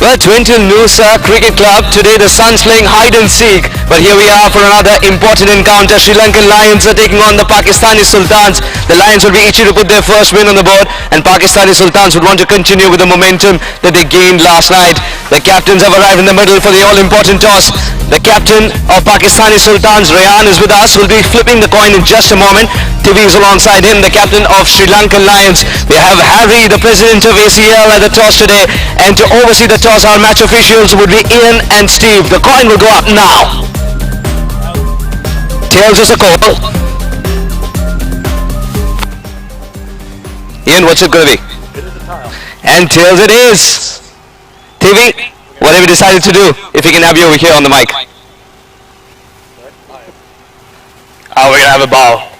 Well, Twinton Noosa Cricket Club. Today the Suns playing hide and seek. But here we are for another important encounter. Sri Lankan Lions are taking on the Pakistani Sultans. The Lions will be itchy to put their first win on the board, and Pakistani Sultans would want to continue with the momentum that they gained last night. The captains have arrived in the middle for the all-important toss. The captain of Pakistani Sultans, Rayan, is with us. We'll be flipping the coin in just a moment. TV is alongside him, the captain of Sri Lankan Lions. We have Harry, the president of ACL, at the toss today. And to oversee the toss, our match officials would be Ian and Steve. The coin will go up now. Tails is a call. Ian, what's it going to be? It is a tile. And tails it is. TV, what have you decided to do? If we can have you over here on the mic. We're going to have a bowl.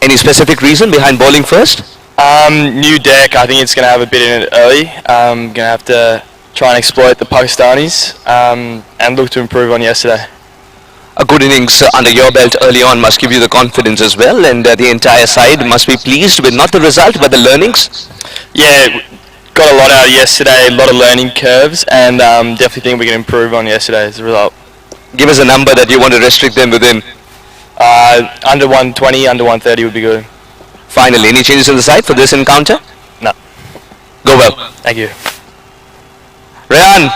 Any specific reason behind bowling first? New deck, I think it's going to have a bit in it early. Going to have to try and exploit the Pakistanis and look to improve on yesterday. A good innings under your belt early on must give you the confidence as well, and the entire side must be pleased with not the result but the learnings. Yeah, got a lot out of yesterday, a lot of learning curves, and definitely think we can improve on yesterday as a result. Give us a number that you want to restrict them within. Under 120, under 130 would be good. Finally, any changes in the side for this encounter? No. Go well. Thank you. Rayan,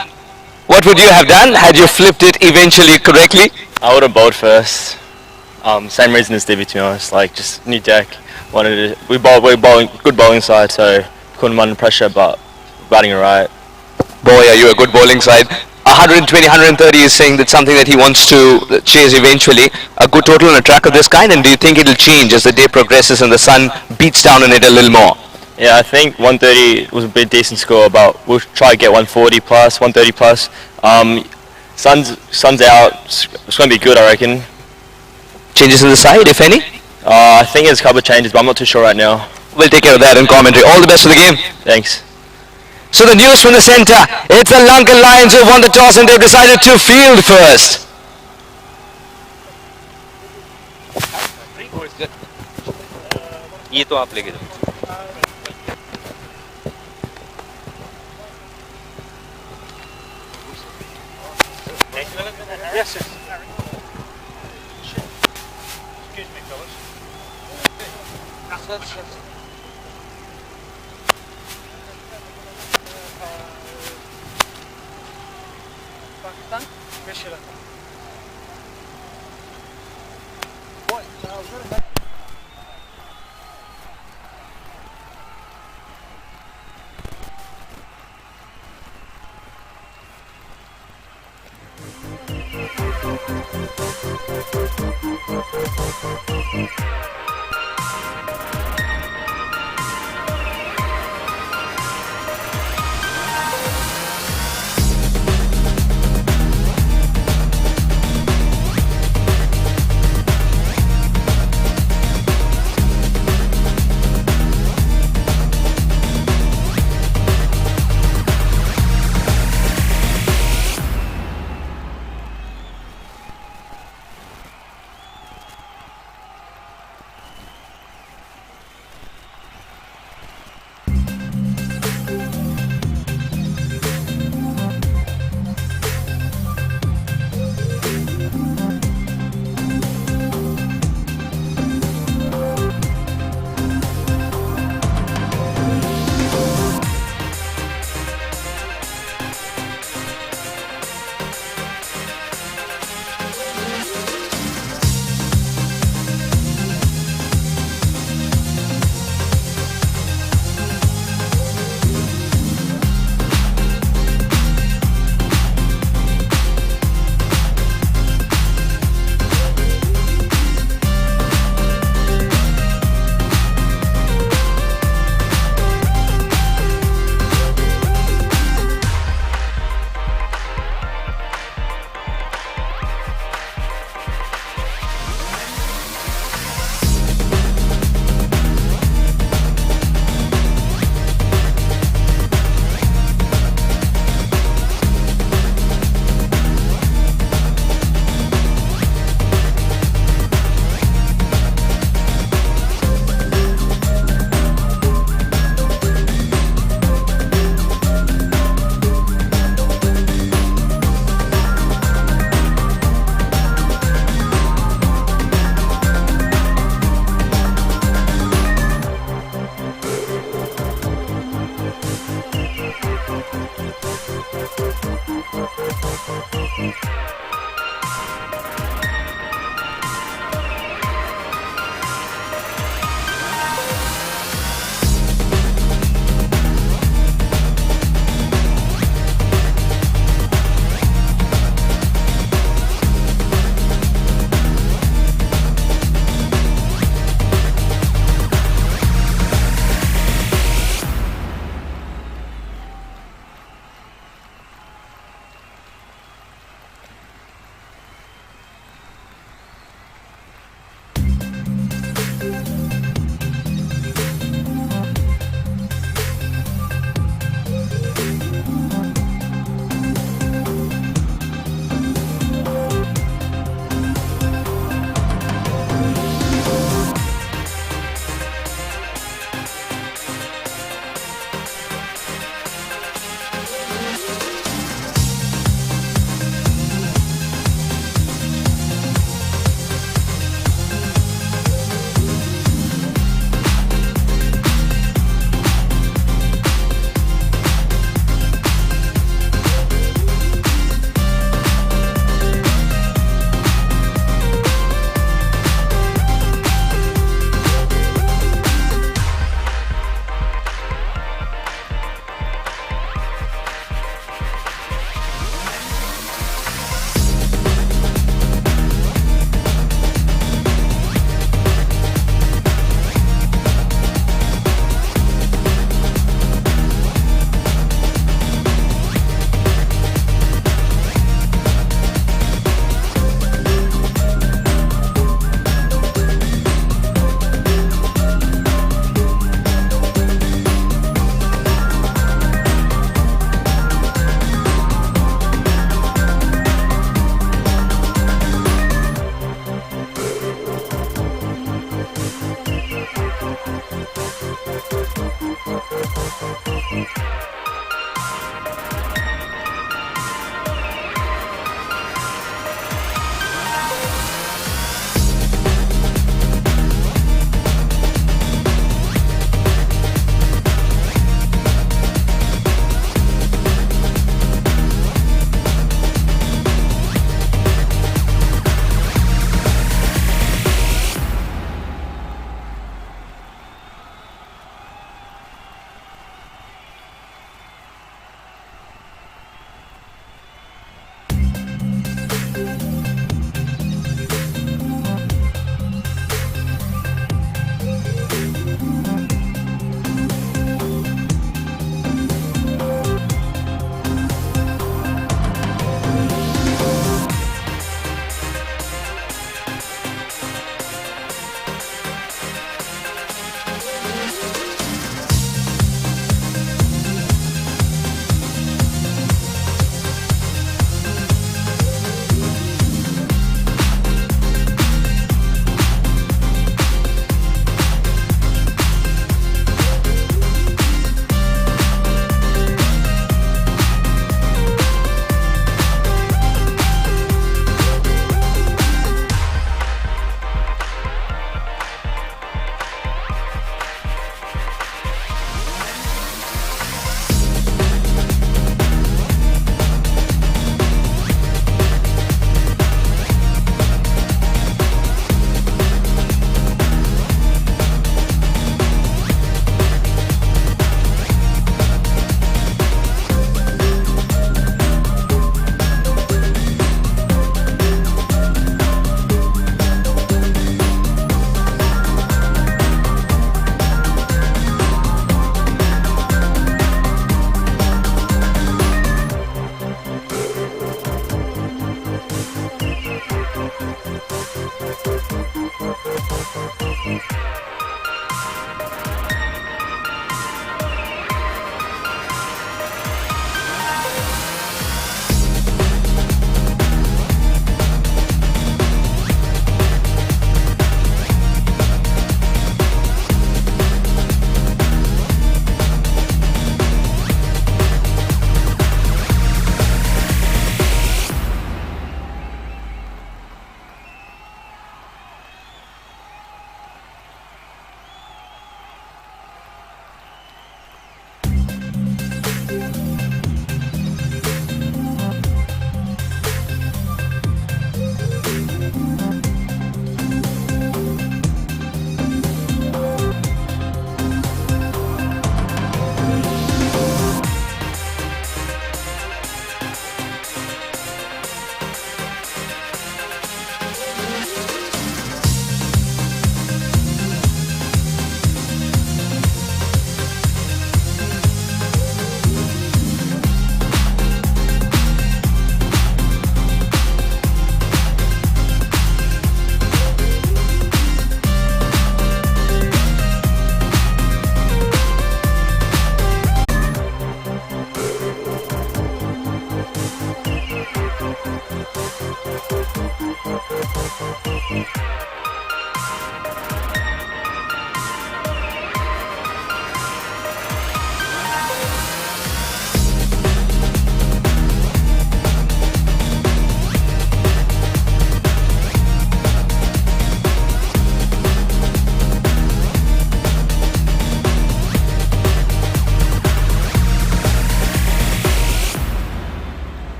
what would you have done had you flipped it eventually correctly? I would have bowled first. Same reason as Stevie, to be honest. Like, just new deck. We're bowling good bowling side, so couldn't run under pressure, but batting it right. Boy, are you a good bowling side. 120, 130 is saying that's something that he wants to chase eventually. A good total on a track of this kind, and do you think it'll change as the day progresses and the sun beats down on it a little more? Yeah, I think 130 was a bit decent score, but we'll try to get 140 plus, 130 plus. Sun's out. It's going to be good, I reckon. Changes in the side, if any? I think there's a couple of changes, but I'm not too sure right now. We'll take care of that in commentary. All the best for the game. Thanks. So the news from the centre, it's the Lankan Lions who won the toss and they've decided to field first. ये तो आप लेके जाओ. Yes, yes. Excuse me, fellas. Pakistan, Sri Lanka.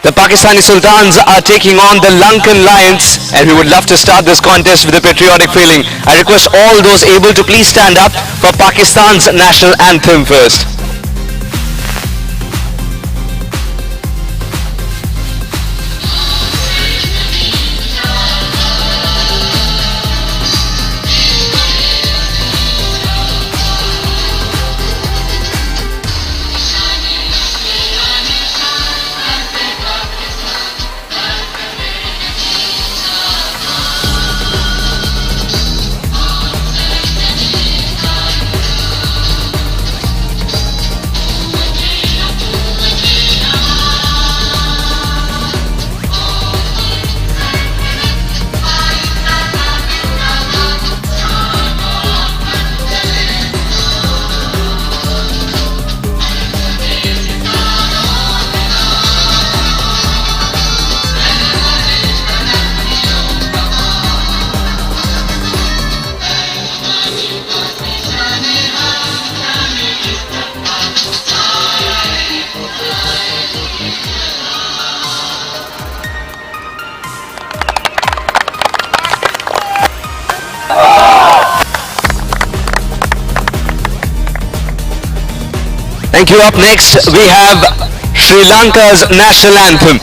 The Pakistani Sultans are taking on the Lankan Lions, and we would love to start this contest with a patriotic feeling. I request all those able to please stand up for Pakistan's national anthem first. Thank you. Up next, we have Sri Lanka's national anthem.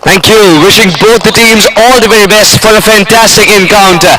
Thank you. Wishing both the teams all the very best for a fantastic encounter.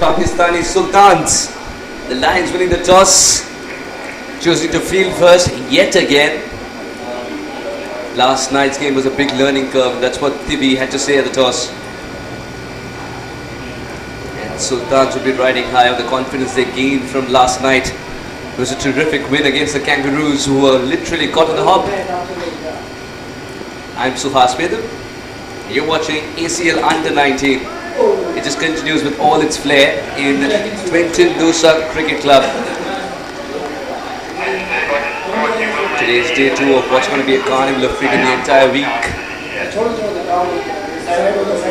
Pakistani Sultans. The Lions winning the toss, choosing to field first yet again. Last night's game was a big learning curve. That's what Tibi had to say at the toss. And Sultans will be riding high on the confidence they gained from last night. It was a terrific win against the Kangaroos, who were literally caught on the hop. I'm Suhas Vedam. You're watching ACL Under-19. It just continues with all its flair in Twentin Noosa Cricket Club. Today's day 2 of what's going to be a carnival of cricket the entire week.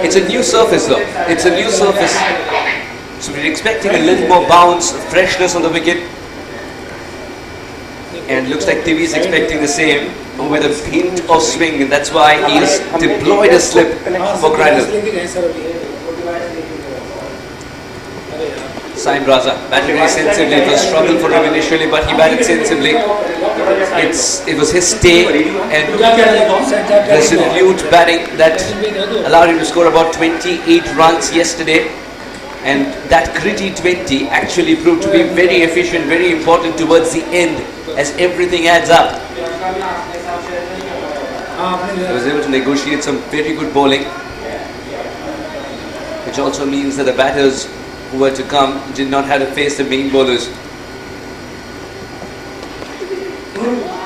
It's a new surface though. It's a new surface. So we're expecting a little more bounce, freshness on the wicket. And looks like TV is expecting the same, with a hint of swing, and that's why he's deployed a slip for Crandall. Saim Raza batted very sensibly. It was a struggle for him initially, but he batted sensibly. It was his stay and resolute batting that allowed him to score about 28 runs yesterday. And that gritty 20 actually proved to be very efficient, very important towards the end, as everything adds up. He was able to negotiate some very good bowling, which also means that the batters who were to come did not have to face the main bowlers.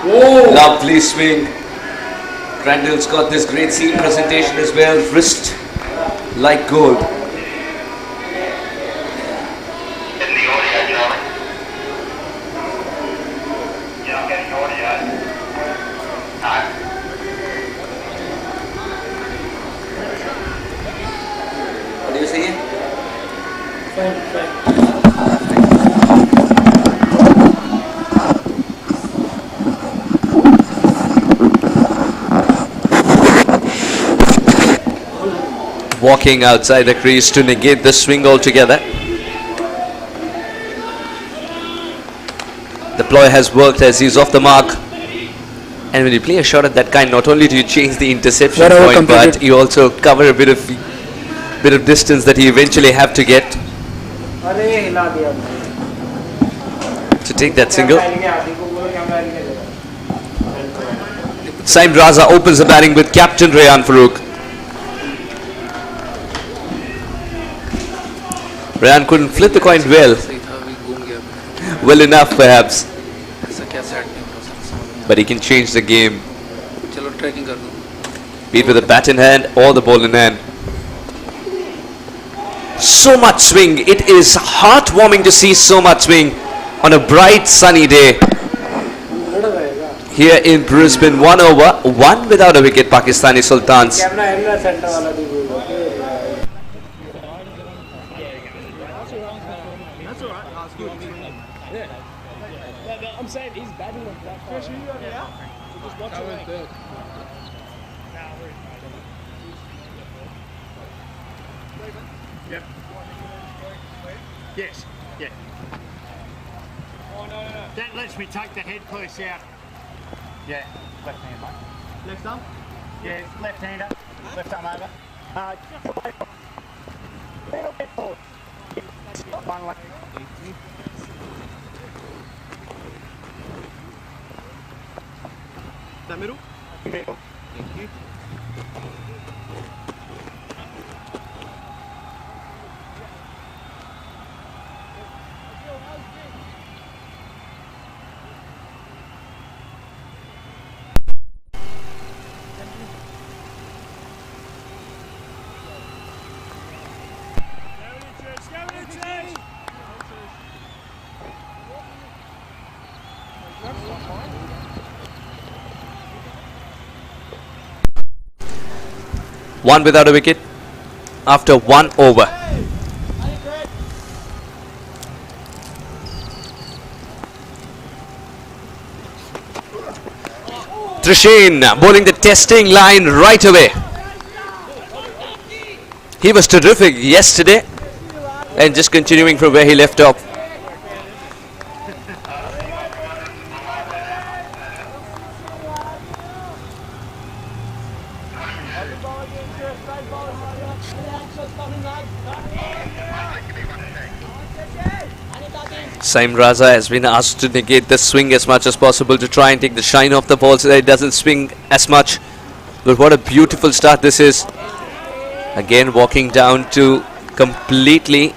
Whoa. Lovely swing. Crandall's got this great seam presentation as well, wrist like gold. What do you say? Walking outside the crease to negate the swing altogether. The ploy has worked as he's off the mark. And when you play a shot at that kind, not only do you change the interception point, but you also cover a bit of distance that you eventually have to get to take that single. Saim Raza opens the batting with Captain Rayan Farooq. Rayan couldn't flip the coin well enough perhaps, but he can change the game, be it with the bat in hand or the ball in hand. So much swing. It is heartwarming to see so much swing on a bright sunny day here in Brisbane. 1 over, 1 without a wicket, Pakistani Sultans. I'm saying he's batting on that far. So just watch it. Yep. Yes. Yeah. Oh, no. That lets me take the headpiece out. Yeah. Left hand, mate. Left arm? Yeah, left hander. Left arm over. Little bit forward. One left. That middle? Middle. Thank you. One without a wicket after 1 over. Trishane bowling the testing line right away. He was terrific yesterday and just continuing from where he left off. Saim Raza has been asked to negate the swing as much as possible to try and take the shine off the ball so that it doesn't swing as much. But what a beautiful start this is. Again walking down to completely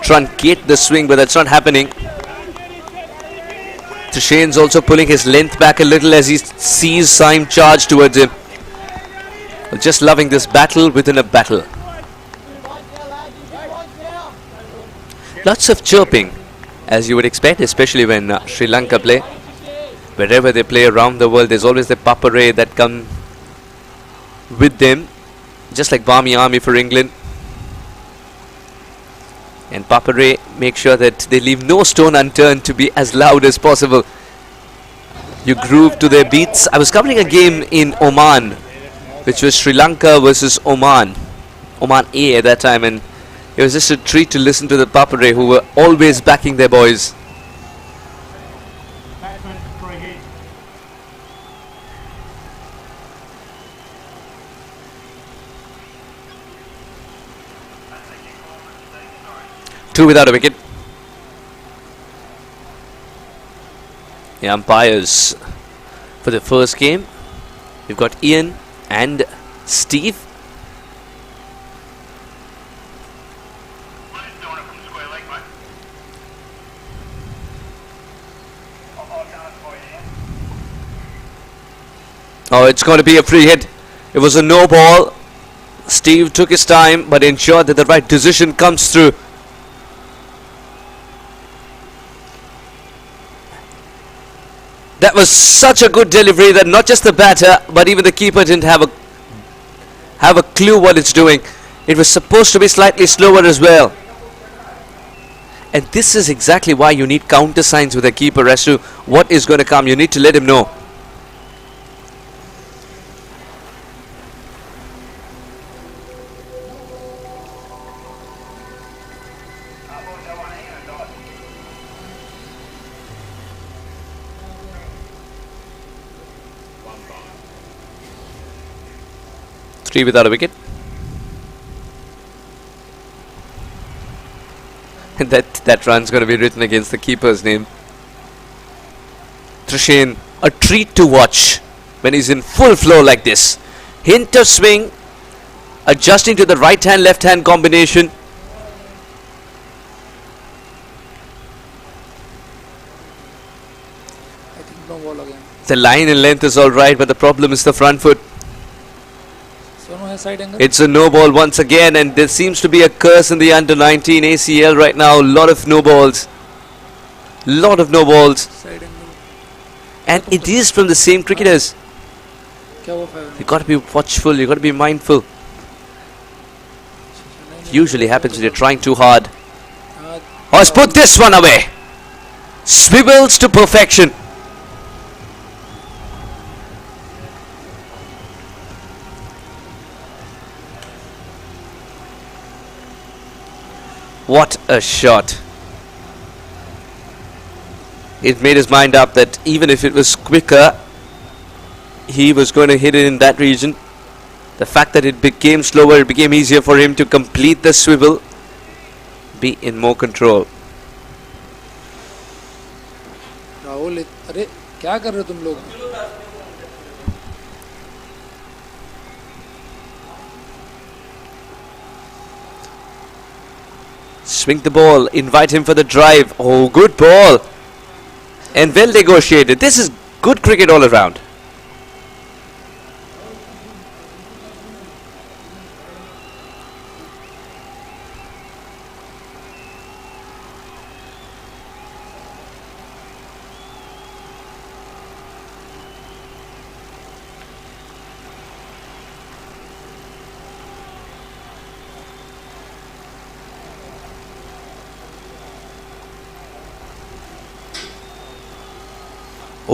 truncate the swing, but that's not happening. Trushane's also pulling his length back a little as he sees Saim charge towards him. Just loving this battle within a battle. Lots of chirping, as you would expect, especially when Sri Lanka play. Wherever they play around the world, there's always the papare that come with them, just like Barmy Army for England. And papare make sure that they leave no stone unturned to be as loud as possible. You groove to their beats. I was covering a game in Oman, which was Sri Lanka versus Oman A at that time, and it was just a treat to listen to the papare who were always backing their boys. Batsman, free hit. Two without a wicket. The umpires for the first game, we've got Ian and Steve. Oh, it's going to be a free hit. It was a no ball. Steve took his time but ensured that the right decision comes through. That was such a good delivery that not just the batter but even the keeper didn't have a clue what it's doing. It was supposed to be slightly slower as well. And this is exactly why you need counter signs with a keeper as to what is going to come. You need to let him know. Three without a wicket. And that run's going to be written against the keeper's name. Trushane, a treat to watch when he's in full flow like this. Hint of swing, adjusting to the right hand left hand combination. I think no ball again. The line and length is alright, but the problem is the front foot. Sono has side angle. It's a no ball once again, and there seems to be a curse in the under 19 ACL right now. A lot of no balls. Lot of no balls. Side angle. And it is from the same cricketers. क्या हुआ 5? You got to be watchful, you got to be mindful. Usually happens when you're trying too hard. Oh, let's put this one away. Swivels to perfection. What a shot. It made his mind up that even if it was quicker, he was going to hit it in that region. The fact that it became slower, it became easier for him to complete the swivel, be in more control. Rahul अरे क्या कर रहे हो तुम लोग? Swing the ball, invite him for the drive. Oh, good ball. And well negotiated. This is good cricket all around.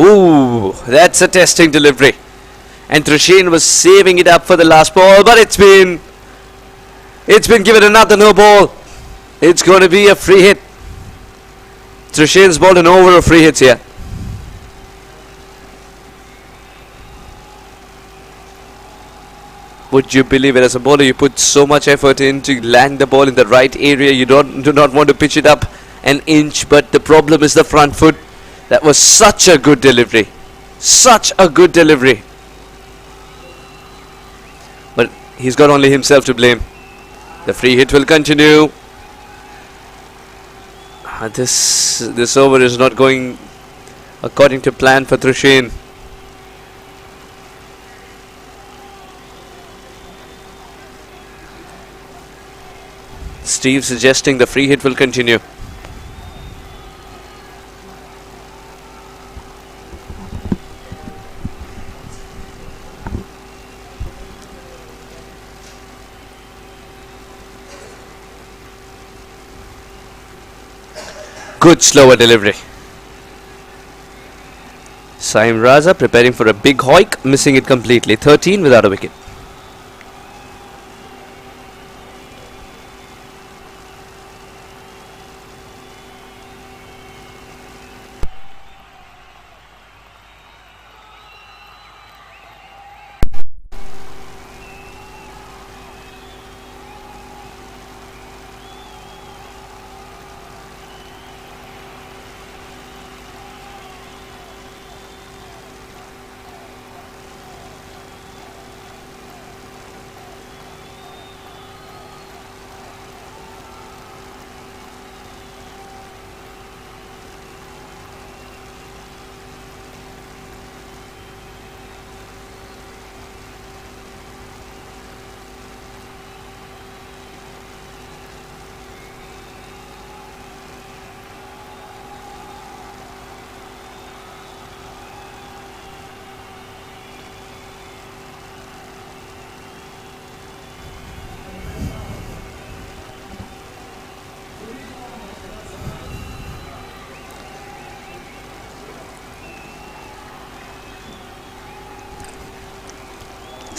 Ooh, that's a testing delivery. And Trushaine was saving it up for the last ball, but it's been given another no ball. It's going to be a free hit. Trushaine's bowled an over of free hits here. Would you believe it? As a bowler, you put so much effort in to land the ball in the right area. You do not want to pitch it up an inch, but the problem is the front foot. That was such a good delivery. Such a good delivery. But he's got only himself to blame. The free hit will continue. This over is not going according to plan for Trushin. Steve suggesting the free hit will continue. Good slower delivery. Saim Raza preparing for a big hoik, missing it completely. 13 without a wicket.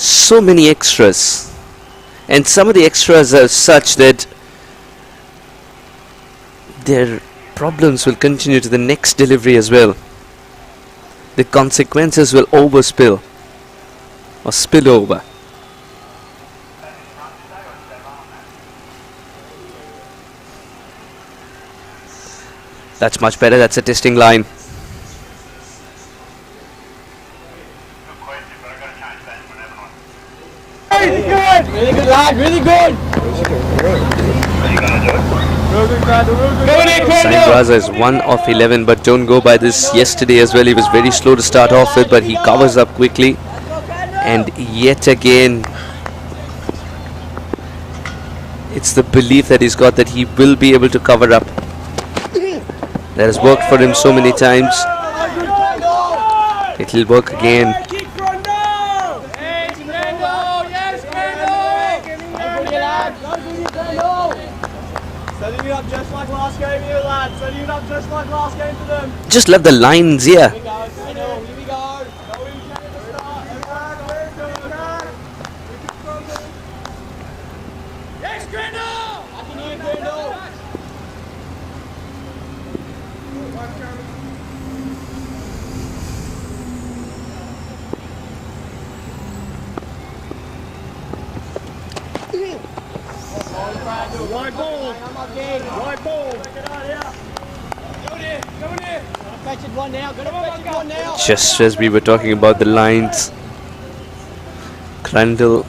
So many extras, and some of the extras are such that their problems will continue to the next delivery as well. The consequences will overspill or spill over. That's much better. That's a testing line. Really good, lad, really good. Saim Raza is 1 of 11, but don't go by this. Yesterday as well, he was very slow to start off with, but he covers up quickly. And yet again, it's the belief that he's got that he will be able to cover up. That has worked for him so many times. It will work again. Setting it up just like last game here, lads. Setting it up just like last game for them. Just love the lines here. Here we go. Here we go. Yes, Grindle! I can hear Grindle. Wide ball. Wide ball. Fetched one now. Fetched one now. Just as we were talking about the lines, Crandall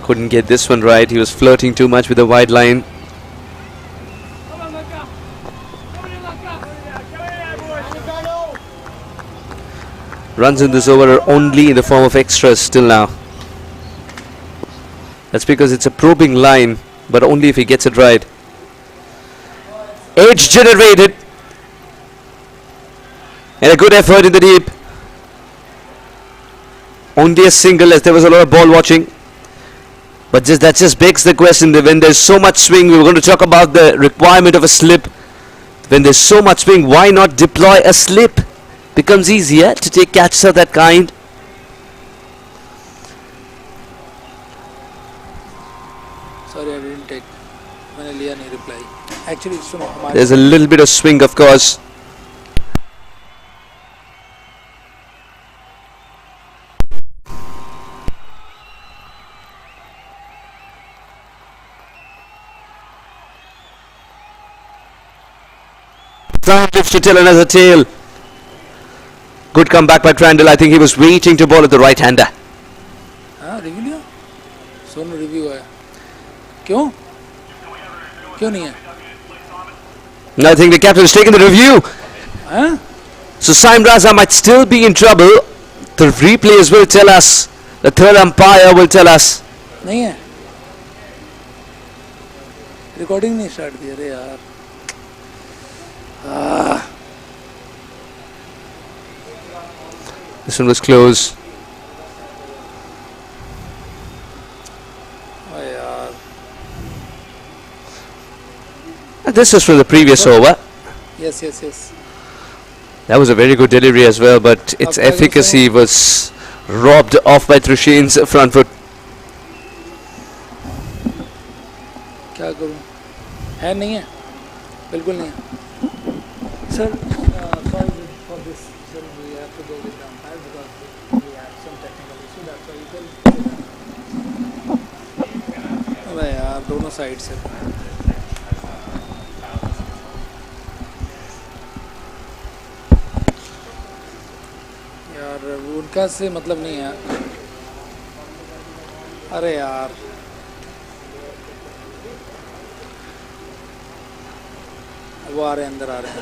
couldn't get this one right. He was flirting too much with the wide line. Runs in this over are only in the form of extras till now. That's because it's a probing line, but only if he gets it right. Edge generated. And a good effort in the deep. Only a single, as there was a lot of ball watching. But that just begs the question that when there's so much swing, we were going to talk about the requirement of a slip. When there's so much swing, why not deploy a slip? Becomes easier to take catches of that kind. Sorry, I didn't take. मैंने लिया नहीं reply. Actually, सुनो हमारे. There's a little bit of swing, of course. Time lives to tell another tale. Good comeback by Crandall. I think he was waiting to bowl at the right-hander. हाँ review लिया Sonu review है क्यों क्यों नहीं है I think the captain has taken the review. हाँ So Saim Raza might still be in trouble. The replays will tell us. The third umpire will tell us. नहीं है रिकॉर्डिंग नहीं स्टार्ट की अरे यार This one was close. अरे यार This is from the previous over. Yes yes yes That was a very good delivery as well, but its Okay, efficacy was robbed off by Trushane's front foot. क्या करूं है नहीं है बिल्कुल नहीं है sir sorry for this sir we have to go with the umpire because we have some technical issue that's why you can अबे यार दोनों साइड से यार उनका से मतलब नहीं है अरे यार वो आ रहे हैं अंदर आ रहे हैं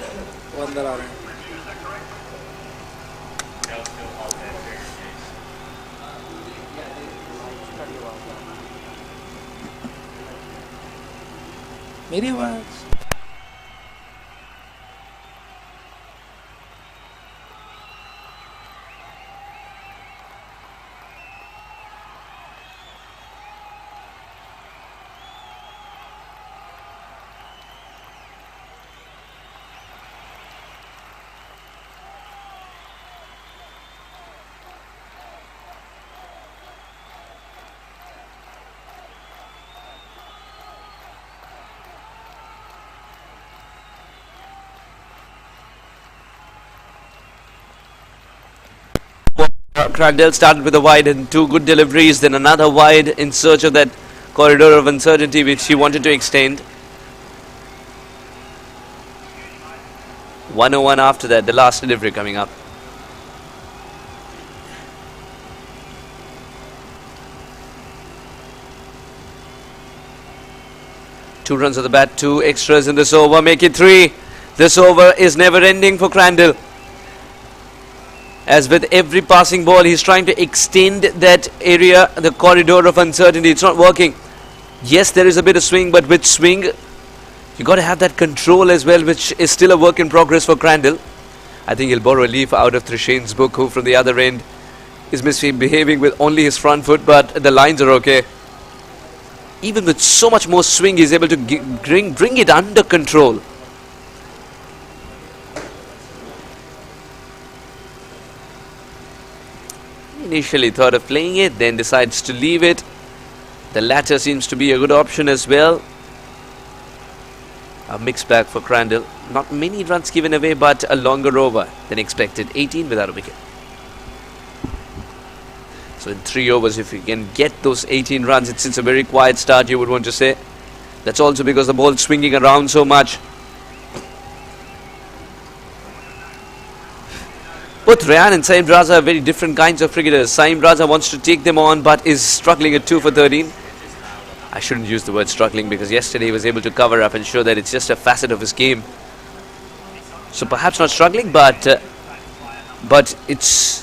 वो अंदर आ रहे हैं मेरी आवाज Crandell started with a wide and two good deliveries, then another wide in search of that corridor of uncertainty which he wanted to extend. 101 after that, the last delivery coming up. Two runs of the bat, two extras in this over, make it three. This over is never ending for Crandell. As with every passing ball, he's trying to extend that area, the corridor of uncertainty. It's not working. Yes, there is a bit of swing, but with swing, you got to have that control as well, which is still a work in progress for Crandell. I think he'll borrow a leaf out of Trishane's book, who from the other end is misbehaving with only his front foot, but the lines are okay. Even with so much more swing, he's able to bring it under control. Initially thought of playing it, then decides to leave it. The latter seems to be a good option as well. A mixed bag for Crandell. Not many runs given away, but a longer over than expected. 18 without a wicket. So in 3 overs, if you can get those 18 runs, it's a very quiet start, you would want to say. That's also because the ball's swinging around so much. Both Rayan and Saim Raza are very different kinds of cricketers. Saim Raza wants to take them on, but is struggling at 2 for 13. I shouldn't use the word struggling, because yesterday he was able to cover up and show that it's just a facet of his game. So perhaps not struggling, but it's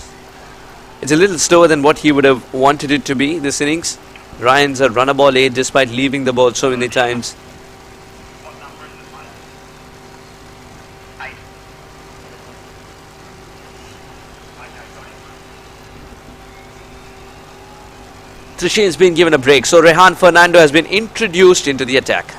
a little slower than what he would have wanted it to be this innings. Ryan's a runner ball 8 despite leaving the ball so many times. Trishane's been given a break, so Rehan Fernando has been introduced into the attack.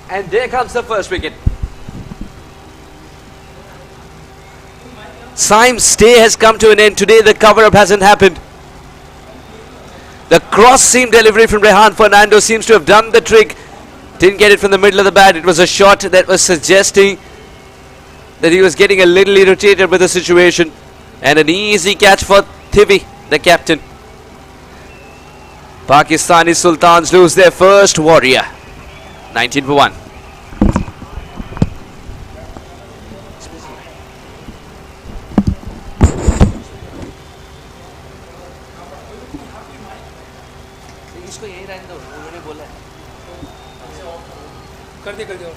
And there comes the first wicket. Syme's stay has come to an end. Today the cover-up hasn't happened. The cross-seam delivery from Rehan Fernando seems to have done the trick. Didn't get it from the middle of the bat. It was a shot that was suggesting that he was getting a little irritated with the situation. And an easy catch for Thivi, the captain. Pakistani Sultans lose their first warrior. 19 for 1. कर दिया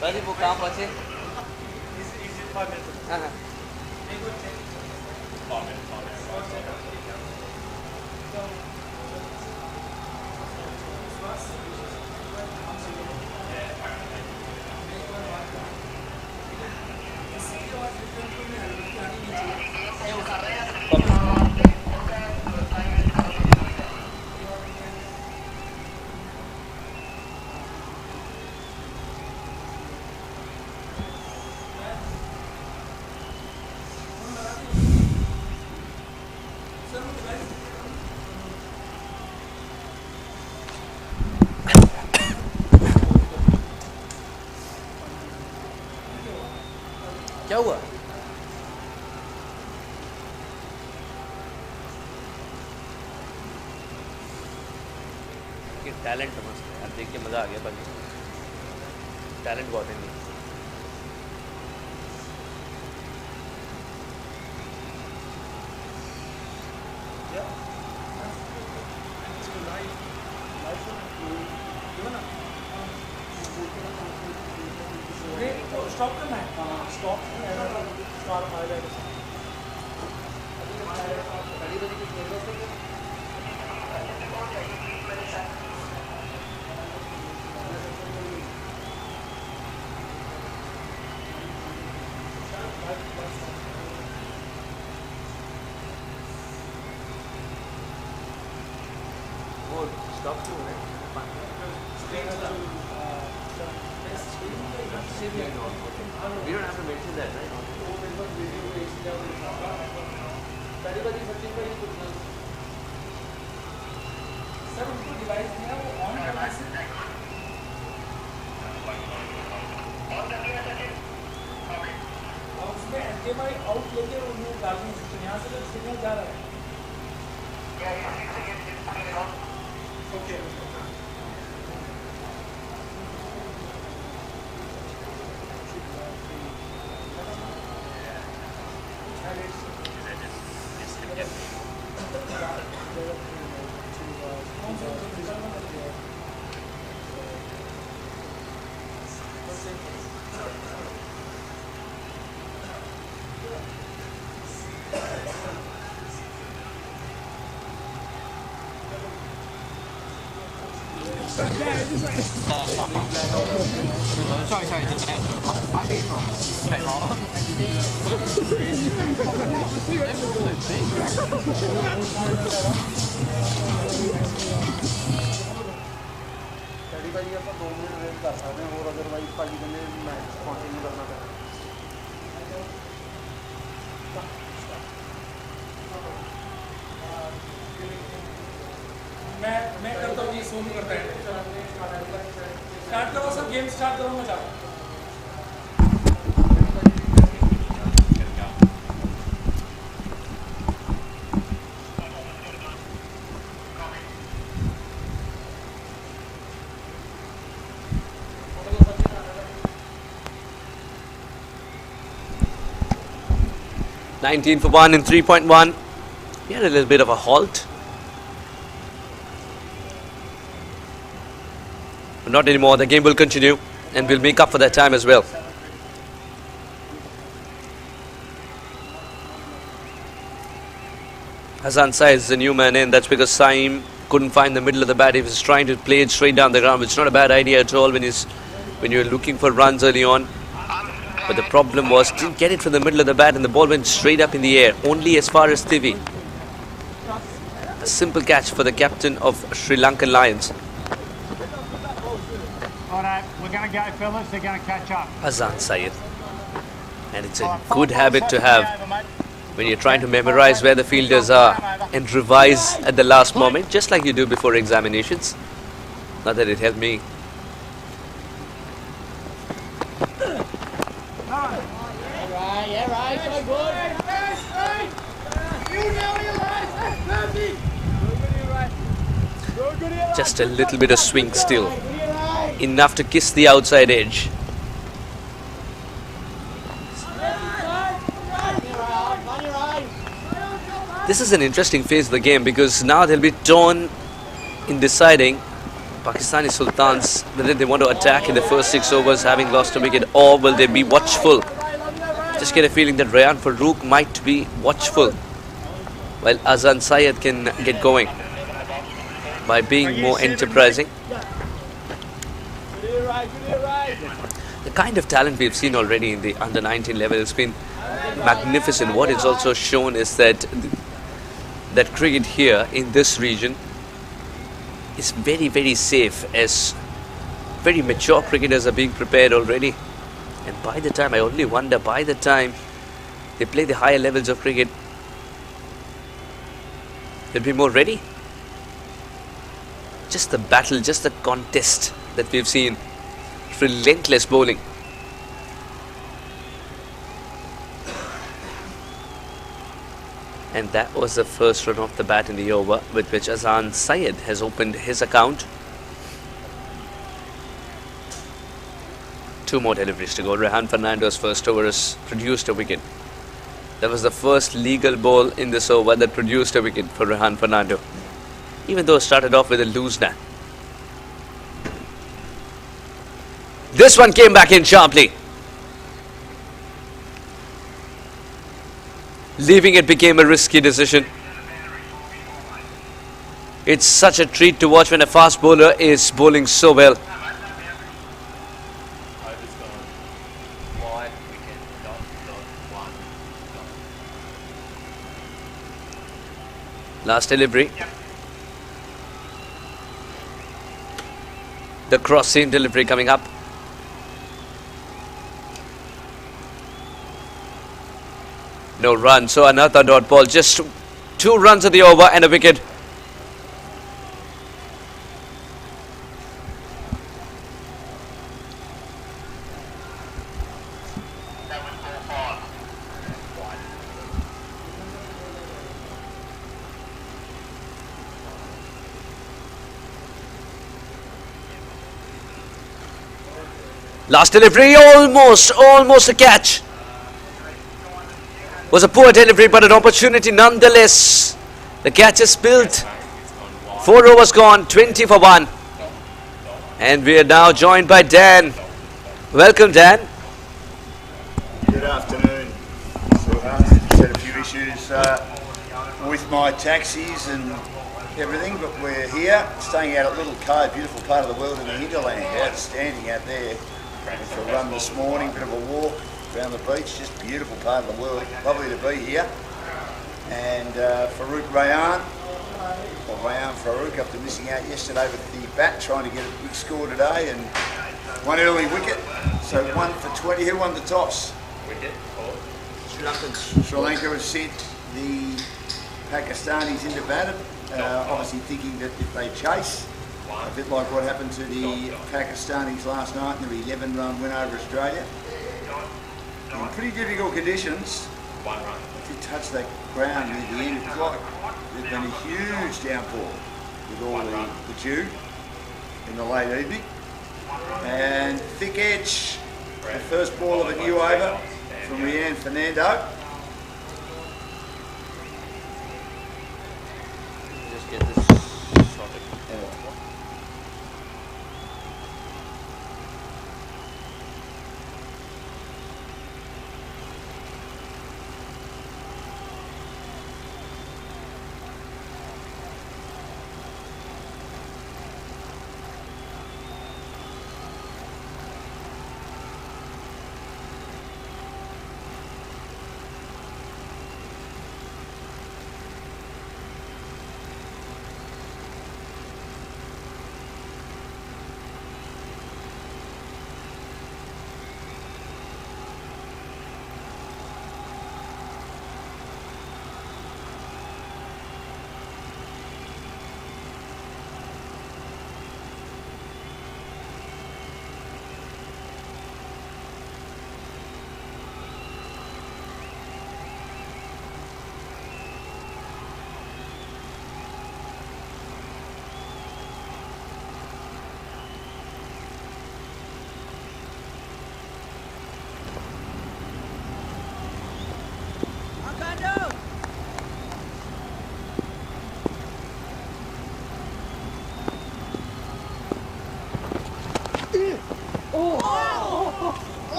बस वो काम बचे क्या हुआ talent मस्त है यार देख के मजा आ गया बाकी टैलेंट बहुत है नहीं Stop the match. Stop and start highlight. Stop too, right? We don't have to mention that, right? Sir उनको डिवाइस दिया वो ऑन करना है और उसमें एचडीएमआई आउट लेके उन्हें डालने से यहाँ से जो सिग्नल जा रहा है ओके मैं करता हूँ ये सोनू करता है स्टार्ट करो सब गेम स्टार्ट करो मैं जाऊँ $19 for 1 in 3.1. We had a little bit of a halt. But not anymore. The game will continue and we'll make up for that time as well. Hassan Sai is the new man in. That's because Saim couldn't find the middle of the bat. He was trying to play it straight down the ground, which is not a bad idea at all when you're looking for runs early on. But the problem was, didn't get it from the middle of the bat and the ball went straight up in the air, only as far as Tivi. A simple catch for the captain of Sri Lankan Lions. Righto, we're going to go, fellas. They're going to catch up. Azan Syed. And it's a good habit to have when you're trying to memorize where the fielders are and revise at the last moment, just like you do before examinations. Not that it helped me. Just a little bit of swing still. Enough to kiss the outside edge. This is an interesting phase of the game because now they'll be torn in deciding, Pakistani Sultans, whether they want to attack in the first 6 overs having lost a wicket, or will they be watchful. Just get a feeling that Rayan Farouk might be watchful while Azan Syed can get going by being more enterprising. The kind of talent we've seen already in the under-19 level has been magnificent. What it's also shown is that cricket here in this region is very, very safe, as very mature cricketers are being prepared already. And by the time, I only wonder, by the time they play the higher levels of cricket, they'll be more ready. Just the battle, just the contest that we've seen. Relentless bowling. And that was the first run off the bat in the over, with which Azan Syed has opened his account. 2 more deliveries to go. Rehan Fernando's first over has produced a wicket. That was the first legal ball in this over that produced a wicket for Rehan Fernando, even though it started off with a loose snap. This one came back in sharply. Leaving it became a risky decision. It's such a treat to watch when a fast bowler is bowling so well. Last delivery. The cross seam delivery coming up. No run, so another dot ball. Just 2 runs at the over and a wicket. Last delivery, almost a catch. Was a poor delivery, but an opportunity nonetheless. The catch is built. 4 overs gone, 20 for 1. And we are now joined by Dan. Welcome, Dan. Good afternoon. So, just had a few issues with my taxis and everything, but we're here, staying out at Little Cove, beautiful part of the world in the hinterland. Outstanding out there. Went for a run this morning, bit of a walk around the beach, just beautiful part of the world. Lovely to be here. And Farouk Rayan, or Rayan Farouk, after missing out yesterday with the bat, trying to get a big score today, and 1 early wicket. So 1 for 20. Who won the toss? Wicket for Sri Lanka. Sri Lanka has sent the Pakistanis into bat, obviously thinking that if they chase, a bit like what happened to the Pakistanis last night in their 11-run win over Australia. In pretty difficult conditions. 1 run. Did touch that ground near the end. It was like there'd been a huge downpour with all the dew in the late evening. And thick edge, the first ball of a new over from Rian Fernando. Just get this sorted.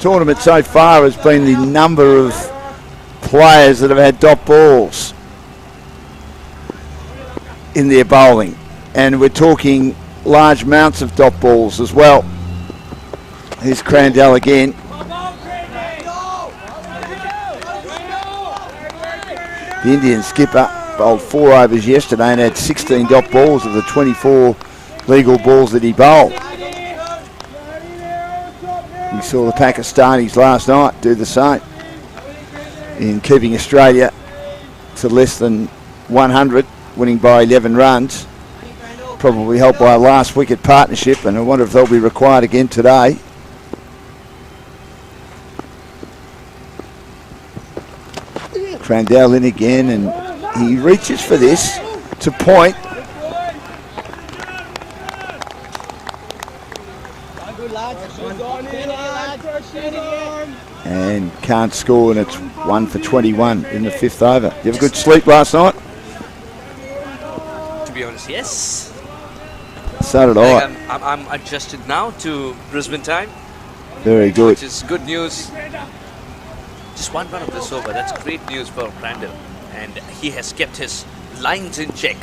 tournament so far has been the number of players that have had dot balls in their bowling. And we're talking large amounts of dot balls as well. Here's Crandell again. The Indian skipper bowled 4 overs yesterday and had 16 dot balls of the 24 legal balls that he bowled. We saw the Pakistanis last night do the same in keeping Australia to less than 100, winning by 11 runs. Probably helped by a last wicket partnership, and I wonder if they'll be required again today. Crandell in again, and he reaches for this to point. And can't score, and it's 1 for 21 in the 5th over. Did you have a good sleep last night? To be honest, yes. So did I. I'm adjusted now to Brisbane time. Very good. Which is good news. Just one run of this over. That's great news for Crandell. And he has kept his lines in check.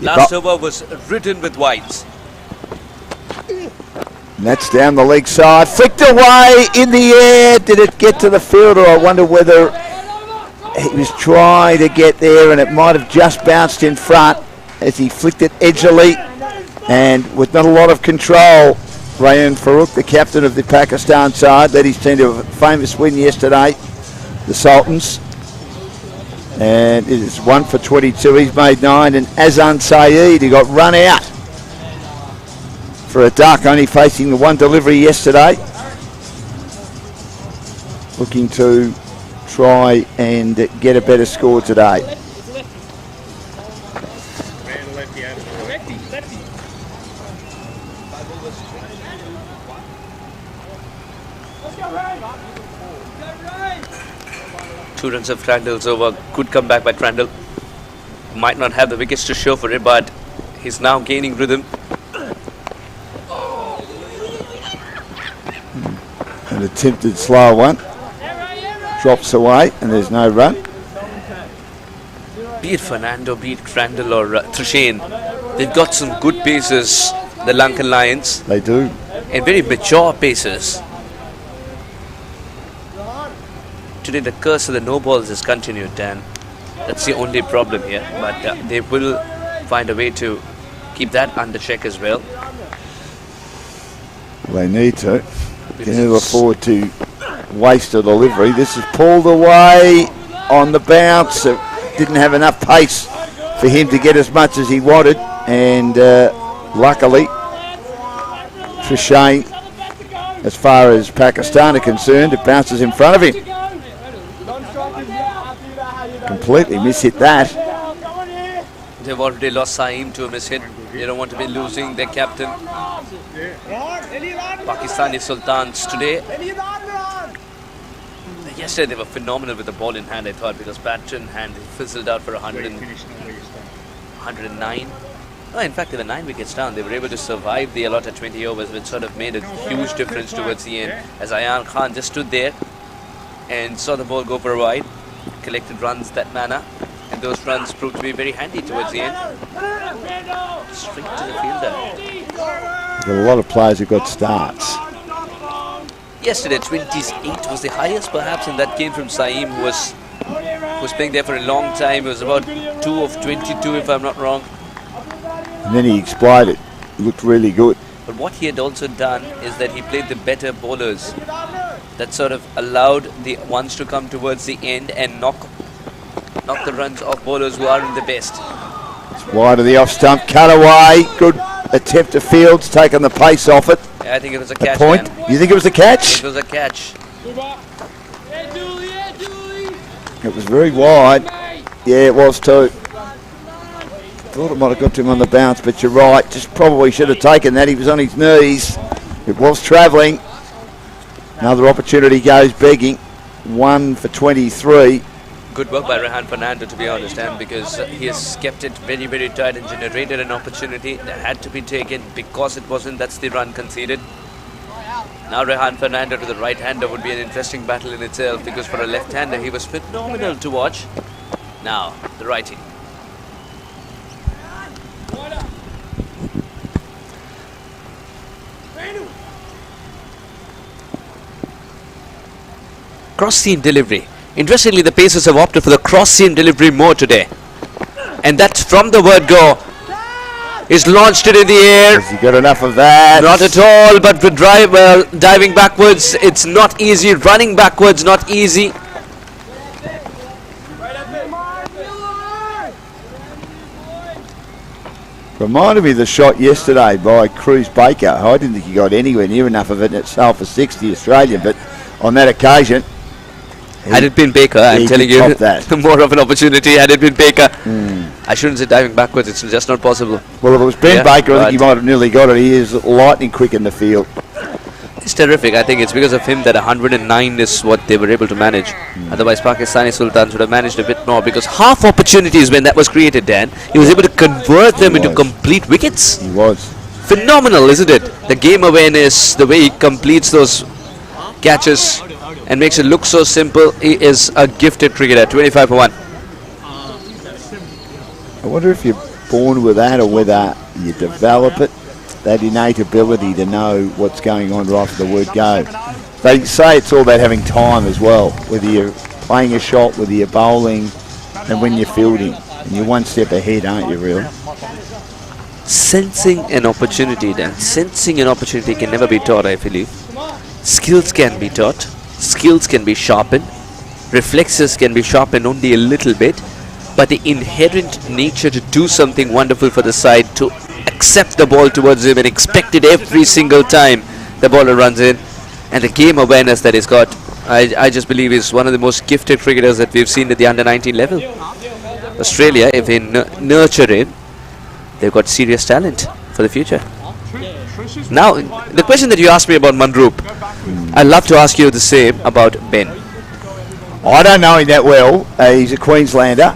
Last over was ridden with wides. And that's down the leg side. Flicked away in the air. Did it get to the fielder? I wonder whether he was trying to get there and it might have just bounced in front as he flicked it edgily. And with not a lot of control, Rayan Farooq, the captain of the Pakistan side, led his team to a famous win yesterday, the Sultans. And it is 1 for 22. He's made 9. And Azan Saeed, he got run out for a duck, only facing the one delivery yesterday. Looking to try and get a better score today. Two runs of Crandell's over. Good comeback by Crandell. Might not have the wickets to show for it, but he's now gaining rhythm. An attempted slow one. Drops away and there's no run. Be it Fernando, be it Crandell or Trishane, they've got some good paces, the Lankan Lions. They do. And very mature paces. Today the curse of the no balls has continued, Dan. That's the only problem here. But they will find a way to keep that under check as well. They need to. Can never afford to waste a delivery. This is pulled away on the bounce. It didn't have enough pace for him to get as much as he wanted. And luckily, Trishane, as far as Pakistan are concerned, it bounces in front of him. Completely mishit that. They've already lost Saeem to a mishit. They don't want to be losing their captain. Pakistani Sultans today. Yesterday they were phenomenal with the ball in hand, I thought, because batter in hand, they fizzled out for 109. No, in fact, they were 9 wickets down. They were able to survive the allotted 20 overs, which sort of made a huge difference towards the end. As Ayan Khan just stood there and saw the ball go for a wide, collected runs that manner, and those runs proved to be very handy towards the end. Straight to the fielder. There are a lot of players who got starts. Yesterday, 28 was the highest perhaps in that game from Saeem, who was playing there for a long time. It was about 2 of 22, if I'm not wrong. And then he exploded. He looked really good. But what he had also done is that he played the better bowlers. That sort of allowed the ones to come towards the end and knock the runs off bowlers who aren't the best. It's wide of the off stump, cut away. Good attempt to Fields, taking the pace off it. Yeah, I think it was a catch. Point. Man. You think it was a catch? It was a catch. It was very wide. Yeah, it was too. Thought it might have got to him on the bounce, but you're right. Just probably should have taken that. He was on his knees. It was travelling. Another opportunity goes begging. 1 for 23. Good work by Rehan Fernando, to be honest, and because he has kept it very, very tight and generated an opportunity that had to be taken. Because it wasn't, that's the run conceded. Now Rehan Fernando to the right-hander would be an interesting battle in itself, because for a left-hander he was phenomenal to watch. Now the righty. Cross-seam delivery. Interestingly, the Pacers have opted for the cross-seam delivery more today. And that's from the word go. He's launched it in the air. Has he got enough of that? Not at all, but with diving backwards, it's not easy. Running backwards, not easy. Reminded me of the shot yesterday by Cruz Baker. I didn't think he got anywhere near enough of it in itself for 60 Australian, but on that occasion, had it been Baker, I'm telling you, more of an opportunity had it been Baker. I shouldn't say diving backwards, it's just not possible. Well, if it was Ben Baker, I think he might have nearly got it. He is lightning quick in the field. It's terrific. I think it's because of him that 109 is what they were able to manage. Otherwise, Pakistani Sultans would have managed a bit more, because half opportunities when that was created, Dan, he was able to convert them into complete wickets. He was. Phenomenal, isn't it? The game awareness, the way he completes those catches and makes it look so simple. He is a gifted cricketer. 25 for 1. I wonder if you're born with that or whether you develop it, that innate ability to know what's going on right from the word go. They say it's all about having time as well, whether you're playing a shot, whether you're bowling, and when you're fielding. And you're one step ahead, aren't you, really? Sensing an opportunity, Dan. Sensing an opportunity can never be taught, I believe. Skills can be taught. Skills can be sharpened. Reflexes can be sharpened only a little bit. But the inherent nature to do something wonderful for the side, to accept the ball towards him and expect it every single time the bowler runs in, and the game awareness that he's got, I just believe is one of the most gifted cricketers that we've seen at the under-19 level. Australia, if they nurture him, they've got serious talent for the future. Now, the question that you asked me about Manroop, I'd love to ask you the same about Ben. I don't know him that well. He's a Queenslander.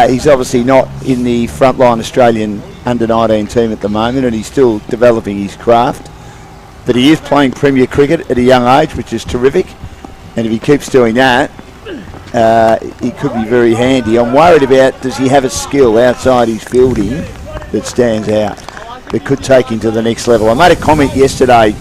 He's obviously not in the frontline Australian under-19 team at the moment, and he's still developing his craft. But he is playing Premier cricket at a young age, which is terrific. And if he keeps doing that, he could be very handy. I'm worried about, does he have a skill outside his fielding that stands out, that could take him to the next level? I made a comment yesterday,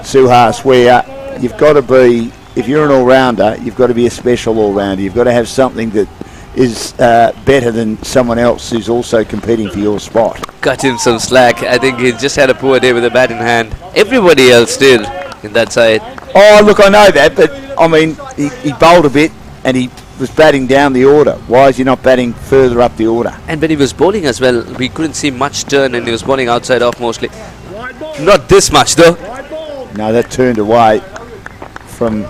Suhas, where you've got to be, if you're an all-rounder, you've got to be a special all-rounder. You've got to have something that is better than someone else who's also competing for your spot. Cut him some slack. I think he just had a poor day with a bat in hand. Everybody else did in that side. Oh, look, I know that, but, I mean, he bowled a bit and he was batting down the order. Why is he not batting further up the order? And when he was bowling as well, we couldn't see much turn, and he was bowling outside off mostly. Not this much, though. No, that turned away from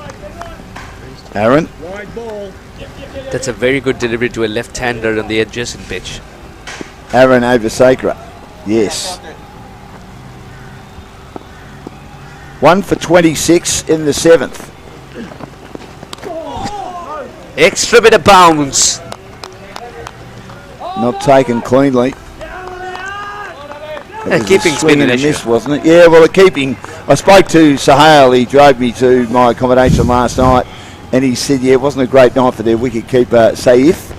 Aaron. That's a very good delivery to a left-hander on the adjacent pitch. Aaron over Sakra. Yes. 1 for 26 in the 7th. Extra bit of bounce. Not taken cleanly. Keeping spin and miss, wasn't it? Yeah, well, the keeping. I spoke to Sahel. He drove me to my accommodation last night, and he said, yeah, it wasn't a great night for their wicket keeper, Saif.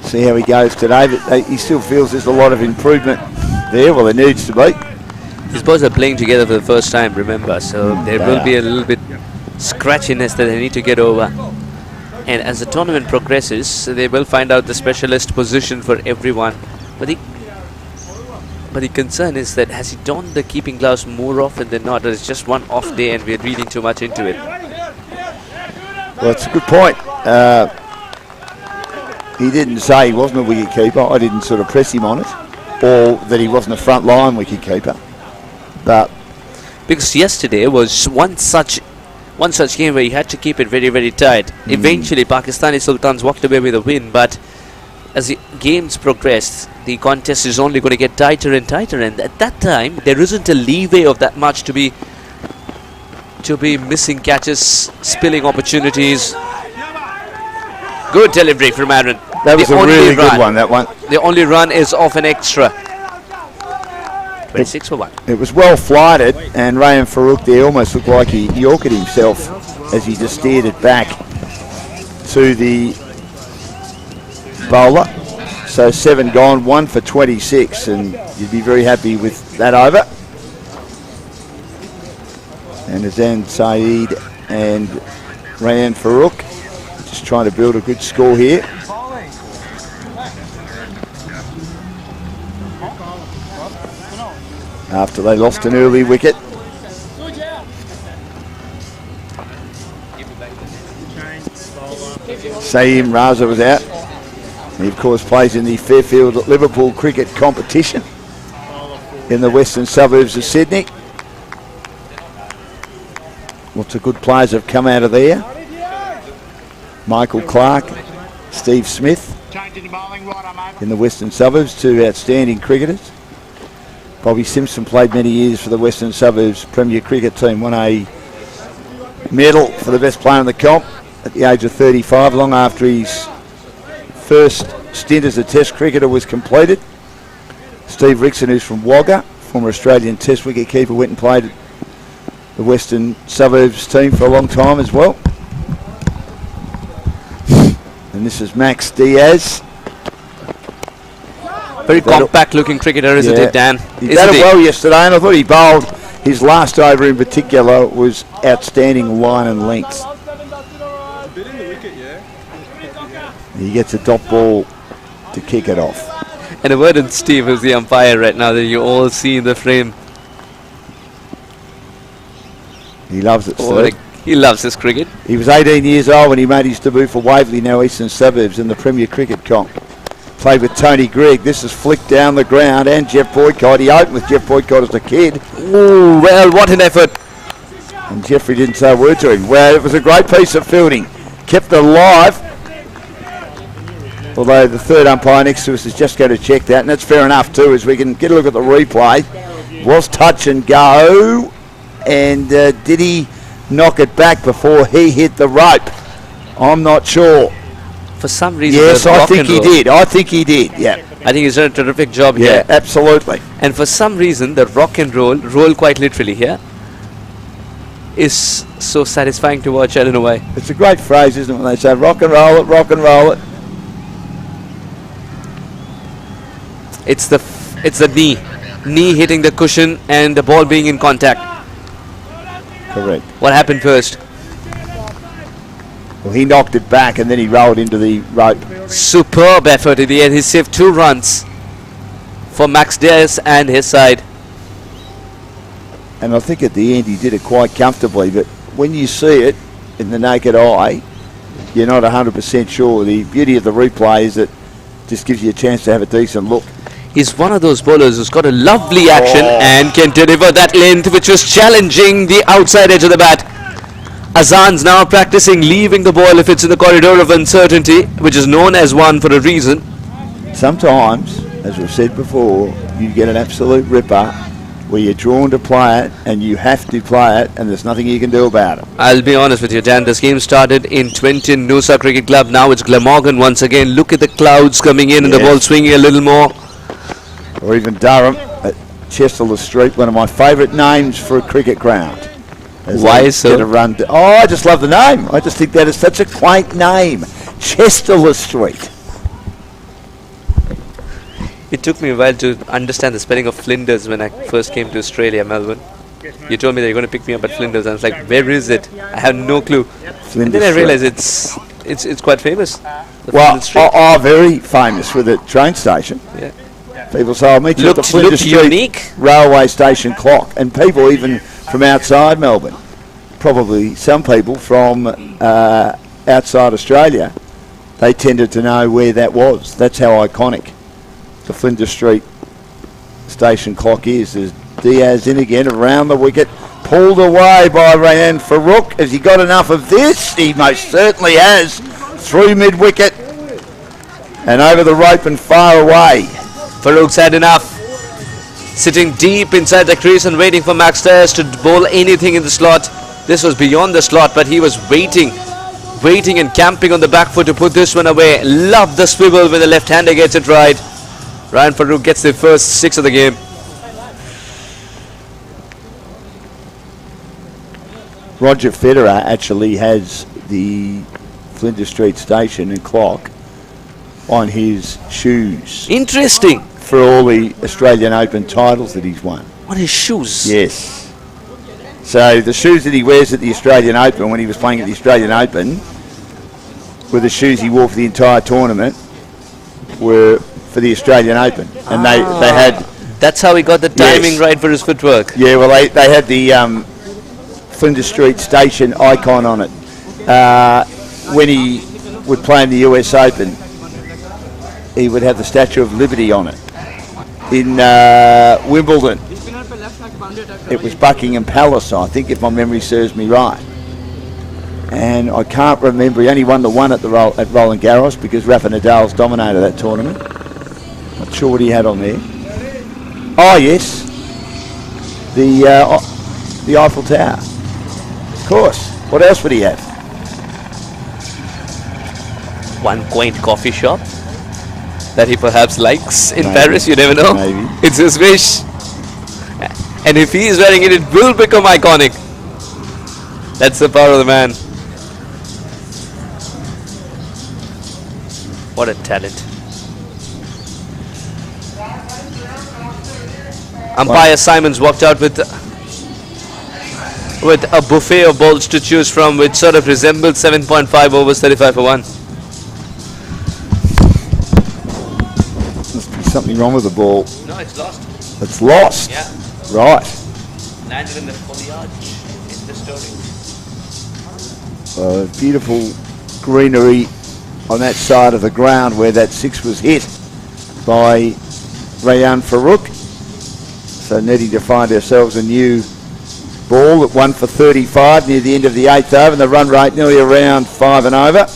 See how he goes today, but he still feels there's a lot of improvement there. Well, there needs to be. These boys are playing together for the first time, remember, so there will be a little bit scratchiness that they need to get over. And as the tournament progresses, they will find out the specialist position for everyone. But the concern is that, has he donned the keeping gloves more often than not, or it's just one off day and we're reading too much into it? Well, it's a good point. He didn't say he wasn't a wicket keeper. I didn't sort of press him on it, or that he wasn't a front line wicket keeper. But because yesterday was one such game where he had to keep it very, very tight. Eventually, Pakistani Sultans walked away with a win, but as the games progressed, the contest is only going to get tighter and tighter, and at that time there isn't a leeway of that much to be missing catches, spilling opportunities. Good delivery from Aaron. That was a really good one, that one. The only run is off an extra. 26 for 1. It was well flighted, and Rayan Farouk there almost looked like he yorked himself as he just steered it back to the bowler. So 7 gone, 1 for 26, and you'd be very happy with that over. And Azan Saeed and Rayan Farouk just trying to build a good score here. After they lost an early wicket. Saeem Raza was out. He of course plays in the Fairfield Liverpool cricket competition in the western suburbs of Sydney. Lots of good players have come out of there. Michael Clark, Steve Smith in the western suburbs, 2 outstanding cricketers. Bobby Simpson played many years for the Western Suburbs Premier Cricket team, won a medal for the best player in the comp at the age of 35, long after his first stint as a Test cricketer was completed. Steve Rickson, who's from Wagga, former Australian Test wicketkeeper, went and played at the Western Suburbs team for a long time as well. And this is Max Diaz. Very compact looking cricketer, isn't it, Dan? He batted well yesterday, and I thought he bowled. His last over in particular was outstanding line and length. He gets a dot ball to kick it off. And a word on Steve, who's the umpire right now, that you all see in the frame. He loves it, Steve. He loves his cricket. He was 18 years old when he made his debut for Waverley, now Eastern Suburbs, in the Premier Cricket comp. Played with Tony Gregg. This is flicked down the ground, and Jeff Boycott. He opened with Jeff Boycott as a kid. Ooh, well, what an effort. And Jeffrey didn't say a word to him. Well, it was a great piece of fielding. Kept it alive. Although the third umpire next to us is just going to check that, and that's fair enough too, as we can get a look at the replay. Was touch and go, and did he knock it back before he hit the rope? I'm not sure. For some reason, yes, I think he did. I think he did. Yeah. I think he's done a terrific job here. Yeah, absolutely. And for some reason, the rock and roll quite literally here, is so satisfying to watch. I don't know why. It's a great phrase, isn't it, when they say rock and roll it, rock and roll it. It's the knee hitting the cushion and the ball being in contact. Correct. What happened first? Well, he knocked it back and then he rolled into the rope. Superb effort in the end. He saved 2 runs for Max Diaz and his side. And I think at the end he did it quite comfortably, but when you see it in the naked eye, you're not 100% sure. The beauty of the replay is that it just gives you a chance to have a decent look. He's one of those bowlers who's got a lovely action and can deliver that length, which was challenging the outside edge of the bat. Azan's now practicing leaving the ball if it's in the corridor of uncertainty, which is known as one for a reason. Sometimes, as we've said before, you get an absolute ripper where you're drawn to play it and you have to play it and there's nothing you can do about it. I'll be honest with you, Dan. This game started in Twentin Noosa Cricket Club. Now it's Glamorgan once again. Look at the clouds coming in and the ball swinging a little more. Or even Durham at Chesterless Street, one of my favourite names for a cricket ground. Why so? I just love the name. I just think that is such a quaint name. Chesterless Street. It took me a while to understand the spelling of Flinders when I first came to Australia, Melbourne. You told me that you're going to pick me up at Flinders. I was like, where is it? I have no clue. Flinders and then I realized it's quite famous. Well, very famous with the train station. Yeah. People say, I'll meet you at the Flinders Street unique railway station clock. And people even from outside Melbourne, probably some people from outside Australia, they tended to know where that was. That's how iconic the Flinders Street station clock is. There's Diaz in again, around the wicket, pulled away by Rayan Farouk. Has he got enough of this? He most certainly has. Through mid-wicket and over the rope and far away. Farouk's had enough. Sitting deep inside the crease and waiting for Max Diaz to bowl anything in the slot. This was beyond the slot, but he was waiting and camping on the back foot to put this one away. Love the swivel when the left-hander gets it right. Rayan Farouk gets the first 6 of the game. Roger Federer actually has the Flinders Street Station and clock on his shoes Interesting. for all the Australian Open titles that he's won. On his shoes. Yes. So the shoes that he wears at the Australian Open when he was playing at the Australian Open were the shoes he wore for the entire tournament were for the Australian Open. And they had... That's how he got the timing Yes. right for his footwork. Yeah, well, they had the Flinders Street Station icon on it. When he would play in the US Open, he would have the Statue of Liberty on it. In Wimbledon, it was Buckingham Palace, I think, if my memory serves me right. And I can't remember, he only won the one at Roland Garros because Rafa Nadal's dominated that tournament. Not sure what he had on there. Oh yes, the Eiffel Tower. Of course. What else would he have? One quaint coffee shop that he perhaps likes in Maybe. Paris, you never know. Maybe. It's his wish. And if he is wearing it, it will become iconic. That's the power of the man. What a talent. Umpire Simons walked out with a buffet of balls to choose from, which sort of resembled 7.5 overs, 35 for 1. Must be something wrong with the ball. No, it's lost. It's lost. Yeah. Right. Landed in the foliage in the story. Beautiful greenery on that side of the ground where that six was hit by Rayan Farouk. So needing to find ourselves a new ball at 1 for 35 near the end of the 8th over, and the run rate nearly around 5 and over.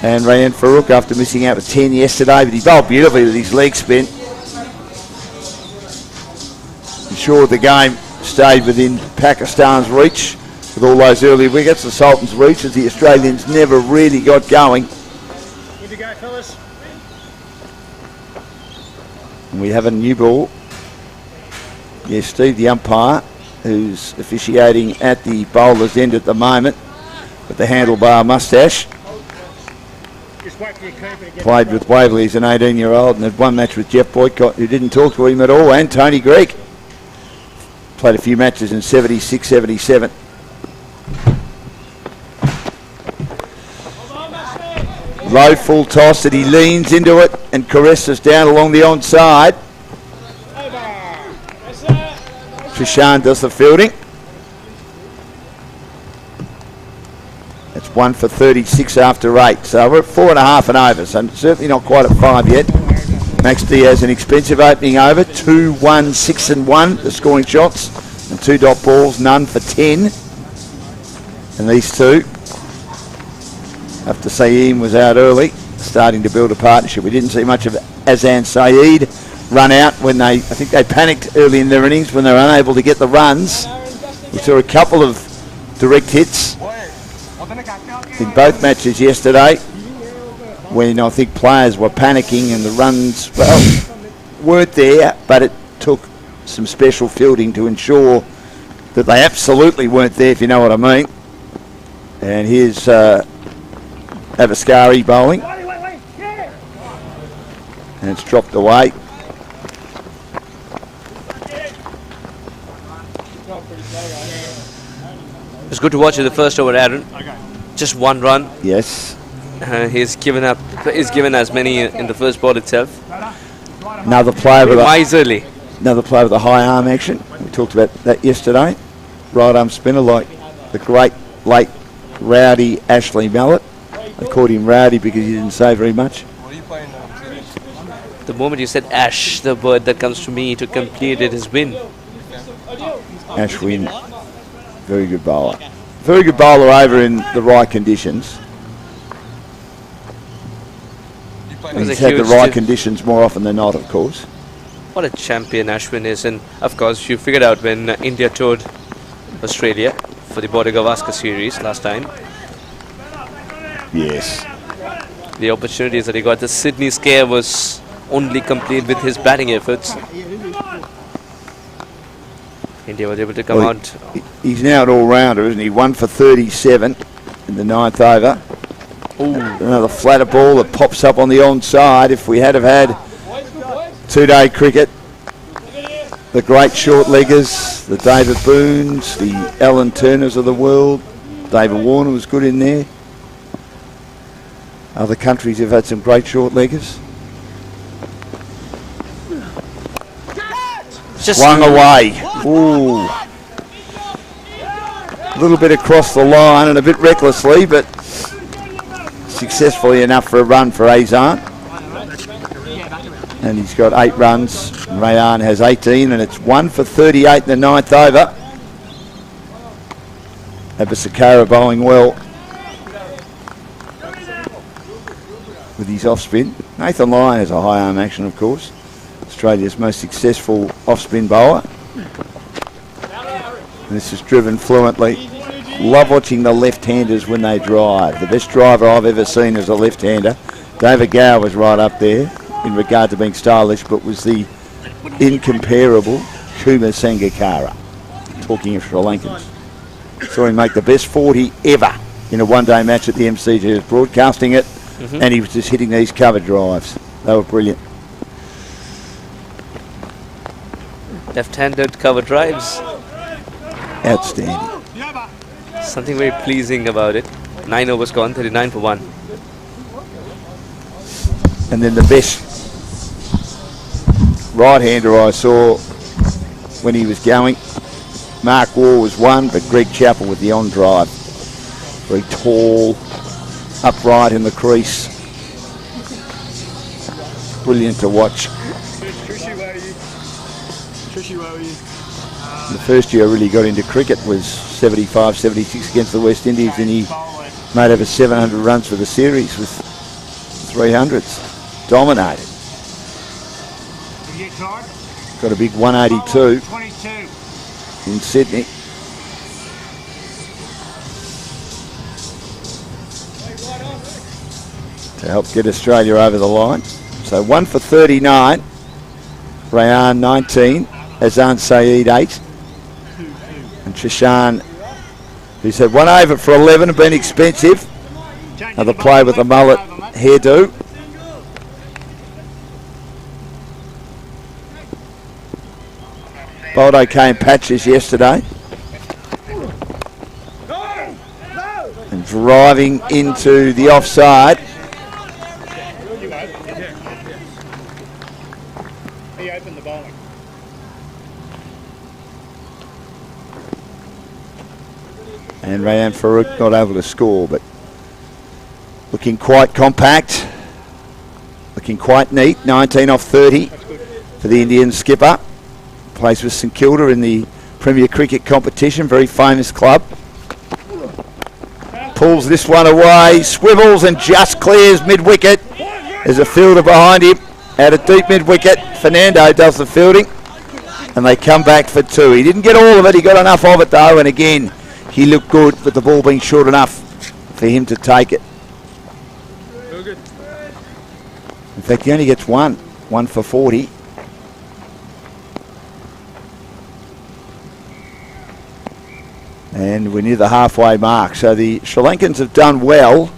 And Rayan Farouk, after missing out with 10 yesterday, but he bowled beautifully with his leg spin. Ensured the game stayed within Pakistan's reach with all those early wickets. The Sultans' reach as the Australians never really got going. Good to go, fellas. And we have a new ball. Yes, Steve, the umpire, who's officiating at the bowler's end at the moment with the handlebar moustache. Just wait for your keeper to get Played with Waverley as an 18-year-old and had one match with Jeff Boycott, who didn't talk to him at all, and Tony Greig. Played a few matches in 76, 77. Low full toss that he leans into it and caresses down along the onside. Trishan does the fielding. It's 1 for 36 after 8. So we're at 4.5 and over. So certainly not quite at 5 yet. Max Diaz an expensive opening over. 2, 1, 6 and 1. The scoring shots. And 2 dot balls, none for 10. And these two, have to say Ian was out early, starting to build a partnership. We didn't see much of Azan Saeed run out when I think they panicked early in their innings when they were unable to get the runs. We saw a couple of direct hits in both matches yesterday when I think players were panicking and the runs, well, weren't there, but it took some special fielding to ensure that they absolutely weren't there, if you know what I mean. And here's Avaskari bowling. And it's dropped away. It was good to watch in the first over, Aaron. Just one run. Yes. He's given as many in the first ball itself. Another player with Miserly. another player with a high arm action. We talked about that yesterday. Right arm spinner like the great late Rowdy Ashley Mallett. They called him Rowdy because he didn't say very much. The moment you said Ash, the word that comes to me to complete it is win. Ashwin, very good bowler. Very good bowler over in the right conditions. was He's a had the huge right diff- conditions more often than not, of course. What a champion Ashwin is, and of course you figured out when India toured Australia for the Border Gavaskar series last time. Yes. The opportunities that he got, the Sydney scare was only complete with his batting efforts. India was able to come Well, out. He's now an all-rounder, isn't he? 1 for 37 in the 9th over. Another flatter ball that pops up on the onside. If we had have had two-day cricket, the great short-leggers, the David Boones, the Alan Turners of the world, David Warner was good in there. Other countries have had some great short-leggers. Swung away. Ooh. A little bit across the line and a bit recklessly, but successfully enough for a run for Azan. And he's got 8 runs. Rayan has 18, and it's 1 for 38 in the 9th over. Abasakara bowling well with his off-spin. Nathan Lyon has a high arm action, of course. Australia's most successful off-spin bowler. And this is driven fluently. Love watching the left-handers when they drive. The best driver I've ever seen is a left-hander. David Gower was right up there in regard to being stylish, but was the incomparable Kumar Sangakkara, talking of Sri Lankans. Saw him make the best 40 ever in a one-day match at the MCG. He was broadcasting it, and he was just hitting these cover drives. They were brilliant. Left-handed cover drives. Outstanding. Something very pleasing about it. 9 overs gone, 39 for 1. And then the best right-hander I saw when he was going, Mark Waugh was one, but Greg Chappell with the on-drive. Very tall, upright in the crease. Brilliant to watch. The first year I really got into cricket was 75, 76 against the West Indies, and he made over 700 runs for the series with 300s. Dominated. Got a big 182 in Sydney. To help get Australia over the line. So 1 for 39. Rayan 19. Azan Saeed 8. And Trishan, who's had 1 over for 11 and been expensive. Another play with the mullet hairdo. Bowled okay in patches yesterday. And driving into the offside. He opened the bowling. And Rayan Farouk not able to score, but looking quite compact. Looking quite neat. 19 off 30 for the Indian skipper. Plays with St Kilda in the Premier Cricket competition, very famous club. Pulls this one away, swivels and just clears mid-wicket. There's a fielder behind him out of deep mid-wicket. Fernando does the fielding and they come back for 2. He didn't get all of it, he got enough of it though, and again he looked good, but the ball being short enough for him to take it. In fact, he only gets 1 for 40. And we're near the halfway mark. So the Sri Lankans have done well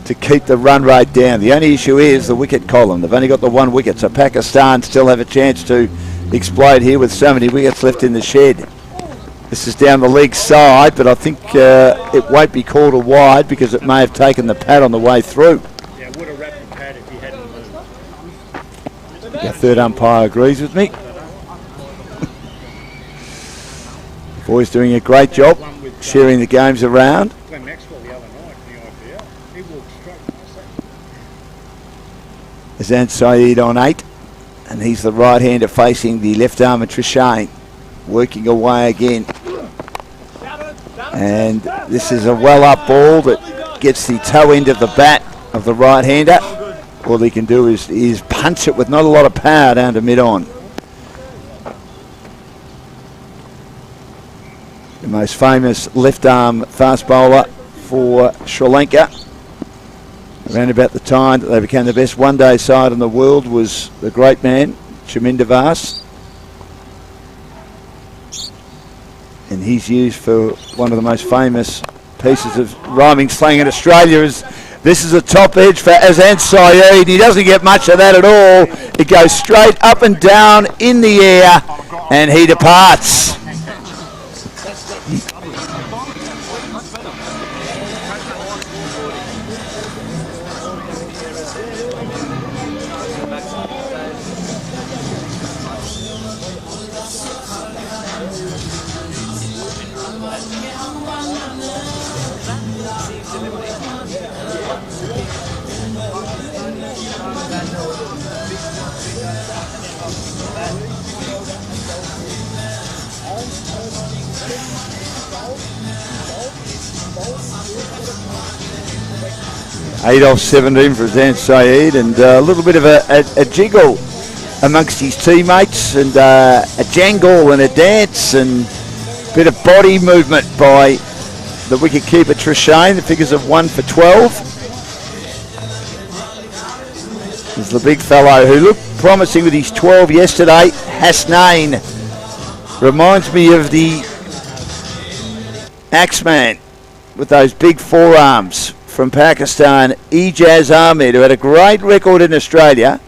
to keep the run rate down. The only issue is the wicket column. They've only got the 1 wicket, so Pakistan still have a chance to explode here with so many wickets left in the shed. This is down the leg side, but I think it won't be called a wide because it may have taken the pad on the way through. Yeah, would have wrapped the pad if he hadn't moved. The third umpire agrees with me. Boys doing a great job sharing the games around. Glenn Maxwell the other night in the IPL, he walked straight past that. Azan Saeed on 8, and he's the right-hander facing the left arm of Trishane, working away again. And this is a well-up ball that gets the toe end of the bat of the right-hander. All he can do is punch it with not a lot of power down to mid-on. The most famous left-arm fast bowler for Sri Lanka. Around about the time that they became the best one-day side in the world was the great man, Chaminda Vas. and he's used for one of the most famous pieces of rhyming slang in Australia. This is a top edge for Azan Saeed. He doesn't get much of that at all. It goes straight up and down in the air, and he departs. Eight off 17 for Azan Saeed, and a little bit of a jiggle amongst his teammates, and a jangle and a dance and a bit of body movement by the wicket keeper Trishane. The figures of 1 for 12. There's the big fellow who looked promising with his 12 yesterday, Hasnain. Reminds me of the Axeman with those big forearms from Pakistan, Ijaz Ahmed, who had a great record in Australia.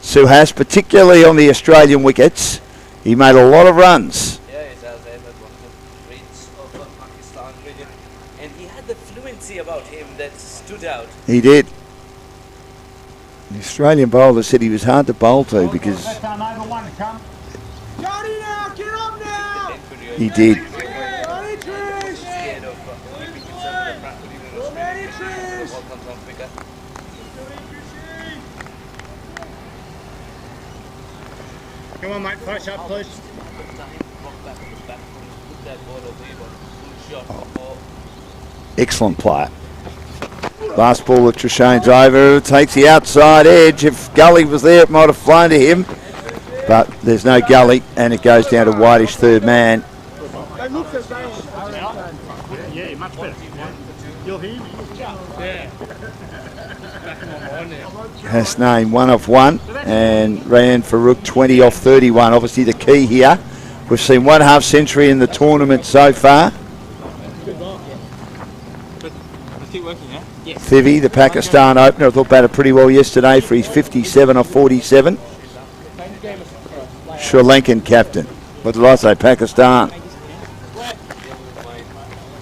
Suhas, particularly on the Australian wickets. He made a lot of runs. Yeah, Ijaz Ahmed, one of the greats of Pakistan region. And he had the fluency about him that stood out. He did. The Australian bowler said he was hard to bowl to because he did. Come on, mate, flash up, please. Excellent player. Last ball of Trishane's over, takes the outside edge. If Gully was there, it might have flown to him, but there's no Gully, and it goes down to Whitish, third man. Yeah, much better. You'll hear me. Yeah. Hasnain 1 off 1, and Rayan Farouk 20 off 31. Obviously the key here. We've seen 1 half century in the tournament so far. Thivi, the Pakistan opener, I thought batted pretty well yesterday for his 57 off 47. Sri Lankan captain. What did I say? Pakistan.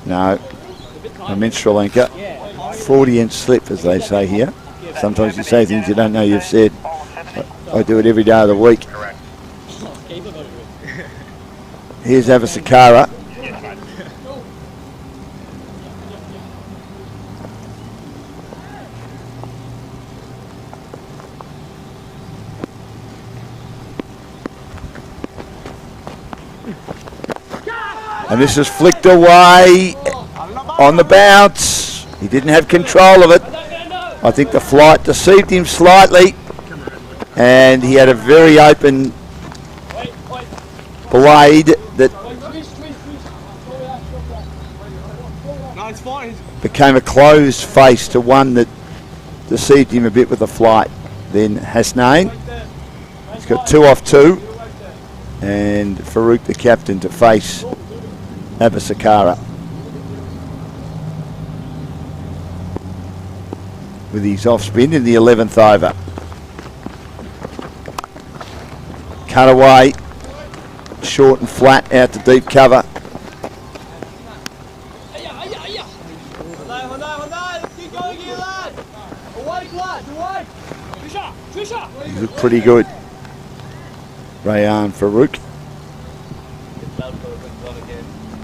No, I meant Sri Lanka. 40-inch slip, as they say here. Sometimes you say things you don't know you've said. I do it every day of the week. Here's Avasakara. And this is flicked away on the bounce. He didn't have control of it. I think the flight deceived him slightly, and he had a very open blade that became a closed face to one that deceived him a bit with the flight. Then Hasnain, he's got 2 off 2, and Farouk the captain to face Avasakara with his off spin in the 11th over. Cut away, short and flat out to deep cover. He looked pretty good. Rayan Farouk.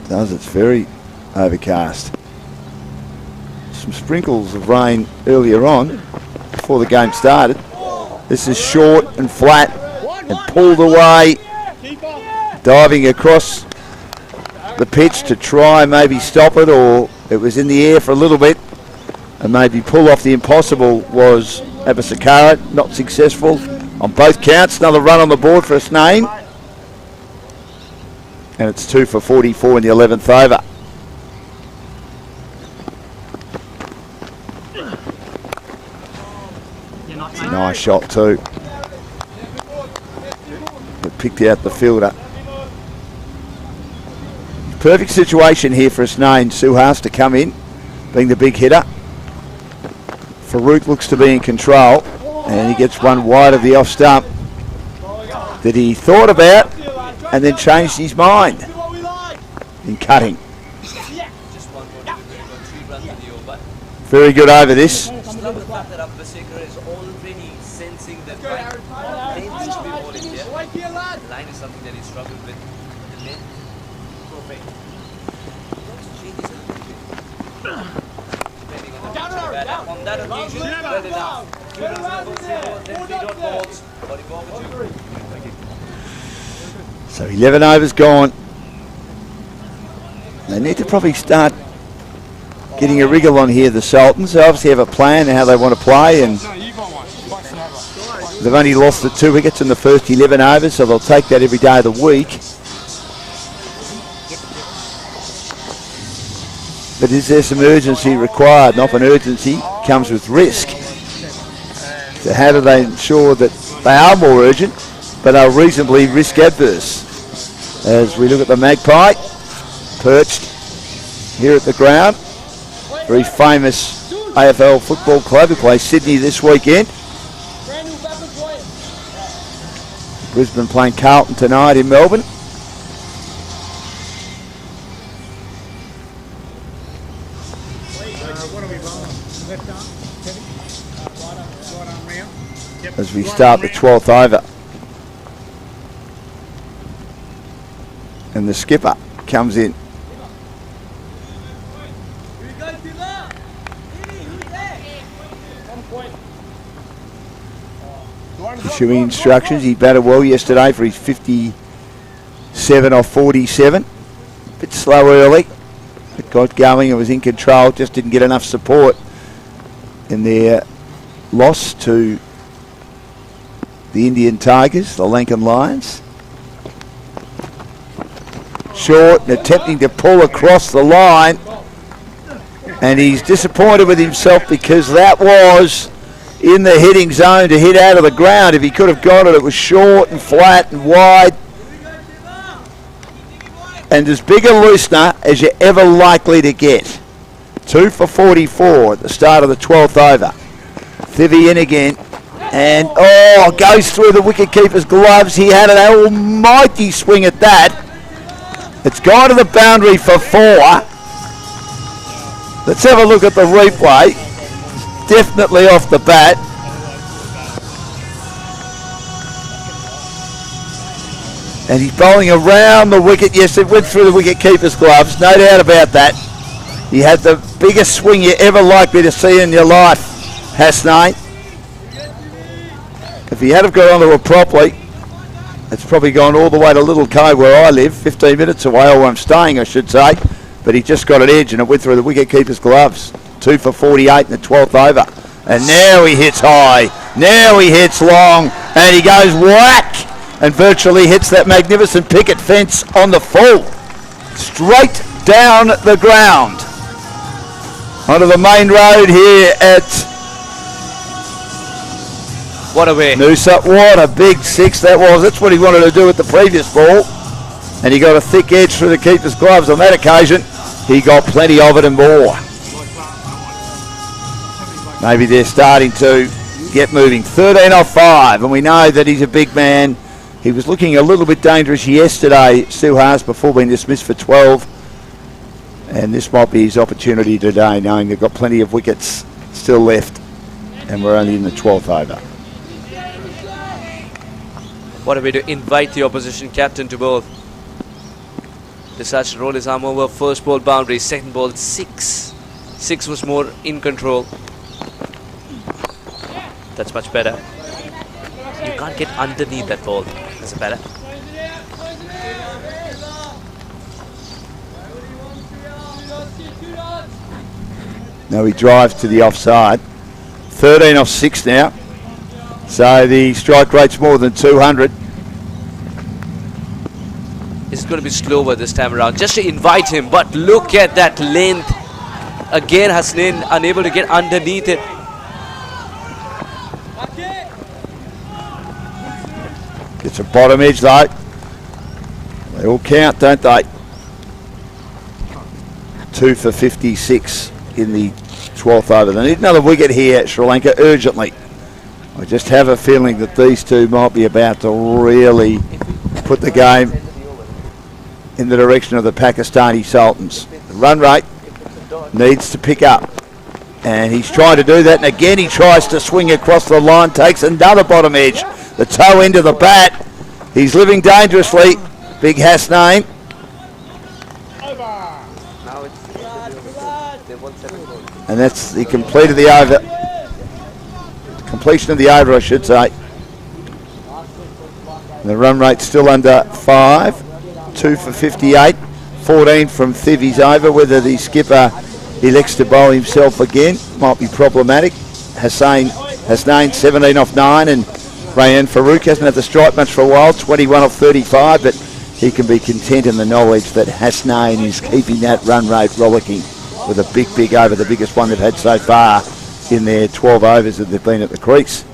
Does, it's very overcast. Some sprinkles of rain earlier on before the game started. This is short and flat and pulled away, diving across the pitch to try and maybe stop it, or it was in the air for a little bit and maybe pull off the impossible was Avasakara. Not successful on both counts. Another run on the board for Hasnain, and it's 2 for 44 in the 11th over. Nice shot too. But picked out the fielder. Perfect situation here for Hasnain Suhas to come in, being the big hitter. Farouk looks to be in control, and he gets one wide of the off stump that he thought about and then changed his mind in cutting. Very good over this. Just love the fact that Abbasekar is already sensing that length to be bowling here. The line is something that he struggled with. The length, perfect. Changes a little bit. Depending on the batter. On that occasion, well enough. 2 runs, then 3 dot balls. But he bowled 2. So 11 overs gone. They need to probably start getting a wriggle on here, the Sultans. They obviously have a plan how they want to play, and they've only lost the 2 wickets in the first 11 overs, so they'll take that every day of the week. But is there some urgency required? And often urgency comes with risk. So how do they ensure that they are more urgent, but are reasonably risk adverse? As we look at the Magpie, perched here at the ground. Very famous AFL football club who plays Sydney this weekend. Brisbane playing Carlton tonight in Melbourne. As we start the 12th over. And the skipper comes in. Issuing instructions. He batted well yesterday for his 57 off 47. Bit slow early, but got going and was in control. Just didn't get enough support in their loss to the Indian Tigers, the Lankan Lions. Short and attempting to pull across the line, and he's disappointed with himself because that was in the hitting zone to hit out of the ground. If he could have got it, it was short and flat and wide and as big a loosener as you're ever likely to get. 2 for 44 at the start of the 12th over. Thivy in again, and goes through the wicketkeeper's gloves. He had an almighty swing at that. It's gone to the boundary for 4. Let's have a look at the replay. Definitely off the bat. And he's bowling around the wicket. Yes, it went through the wicket-keeper's gloves, no doubt about that. He had the biggest swing you're ever likely to see in your life, Hasnain. If he had have got onto it properly, it's probably gone all the way to Little Cove where I live, 15 minutes away, or I'm staying, I should say. But he just got an edge and it went through the wicket-keeper's gloves. 2 for 48 in the 12th over. And now he hits high. Now he hits long. And he goes whack. And virtually hits that magnificent picket fence on the full. Straight down the ground. Onto the main road here at what a way. Noosa. What a big 6 that was. That's what he wanted to do with the previous ball. And he got a thick edge through the keeper's gloves on that occasion. He got plenty of it and more. Maybe they're starting to get moving. 13 off 5, and we know that he's a big man. He was looking a little bit dangerous yesterday, Suhas, before being dismissed for 12. And this might be his opportunity today, knowing they've got plenty of wickets still left, and we're only in the 12th over. What a way to invite the opposition captain to bowl. Decides to roll his arm over. First ball boundary, second ball 6. 6 was more in control. That's much better. You can't get underneath that ball as a batter. Now he drives to the offside. 13 off 6 now. So the strike rate's more than 200. It's going to be slower this time around, just to invite him. But look at that length. Again, Hasnain unable to get underneath it. It's a bottom edge though. They all count, don't they? 2 for 56 in the 12th over. They need another wicket here, Sri Lanka, urgently. I just have a feeling that these two might be about to really put the game in the direction of the Pakistani Sultans. The run rate needs to pick up. And he's trying to do that, and again he tries to swing across the line, takes another bottom edge. The toe end of the bat. He's living dangerously. Big Hasnain. And that's the completion of the over, I should say. And the run rate's still under 5. 2 for 58. 14 from Thivi's over. Whether the skipper elects to bowl himself again might be problematic. Hasnain 17 off 9, and Rayan Farouk hasn't had the strike much for a while, 21 off 35, but he can be content in the knowledge that Hasnain is keeping that run rate rollicking with a big over, the biggest one they've had so far in their 12 overs that they've been at the crease.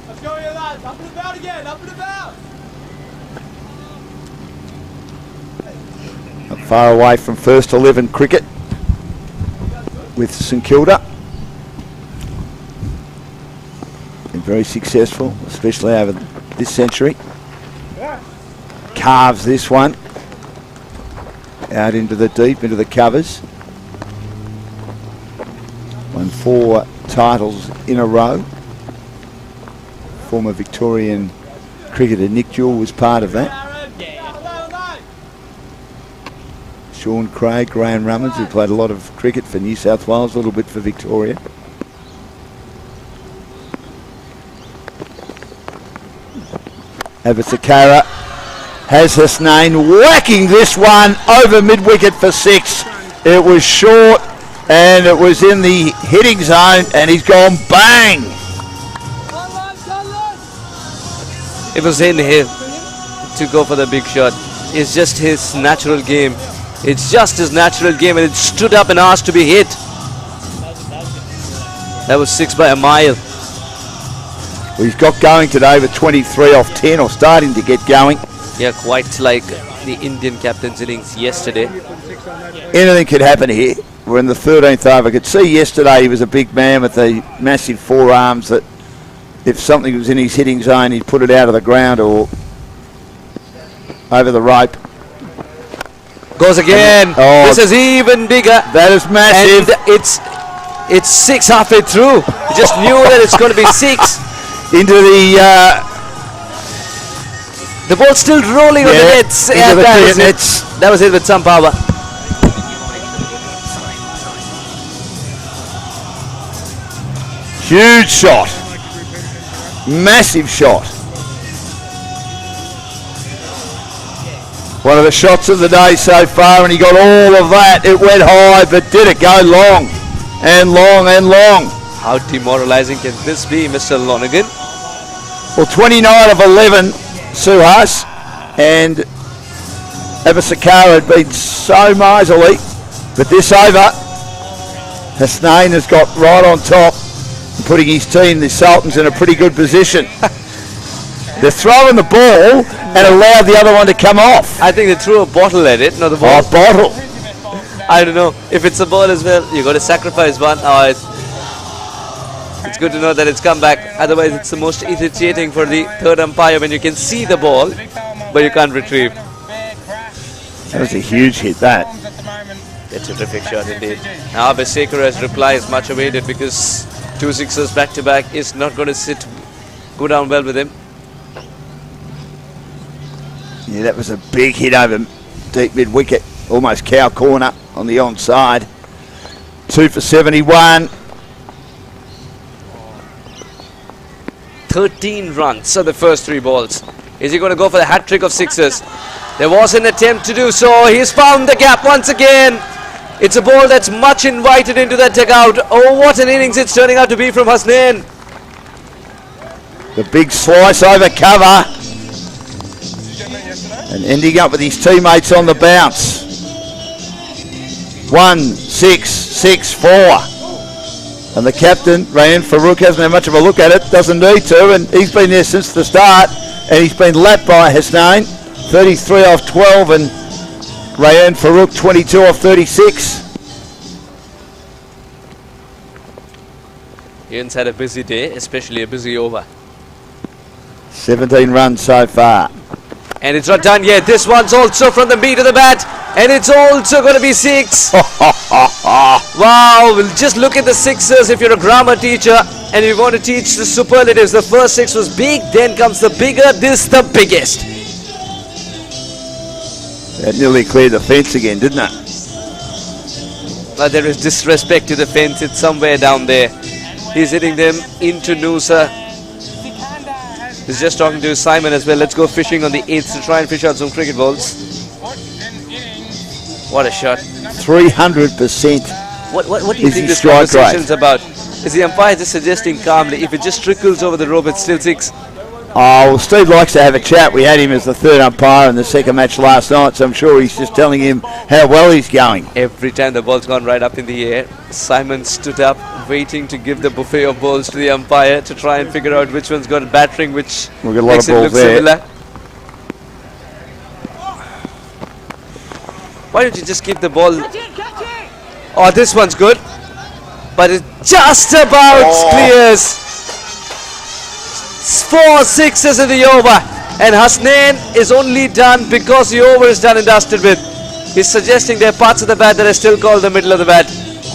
Let's go here, lads. Up and about again. Up and about. Not far away from first 11 cricket with St Kilda. Been very successful, especially over this century. Carves this one out into the deep, into the covers. Won 4 titles in a row. Former Victorian cricketer Nick Jewell was part of that. Sean Craig, Graham Rummins, who played a lot of cricket for New South Wales, a little bit for Victoria. Avasakara has Hasnain whacking this one over mid-wicket for 6. It was short and it was in the hitting zone, and he's gone bang. It was in him to go for the big shot. It's just his natural game. It's just his natural game, and it stood up and asked to be hit. That was 6 by a mile. Well, he's got going today with 23 off 10, or starting to get going. Yeah, quite like the Indian captain's innings yesterday. Anything could happen here. We're in the 13th over. I could see yesterday he was a big man with the massive forearms that if something was in his hitting zone, he'd put it out of the ground or over the rope. Goes again. Oh, this is even bigger. That is massive. And it's 6 halfway through. You just knew that it's going to be 6. Into the ball's still rolling on the nets. Into the nets. That was it with some power. Huge shot. Massive shot. One of the shots of the day so far, and he got all of that. It went high, but did it go long and long and long? How demoralizing can this be, Mr. Lonergan? Well, 29 of 11, Suhas, and Avasakara had been so miserly, but this over, Hasnain has got right on top, putting his team, the Sultans, in a pretty good position. They're throwing the ball and allowed the other one to come off. I think they threw a bottle at it, not the ball. Oh, bottle. I don't know. If it's a ball as well, you got to sacrifice one. Oh, it's good to know that it's come back. Otherwise, it's the most irritating for the third umpire when you can see the ball, but you can't retrieve. That was a huge hit, that. It's a terrific shot indeed. Now, Abhisekara's reply is much awaited because 2 sixes back-to-back is not going to go down well with him. Yeah, that was a big hit over deep mid-wicket, almost cow corner on the onside. 2 for 71. 13 runs on the first 3 balls. Is he going to go for the hat-trick of 6s? There was an attempt to do so. He's found the gap once again. It's a ball that's much invited into that dugout. Oh, what an innings it's turning out to be from Hasnain. The big slice over cover. And ending up with his teammates on the bounce. 1, 6, 6, 4. And the captain, Rayan Farouk, hasn't had much of a look at it, doesn't need to, and he's been there since the start, and he's been lapped by Hasnain. 33 off 12, and Rayan Farouk 22 off 36. Ian's had a busy day, especially a busy over. 17 runs so far. And it's not done yet. This one's also from the meat of the bat. And it's also going to be 6. Wow, we'll just look at the sixes if you're a grammar teacher and you want to teach the superlatives. The first 6 was big, then comes the bigger, this the biggest. That nearly cleared the fence again, didn't it? But there is disrespect to the fence. It's somewhere down there. He's hitting them into Noosa. He's just talking to Simon as well. Let's go fishing on the 8th to try and fish out some cricket balls. What a shot. 300%. What do you think this conversation's about? Is the umpire just suggesting calmly, if it just trickles over the rope, it's still 6? Oh, well, Steve likes to have a chat. We had him as the third umpire in the second match last night, so I'm sure he's just telling him how well he's going. Every time the ball's gone right up in the air, Simon stood up, waiting to give the buffet of balls to the umpire to try and figure out which one's got a battering, which We've got a lot makes of it balls look there. similar. Why don't you just keep the ball? Oh, this one's good, but it just about clears. 4 sixes in the over, and Hasnain is only done because the over is done and dusted with. He's suggesting there are parts of the bat that are still called the middle of the bat.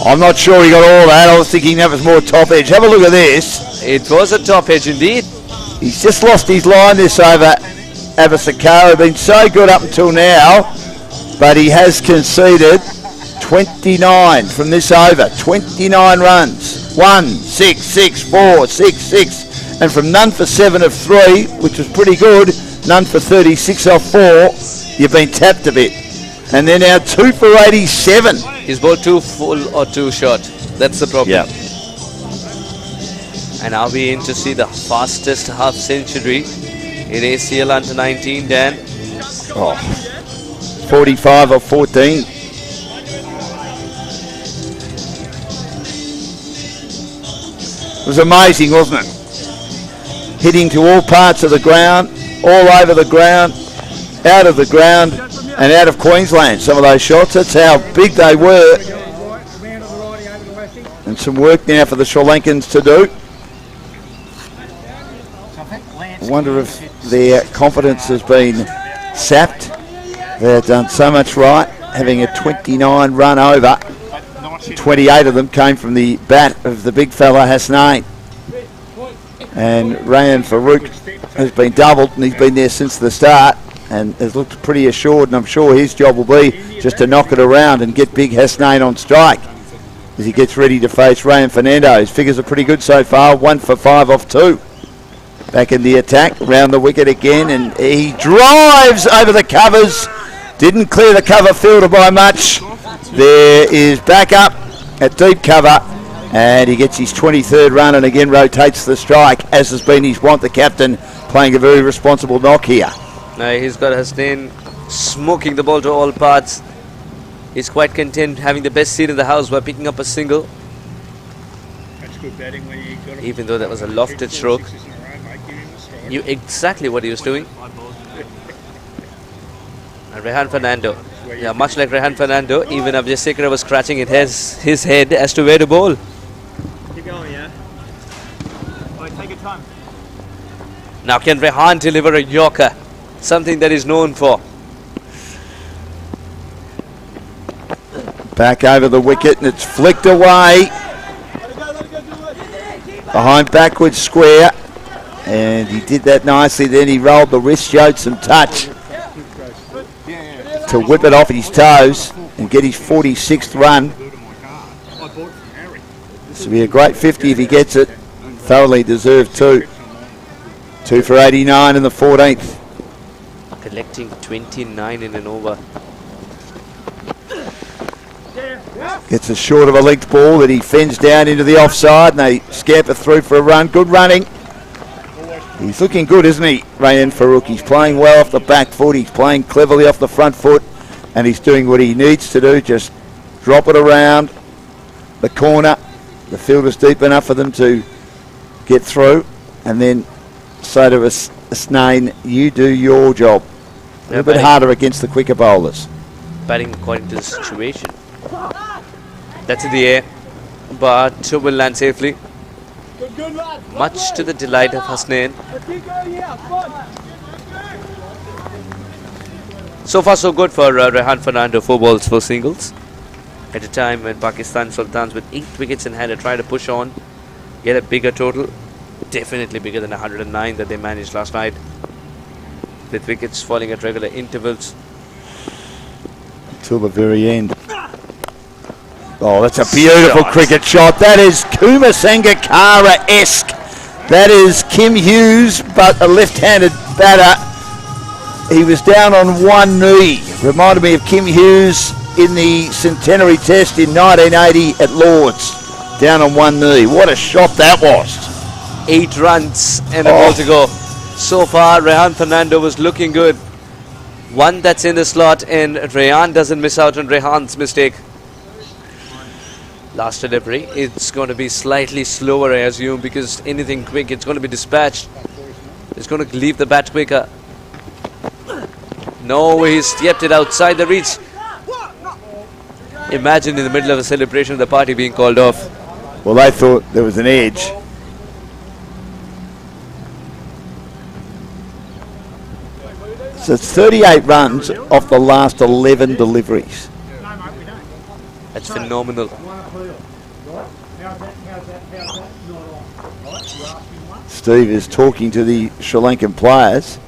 I'm not sure he got all that. I was thinking that was more top edge. Have a look at this. It was a top edge indeed. He's just lost his line this over. Avasakara been so good up until now, but he has conceded 29 from this over. 29 runs. 1, 6, 6, 4, 6, 6. And from none for 7 of 3, which was pretty good, none for 36 off 4, you've been tapped a bit. And they're now 2 for 87. Is ball too full or too short? That's the problem. Yeah. And are we in to see the fastest half century in ACL under 19, Dan? Oh, 45 off 14. It was amazing, wasn't it? Hitting to all parts of the ground, all over the ground, out of the ground, and out of Queensland. Some of those shots, that's how big they were. And some work now for the Sri Lankans to do. I wonder if their confidence has been sapped. They've done so much right, having a 29 run over. 28 of them came from the bat of the big fella Hasnain. And Rayan Farouk has been doubled, and he's been there since the start and has looked pretty assured, and I'm sure his job will be just to knock it around and get big Hasnain on strike as he gets ready to face Rayan Fernando. His figures are pretty good so far, 1 for 5 off 2. Back in the attack, round the wicket again, and he drives over the covers. Didn't clear the cover fielder by much. There is back up at deep cover, and he gets his 23rd run and again rotates the strike, as has been his want. The captain playing a very responsible knock here. Now he's got Hasnain smoking the ball to all parts. He's quite content having the best seat in the house by picking up a single. That's good batting when you got Even though that was a lofted stroke. Knew exactly what he was doing. And Rehan Fernando. Yeah, much like Rehan Fernando, even Abhisekara was scratching his head as to where to bowl. Keep going, yeah. Alright, take your time. Now can Rehan deliver a Yorker? Something that he's known for. Back over the wicket, and it's flicked away. Behind backwards square. And he did that nicely. Then he rolled the wrist, showed some touch to whip it off his toes and get his 46th run. This will be a great 50 if he gets it. Thoroughly deserved too. 2 for 89 in the 14th. Collecting 29 in an over. Gets a short of a linked ball that he fends down into the offside, and they scamper through for a run. Good running. He's looking good, isn't he, Rayan Farouk? He's playing well off the back foot. He's playing cleverly off the front foot, and he's doing what he needs to do. Just drop it around the corner. The fielder's deep enough for them to get through, and then say to Hasnain, you do your job. A little bit harder against the quicker bowlers. Batting according to the situation. That's in the air, but will land safely. Much to the delight of Hasnain. So far so good for Rehan Fernando, 4 balls, 4 singles. At a time when Pakistan Sultans with 8 wickets in hand are trying to push on, get a bigger total, definitely bigger than 109 that they managed last night, with wickets falling at regular intervals. Till the very end. Oh, that's a beautiful cricket shot. That is Kumar Sangakkara-esque. That is Kim Hughes, but a left-handed batter. He was down on one knee. Reminded me of Kim Hughes in the centenary test in 1980 at Lord's. Down on one knee. What a shot that was. 8 runs and a ball to go. So far, Rehan Fernando was looking good. One that's in the slot, and Rehan doesn't miss out on Rehan's mistake. Last delivery. It's going to be slightly slower, I assume, because anything quick, it's going to be dispatched. It's going to leave the bat quicker. No, he's kept it outside the reach. Imagine in the middle of a celebration, the party being called off. Well, they thought there was an edge. So it's 38 runs off the last 11 deliveries. That's phenomenal. Steve is talking to the Sri Lankan players.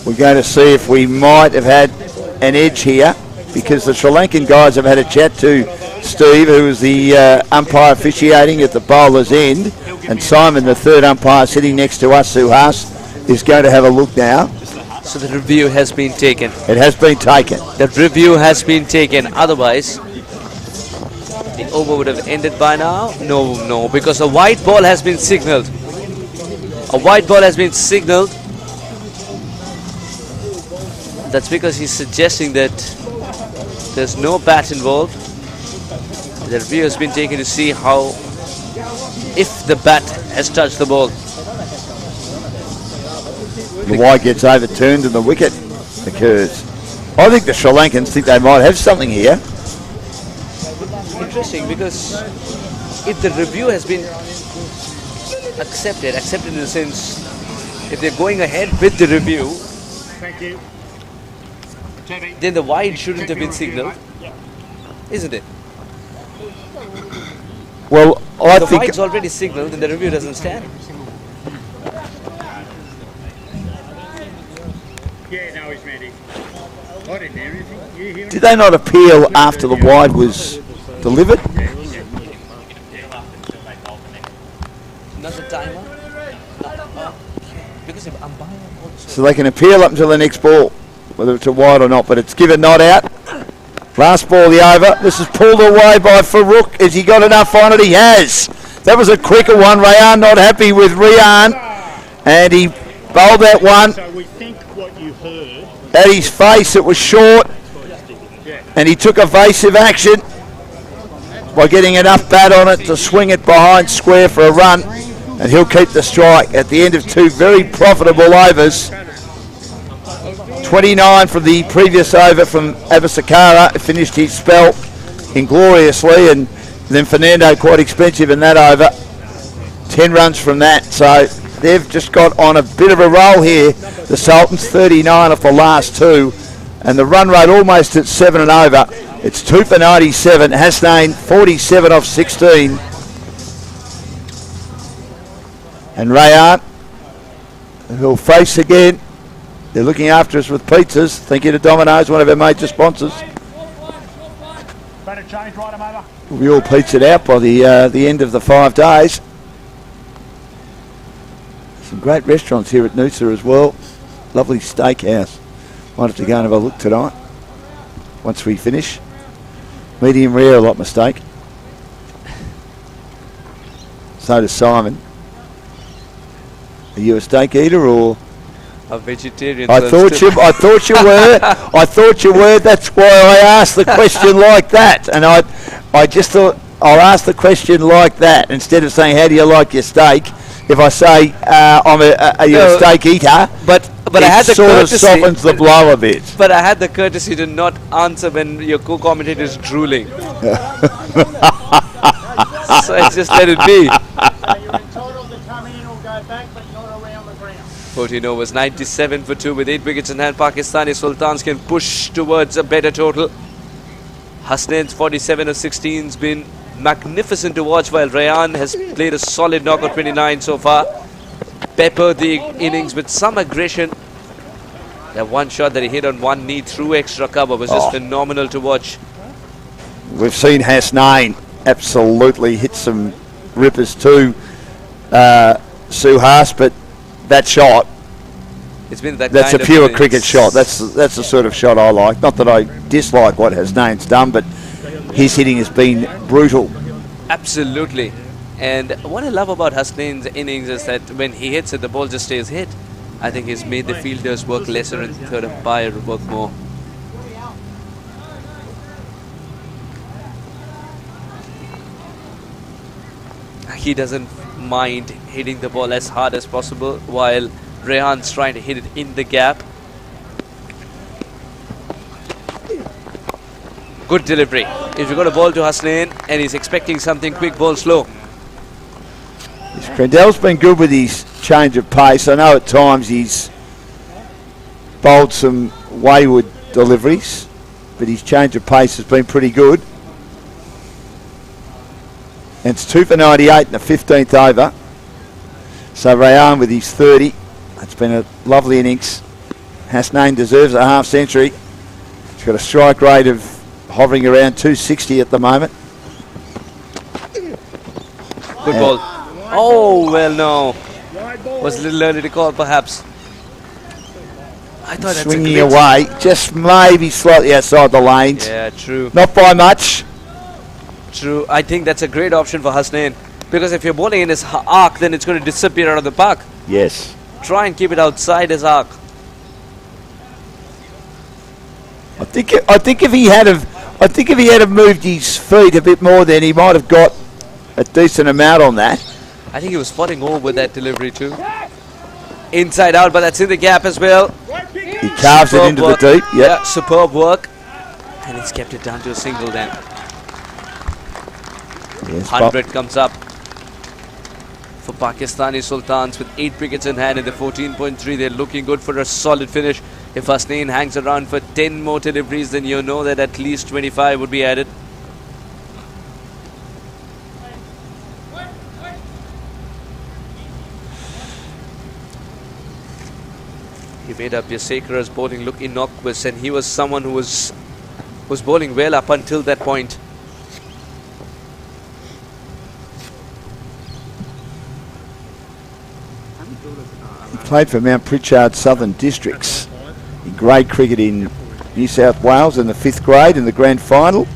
We're going to see if we might have had an edge here, because the Sri Lankan guys have had a chat to Steve, who was the umpire officiating at the bowler's end, and Simon, the third umpire sitting next to us, Suhas, is going to have a look now. So the review has been taken. It has been taken. The review has been taken. Otherwise, the over would have ended by now. No, because a white ball has been signalled. A white ball has been signalled. That's because he's suggesting that there's no bat involved. The review has been taken to see how, if the bat has touched the ball. The wide gets overturned and the wicket occurs. I think the Sri Lankans think they might have something here. Interesting, because if the review has been accepted in the sense, if they're going ahead with the review, Thank you. then the wide shouldn't have been signalled, isn't it? Well, I The think wide's already signalled and the review doesn't stand. Yeah, no, he's ready. I didn't hear anything. You hear did they not appeal after the wide was delivered? Another timer? Because if umpire also... So they can appeal up until the next ball, whether it's a wide or not, but it's given not out. Last ball, the over. This is pulled away by Farouk. Has he got enough on it? He has. That was a quicker one. Rayan not happy with Rian, and he bowled that one So we think what you heard. at his face. It was short, and he took evasive action by getting enough bat on it to swing it behind square for a run, and he'll keep the strike at the end of 2 very profitable overs. 29 from the previous over from Abasakara, finished his spell ingloriously, and then Fernando quite expensive in that over. 10 runs from that, so they've just got on a bit of a roll here. The Sultans 39 off the last 2, and the run rate almost at 7 and over. It's 2 for 97. Hasnain 47 off 16. And Rayan, who'll face again. They're looking after us with pizzas. Thank you to Domino's, one of our major sponsors. Better change, right him over. We'll be all pizzaed out by the end of the 5 days. Some great restaurants here at Noosa as well. Lovely steakhouse. Might have to go and have a look tonight once we finish. Medium rare, a lot mistake. So does Simon. Are you a steak eater or? A vegetarian. I thought you were. I thought you were. That's why I asked the question like that. And I just thought I'll ask the question like that instead of saying, how do you like your steak? If I say, are you a steak eater? But I had the sort courtesy. of softens the blow a bit. But I had the courtesy to not answer when your co-commentator is drooling. So I just let it be. You're entitled to come in or go back, but not around the ground. 14 overs, 97 for 2 with 8 wickets in hand. Pakistani Sultans can push towards a better total. Hasnain's 47 of 16 has been magnificent to watch, while Rayan has played a solid knock of 29 so far. Peppered the innings with some aggression. That one shot that he hit on one knee through extra cover was just phenomenal to watch. We've seen Hasnain absolutely hit some rippers too, Suhas, but that shot, It's been that that's kind a of pure innings. cricket shot. That's the sort of shot I like. Not that I dislike what Hasnain's done, but his hitting has been brutal. Absolutely. And what I love about Hasnain's innings is that when he hits it, the ball just stays hit. I think he's made the fielders work lesser and third umpire work more. He doesn't mind hitting the ball as hard as possible, while Rehan's trying to hit it in the gap. Good delivery. If you got a ball to Hasnain and he's expecting something quick, ball slow. Crandell's been good with his change of pace. I know at times he's bowled some wayward deliveries, but his change of pace has been pretty good. And it's 2 for 98 in the 15th over. So Rayan with his 30. It's been a lovely innings. Hasnain deserves a half century. He's got a strike rate of hovering around 260 at the moment. Good ball. Oh, well, no. Was a little early to call, perhaps. I thought that's Swinging a glitch. away, just maybe slightly outside the lanes. Yeah, true. Not by much. True. I think that's a great option for Hasnain, because if you're bowling in his arc, then it's going to disappear out of the park. Yes. Try and keep it outside his arc. I think if he had moved his feet a bit more, then he might have got a decent amount on that. I think he was spotting over with that delivery too. Inside out, but that's in the gap as well. He carves it into work. the deep. Yep. Yeah, superb work. And he's kept it down to a single then. Yes, 100 comes up for Pakistani Sultans with 8 wickets in hand in the 14.3. They're looking good for a solid finish. If Hasnain hangs around for 10 more deliveries, then you know that at least 25 would be added. He made up Yasekara's bowling look innocuous, and he was someone who was bowling well up until that point. He played for Mount Pritchard Southern Districts in grade cricket in New South Wales in the 5th grade in the grand final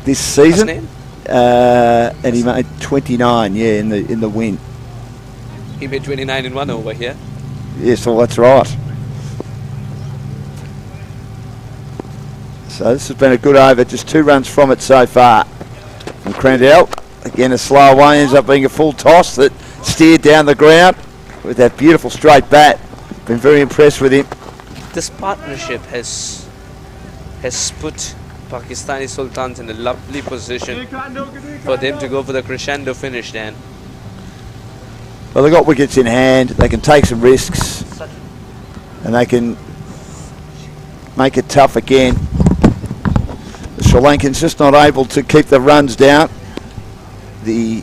this season. And he made 29, in the win. He made 29 in 1 over here. Yes, well, that's right. So this has been a good over, just 2 runs from it so far. From Crandell, again a slow one, ends up being a full toss that steered down the ground with that beautiful straight bat. Been very impressed with him. This partnership has put Pakistani Sultans in a lovely position for them to go for the crescendo finish, Dan. Well, they've got wickets in hand, they can take some risks, and they can make it tough again. The Sri Lankans just not able to keep the runs down. The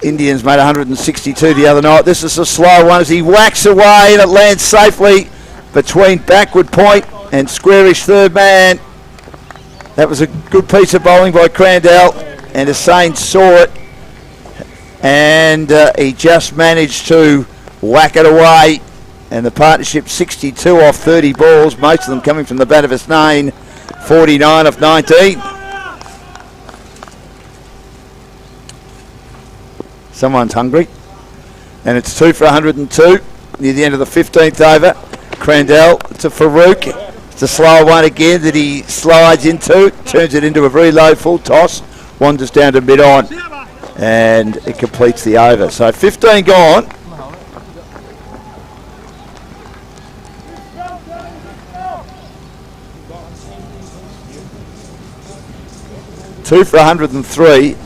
Indians made 162 the other night. This is a slow one as he whacks away and it lands safely between backward point and squarish third man. That was a good piece of bowling by Crandell, and Hussain saw it, and he just managed to whack it away. And the partnership 62 off 30 balls, most of them coming from the bat of Hasnain, 49 of 19. Someone's hungry. And it's 2 for 102 near the end of the 15th over. Crandell to Farouk It's a slow one again that he slides into, turns it into a very low full toss, wanders down to mid-on, and it completes the over. So 15 gone. Two for 103.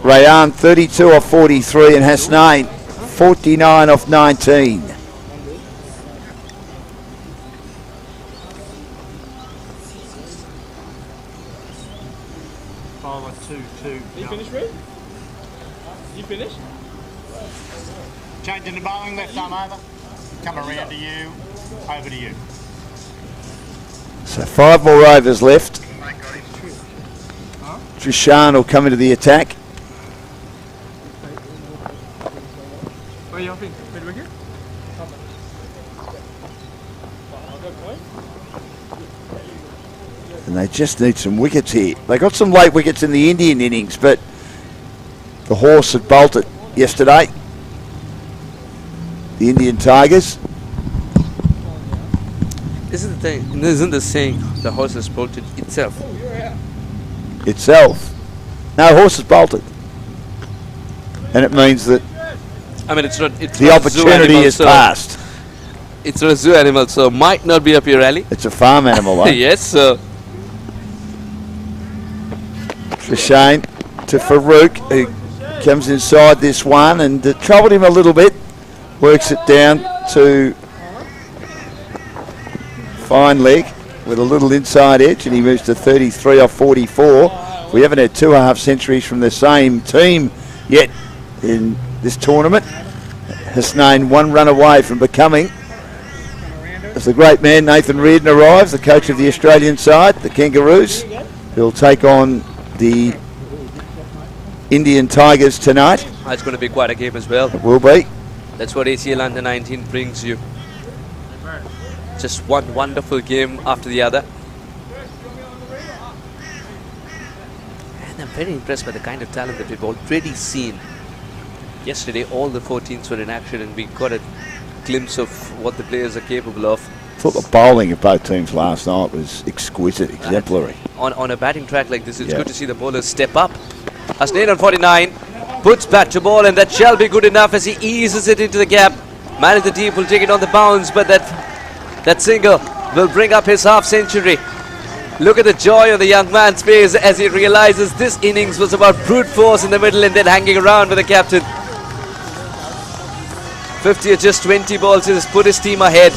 Rayan 32 off 43, and Hasnain 49 off 19. You finished, Red? You finished? Changing the bowling, left arm over. Come around to you, over to you. So 5 more overs left. Trishan will come into the attack. Where are you upping? Mid wicket? And they just need some wickets here. They got some late wickets in the Indian innings, but the horse had bolted yesterday. The Indian Tigers. Isn't the saying the horse has bolted itself? Itself. No, horse has bolted. And it means that I mean, it's not. It's the not a zoo opportunity animal, is so passed. It's not a zoo animal, so might not be up your alley. It's a farm animal, though. Yes, so Shane to Farouk, who comes inside this one and troubled him a little bit. Works it down to fine leg with a little inside edge, and he moves to 33 off 44. We haven't had 2 half centuries from the same team yet in this tournament. Hasnain 1 run away from becoming, as the great man Nathan Reardon arrives, the coach of the Australian side, the Kangaroos, who'll take on the Indian Tigers tonight. it's going to be quite a game as well. It will be. That's what ACL-U19 brings you. Just one wonderful game after the other. And I'm very impressed by the kind of talent that we've already seen. Yesterday, all the 14s were in action, and we got a glimpse of what the players are capable of. I thought the bowling of both teams last night was exquisite, exemplary. On a batting track like this, it's good to see the bowlers step up. Hasnain on 49, puts bat to ball, and that shall be good enough as he eases it into the gap. Man of the deep will take it on the bounce, but that single will bring up his half century. Look at the joy on the young man's face as he realizes this innings was about brute force in the middle and then hanging around with the captain. 50 or just 20 balls, he has put his team ahead.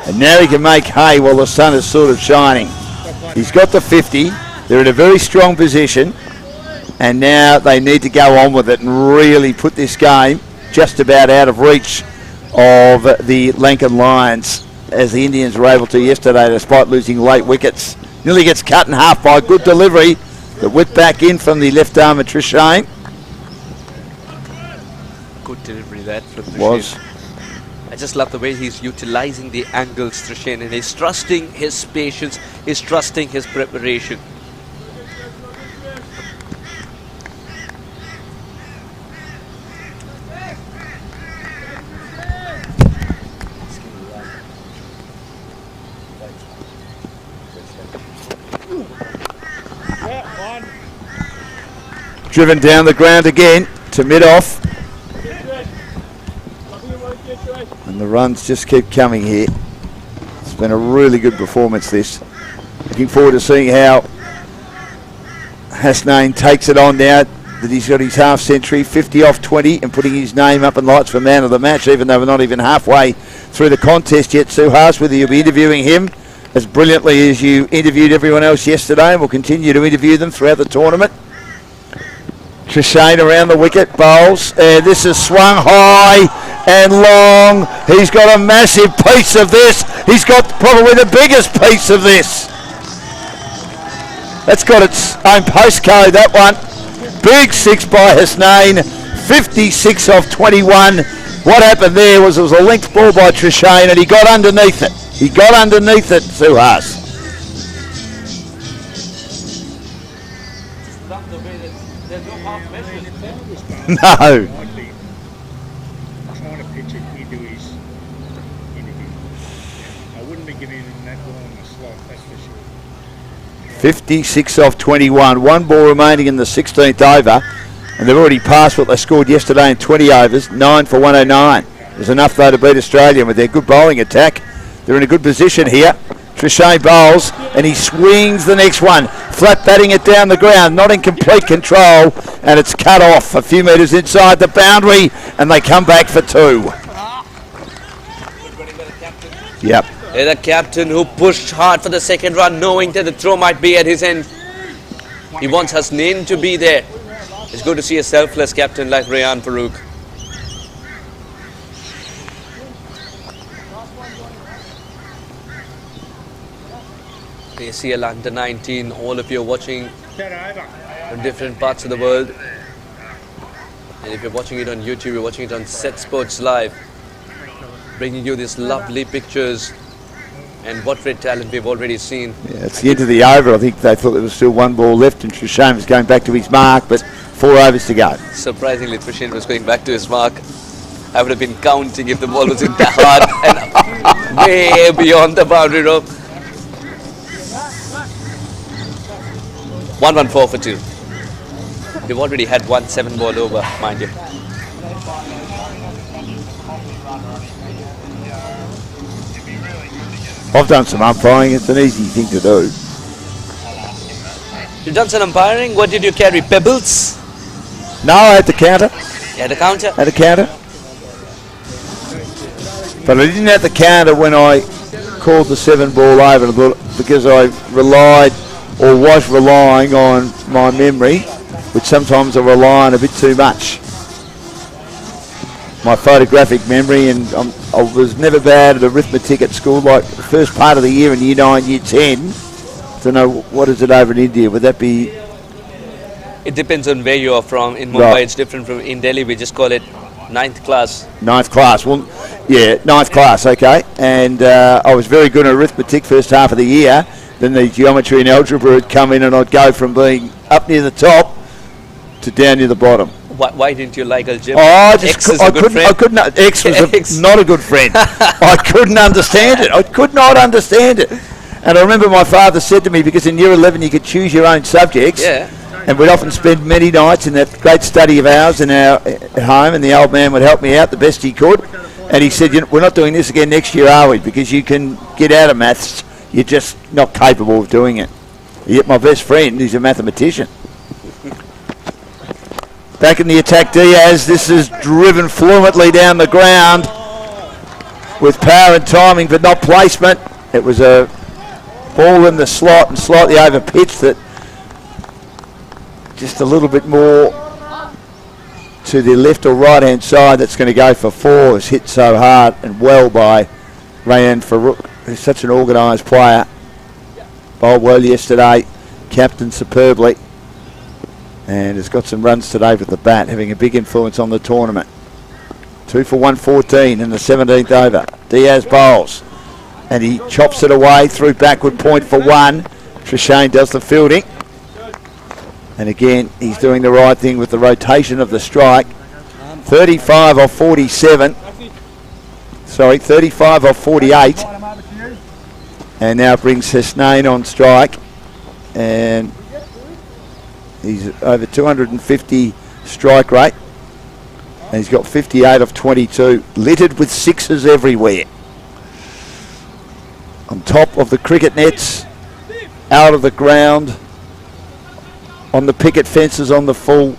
And now he can make hay while the sun is sort of shining. He's got the 50. They're in a very strong position. And now they need to go on with it and really put this game just about out of reach of the Lankan Lions, as the Indians were able to yesterday despite losing late wickets. Nearly gets cut in half by a good delivery that whipped back in from the left arm of Trishane. Good delivery that from Trishane. Was. I just love the way he's utilizing the angles, Trishane, and he's trusting his patience, he's trusting his preparation. Driven down the ground again to mid-off. And the runs just keep coming here. It's been a really good performance, this. Looking forward to seeing how Hasnain takes it on now that he's got his half century, 50 off 20, and putting his name up in lights for man of the match, even though we're not even halfway through the contest yet. Suhas, whether you'll be interviewing him as brilliantly as you interviewed everyone else yesterday, and we'll continue to interview them throughout the tournament. Trishane around the wicket, bowls. This is swung high and long. He's got a massive piece of this. He's got probably the biggest piece of this. That's got its own postcode, that one. Big 6 by Hasnain, 56 off 21. What happened there was it was a linked ball by Trishane and he got underneath it. He got underneath it, Suhas. No. Trying to pitch it into his interview. I wouldn't shouldn't be giving him that ball in the slot, that's for sure. 56 off 21. One ball remaining in the 16th over. And they've already passed what they scored yesterday in 20 overs. 9 for 109. There's enough, though, to beat Australia with their good bowling attack. They're in a good position here. Trichet bowls, and he swings the next one. Flat batting it down the ground, not in complete control, and it's cut off a few metres inside the boundary, and they come back for 2. Yep. The captain who pushed hard for the second run, knowing that the throw might be at his end. He wants Hasnain to be there. It's good to see a selfless captain like Rayan Farooq. ACL under 19, all of you are watching from different parts of the world. And if you're watching it on YouTube, you're watching it on Set Sports Live, bringing you these lovely pictures and what great talent we've already seen. Yeah, it's the end of the over. I think they thought there was still one ball left and Trishane was going back to his mark, but 4 overs to go. Surprisingly, Trishane was going back to his mark. I would have been counting if the ball was in the hard and way beyond the boundary rope. 114 for 2. They've already had 1 7-ball over, mind you. I've done some umpiring. It's an easy thing to do. You've done some umpiring. What did you carry? Pebbles? No, I had the counter. You had a counter? Had a counter. But I didn't have the counter when I called the 7-ball over because I relied or was relying on my memory, which sometimes I rely on a bit too much. My photographic memory, and I was never bad at arithmetic at school, like the first part of the year in year 9, year 10. I don't know, what is it over in India? Would that be? It depends on where you are from. In Mumbai, right. It's different from in Delhi. We just call it 9th class. 9th class. Well, yeah, 9th class, okay. And I was very good at arithmetic first half of the year. Then the geometry and algebra would come in and I'd go from being up near the top to down near the bottom. Why didn't you like algebra? Oh, X is a good friend. I couldn't. X was not a good friend. I couldn't understand it. I could not understand it. And I remember my father said to me, because in year 11 you could choose your own subjects. Yeah. And we'd often spend many nights in that great study of ours in our home, and the old man would help me out the best he could. And he said, we're not doing this again next year, are we? Because you can get out of maths. You're just not capable of doing it. Yet my best friend, he's a mathematician. Back in the attack, Diaz. This is driven fluently down the ground with power and timing, but not placement. It was a ball in the slot and slightly over pitch that just a little bit more to the left or right hand side. That's going to go for 4. It's hit so hard and well by Rayan Farooq, who's such an organised player. Bowled well yesterday, captained superbly, and has got some runs today with the bat, having a big influence on the tournament. 2 for 114 in the 17th over. Diaz bowls, and he chops it away through backward point for 1. Trishane does the fielding. And again, he's doing the right thing with the rotation of the strike. 35 off 47. Sorry, 35 off 48. And now brings Hasnain on strike. And he's over 250 strike rate. And he's got 58 off 22. Littered with 6s everywhere. On top of the cricket nets. Out of the ground. On the picket fences on the full,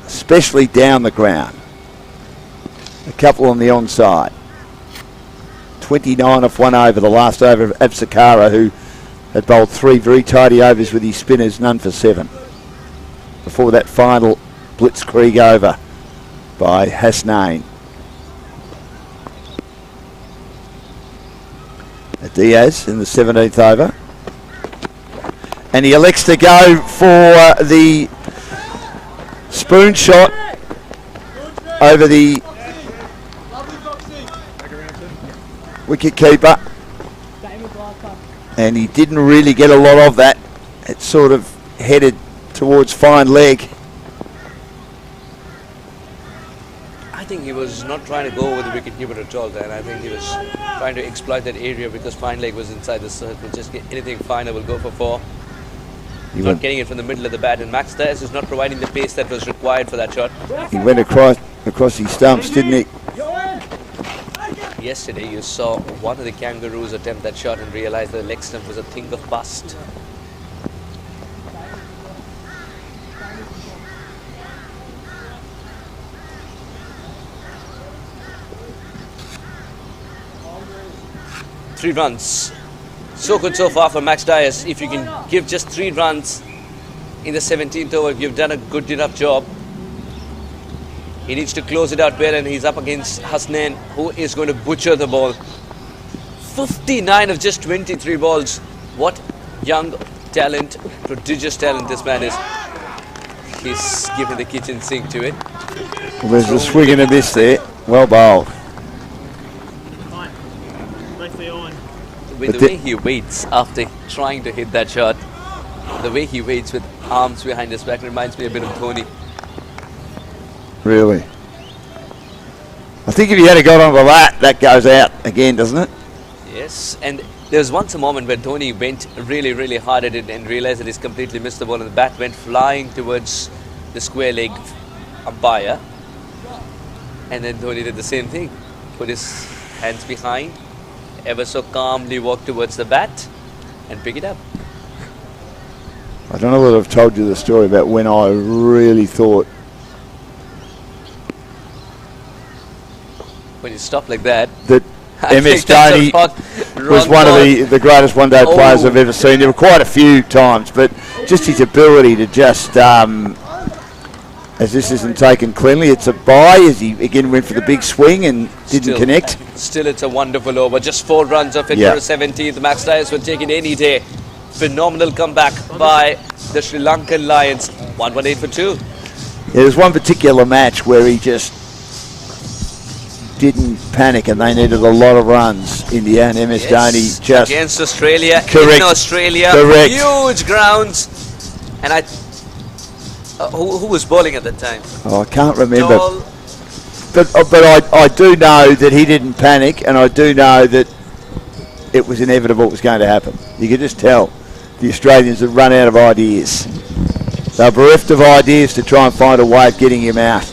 especially down the ground. A couple on the onside. 29 off 1 over, the last over of Absakara, who had bowled 3 very tidy overs with his spinners, none for 7. Before that final blitzkrieg over by Hasnain. Diaz in the 17th over. And he elects to go for the spoon shot over the wicket keeper. And he didn't really get a lot of that. It sort of headed towards fine leg. I think he was not trying to go over the wicketkeeper at all, and I think he was trying to exploit that area because fine leg was inside the circle. Just get anything fine, I will go for 4. Not getting it from the middle of the bat, and Max Diaz is not providing the pace that was required for that shot. He went across his stumps, didn't he? Yesterday you saw one of the Kangaroos attempt that shot and realized the leg stump was a thing of bust. Three runs. So good so far for Max Diaz. If you can give just 3 runs in the 17th over, you've done a good enough job. He needs to close it out well, and he's up against Hasnain, who is going to butcher the ball. 59 of just 23 balls. What young talent, prodigious talent this man is. He's given the kitchen sink to it. Well, there's a swing and a miss there. Well bowled. With the way he waits after trying to hit that shot, the way he waits with arms behind his back reminds me a bit of Dhoni. Really? I think if he had got onto that goes out again, doesn't it? Yes, and there was once a moment where Dhoni went really, really hard at it and realized that he's completely missed the ball, and the bat went flying towards the square leg umpire. And then Dhoni did the same thing. Put his hands behind, ever so calmly walk towards the bat and pick it up. I don't know whether I've told you the story about when I really thought. When you stop like that, That MS Dhoni was one of the greatest one-day players I've ever seen. There were quite a few times, but just his ability to just, as this isn't taken cleanly, it's a bye, as he again went for the big swing and didn't connect. Still, it's a wonderful over. Just 4 runs of it for a 17th. Max Diaz will take it any day. Phenomenal comeback by the Sri Lankan Lions. 118 for 2. Yeah, there's one particular match where he just didn't panic and they needed a lot of runs in the end. MS Dhoni just against Australia, correct, in Australia, correct, huge grounds. And I who was bowling at that time? Oh, I can't remember. But I do know that he didn't panic, and I do know that it was inevitable it was going to happen. You could just tell the Australians had run out of ideas. They were bereft of ideas to try and find a way of getting him out.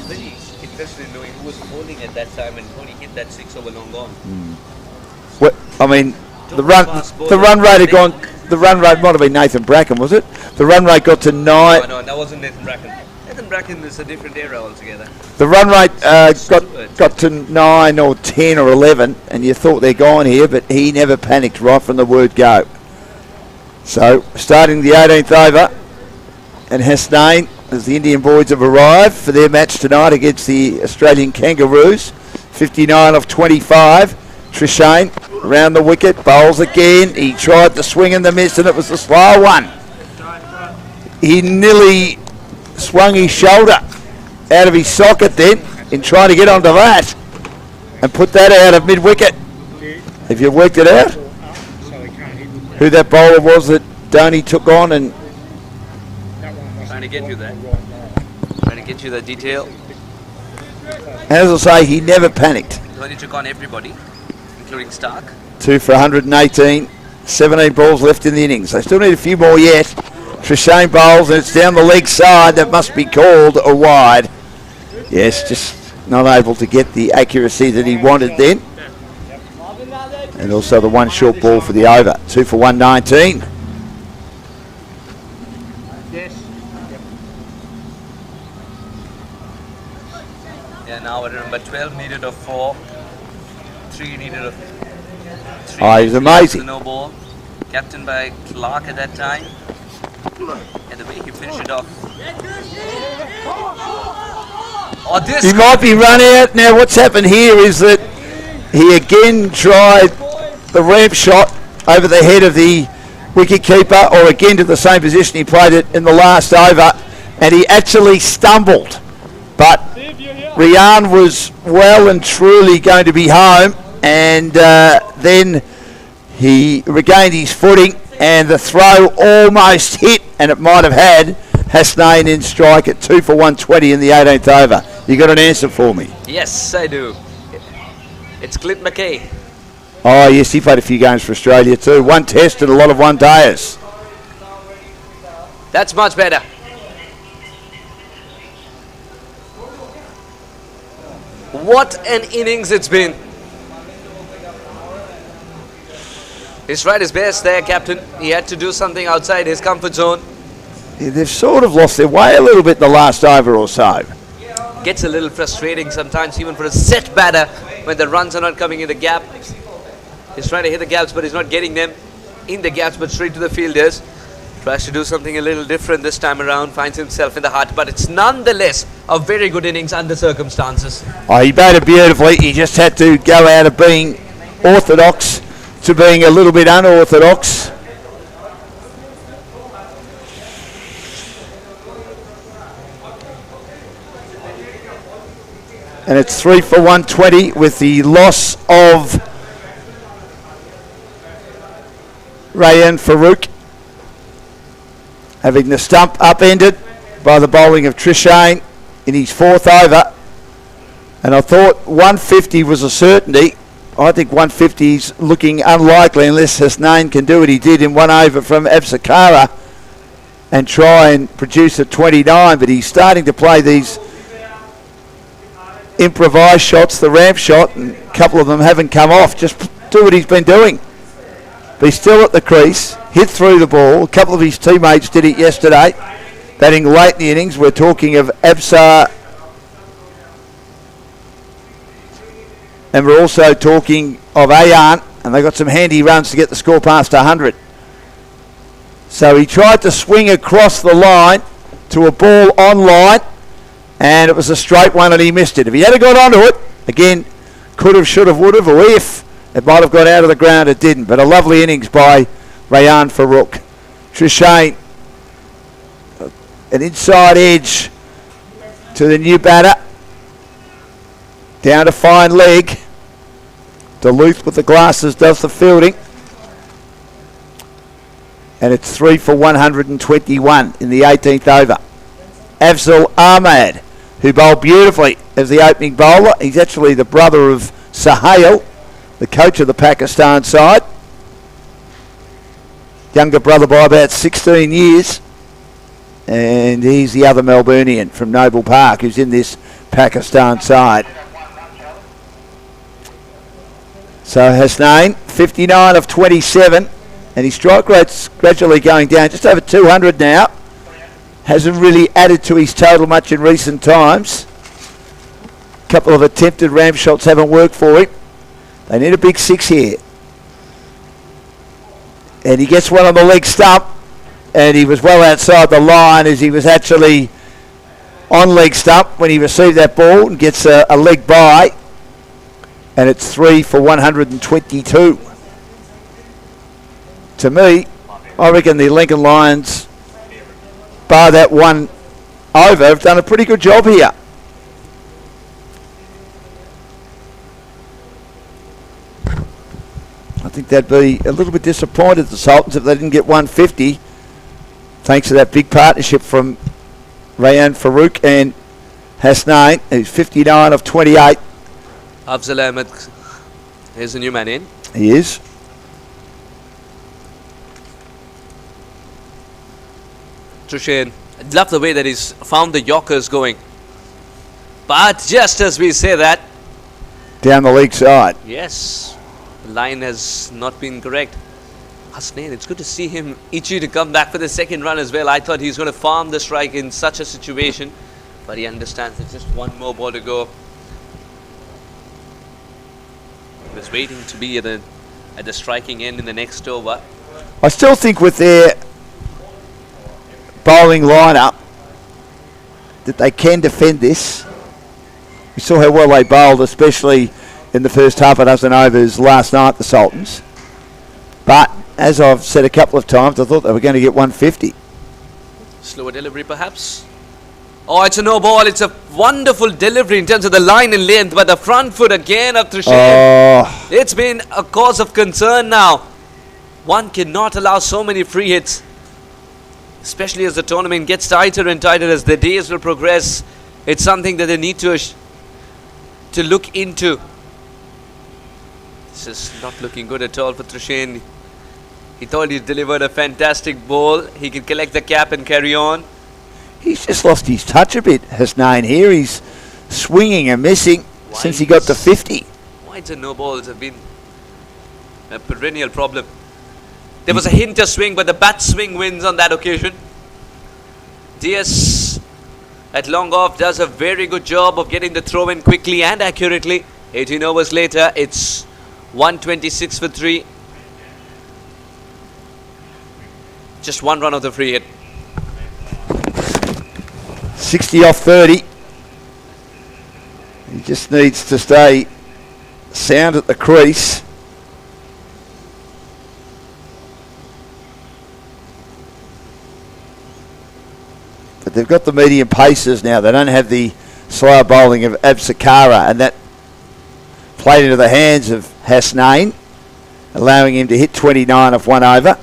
Very interested in knowing who was bowling at that time and Dhoni hit that 6 over long gone. Well, I mean, the run rate had gone. The run rate might have been Nathan Bracken, was it? The run rate got to 9. No, that wasn't Nathan Bracken. Nathan Bracken is a different era altogether. The run rate got to 9 or 10 or 11, and you thought they're gone here, but he never panicked right from the word go. So, starting the 18th over, and Hasnain, as the Indian boys have arrived for their match tonight against the Australian Kangaroos. 59 of 25. Trishane around the wicket, bowls again. He tried the swing and the miss, and it was a slow one. He nearly swung his shoulder out of his socket then in trying to get onto that and put that out of mid-wicket. Have you worked it out? Who that bowler was that Dhoni took on? And trying to get you that. Trying to get you the detail. as I say, he never panicked. Dhoni took on everybody, including Stark. 2 for 118, 17 balls left in the innings. They still need a few more yet. Trishane bowls, and it's down the leg side. That must be called a wide. Yes, just not able to get the accuracy that he wanted then. And also the one short ball for the over. 2 for 119. Yeah, now remember 12 needed of 4, 3 needed of 3. Oh, he's amazing. No ball. Captained by Clark at that time. And the way he finished it off. Oh, this He might be run out. Now what's happened here is that he again tried the ramp shot over the head of the wicketkeeper, or again to the same position he played it in the last over, and he actually stumbled. But Rian was well and truly going to be home, and then he regained his footing, and the throw almost hit, and it might have had Hasnain in strike at 2 for 120 in the 18th over. You got an answer for me? Yes, I do. It's Clint McKay. Oh, yes, he played a few games for Australia too. One test and a lot of one-dayers. That's much better. What an innings it's been. He's tried his best there, Captain. He had to do something outside his comfort zone. Yeah, they've sort of lost their way a little bit in the last over or so. Gets a little frustrating sometimes, even for a set batter, when the runs are not coming in the gap. He's trying to hit the gaps, but he's not getting them in the gaps, but straight to the fielders. Tries to do something a little different this time around, finds himself in the hut, but it's nonetheless a very good innings under circumstances. Oh, he batted beautifully. He just had to go out of being orthodox to being a little bit unorthodox. And it's 3 for 120 with the loss of Rayan Farouk, having the stump upended by the bowling of Trishane in his 4th over. And I thought 150 was a certainty. I think 150 is looking unlikely unless Hasnain can do what he did in 1 over from Absakara and try and produce a 29. But he's starting to play these improvised shots, the ramp shot, and a couple of them haven't come off. Just do what he's been doing. But he's still at the crease, hit through the ball. A couple of his teammates did it yesterday, batting late in the innings. We're talking of Absa, and we're also talking of Ayan, and they got some handy runs to get the score past 100. So he tried to swing across the line to a ball on line, and it was a straight one and he missed it. If he had got onto it, again, could have, should have, would have, or if it might have got out of the ground, it didn't. But a lovely innings by Rayan Farouk. Trishane, an inside edge to the new batter. Down to fine leg. Duluth with the glasses does the fielding. And it's 3 for 121 in the 18th over. Afzal Ahmad, who bowled beautifully as the opening bowler. He's actually the brother of Sohail, the coach of the Pakistan side. Younger brother by about 16 years. And he's the other Melburnian from Noble Park who's in this Pakistan side. So Hasnain, 59 of 27. And his strike rate's gradually going down, just over 200 now. Hasn't really added to his total much in recent times. A couple of attempted ramp shots haven't worked for him. They need a big 6 here. And he gets one on the leg stump. And he was well outside the line as he was actually on leg stump when he received that ball and gets a leg by. And it's 3 for 122. To me, I reckon the Lincoln Lions, bar that 1 over, have done a pretty good job here. I think they'd be a little bit disappointed, the Sultans, if they didn't get 150, thanks to that big partnership from Rayan Farouk and Hasnain, who's 59 of 28. Afzal Ahmed is the new man in. He is. Trishane, I love the way that he's found the Yorkers going. But just as we say that, Down the leg side. yes, the line has not been correct. Hasnain, it's good to see him itchy to come back for the second run as well. I thought he was going to farm the strike in such a situation, but he understands there's just one more ball to go. He was waiting to be at the striking end in the next over. I still think with their bowling lineup that they can defend this. We saw how well they bowled, especially in the first half a dozen overs last night, the Sultans. But as I've said a couple of times, I thought they were going to get 150. Slower delivery perhaps. Oh, it's a no ball. It's a wonderful delivery in terms of the line and length, but the front foot again of Trishane. Oh, It's been a cause of concern now. One cannot allow so many free hits, especially as the tournament gets tighter and tighter as the days will progress. It's something that they need to look into. This is not looking good at all for Trishane. He thought he delivered a fantastic ball. He could collect the cap and carry on. He's just lost his touch a bit, Hasnain here. He's swinging and missing since he got to 50. Wides and no balls have been a perennial problem. There was a hint of swing, but the bat swing wins on that occasion. DS at long off does a very good job of getting the throw in quickly and accurately. 18 overs later, it's 126 for 3. Just one run of the free hit. 60 off 30. He just needs to stay sound at the crease. But they've got the medium paces now. They don't have the slower bowling of Absakara, and that played into the hands of Hasnain, allowing him to hit 29 off 1 over.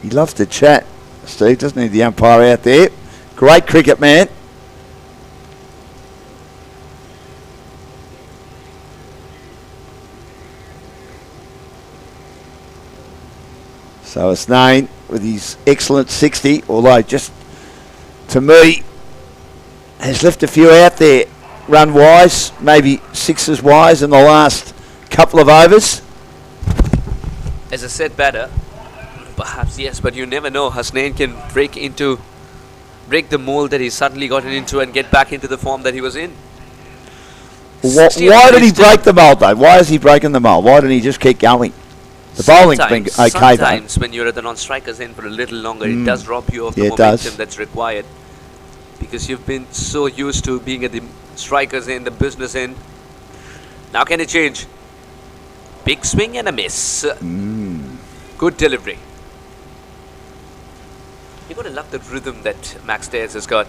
He loves to chat, Steve, doesn't he, the umpire out there? Great cricket man. So Hasnain with his excellent 60, although just to me has left a few out there run wise, maybe sixes wise in the last couple of overs. As a set batter, perhaps yes, but you never know. Hasnain can break the mold that he's suddenly gotten into and get back into the form that he was in. Why did he break the mold though? Why is he breaking the mold? Why didn't he just keep going? The bowling's been okay though. Sometimes when you're at the non-strikers in for a little longer, it does rob you of the momentum that's required. Because you've been so used to being at the strikers end, the business end. Now can it change? Big swing and a miss. Good delivery. You've got to love the rhythm that Max Stairs has got.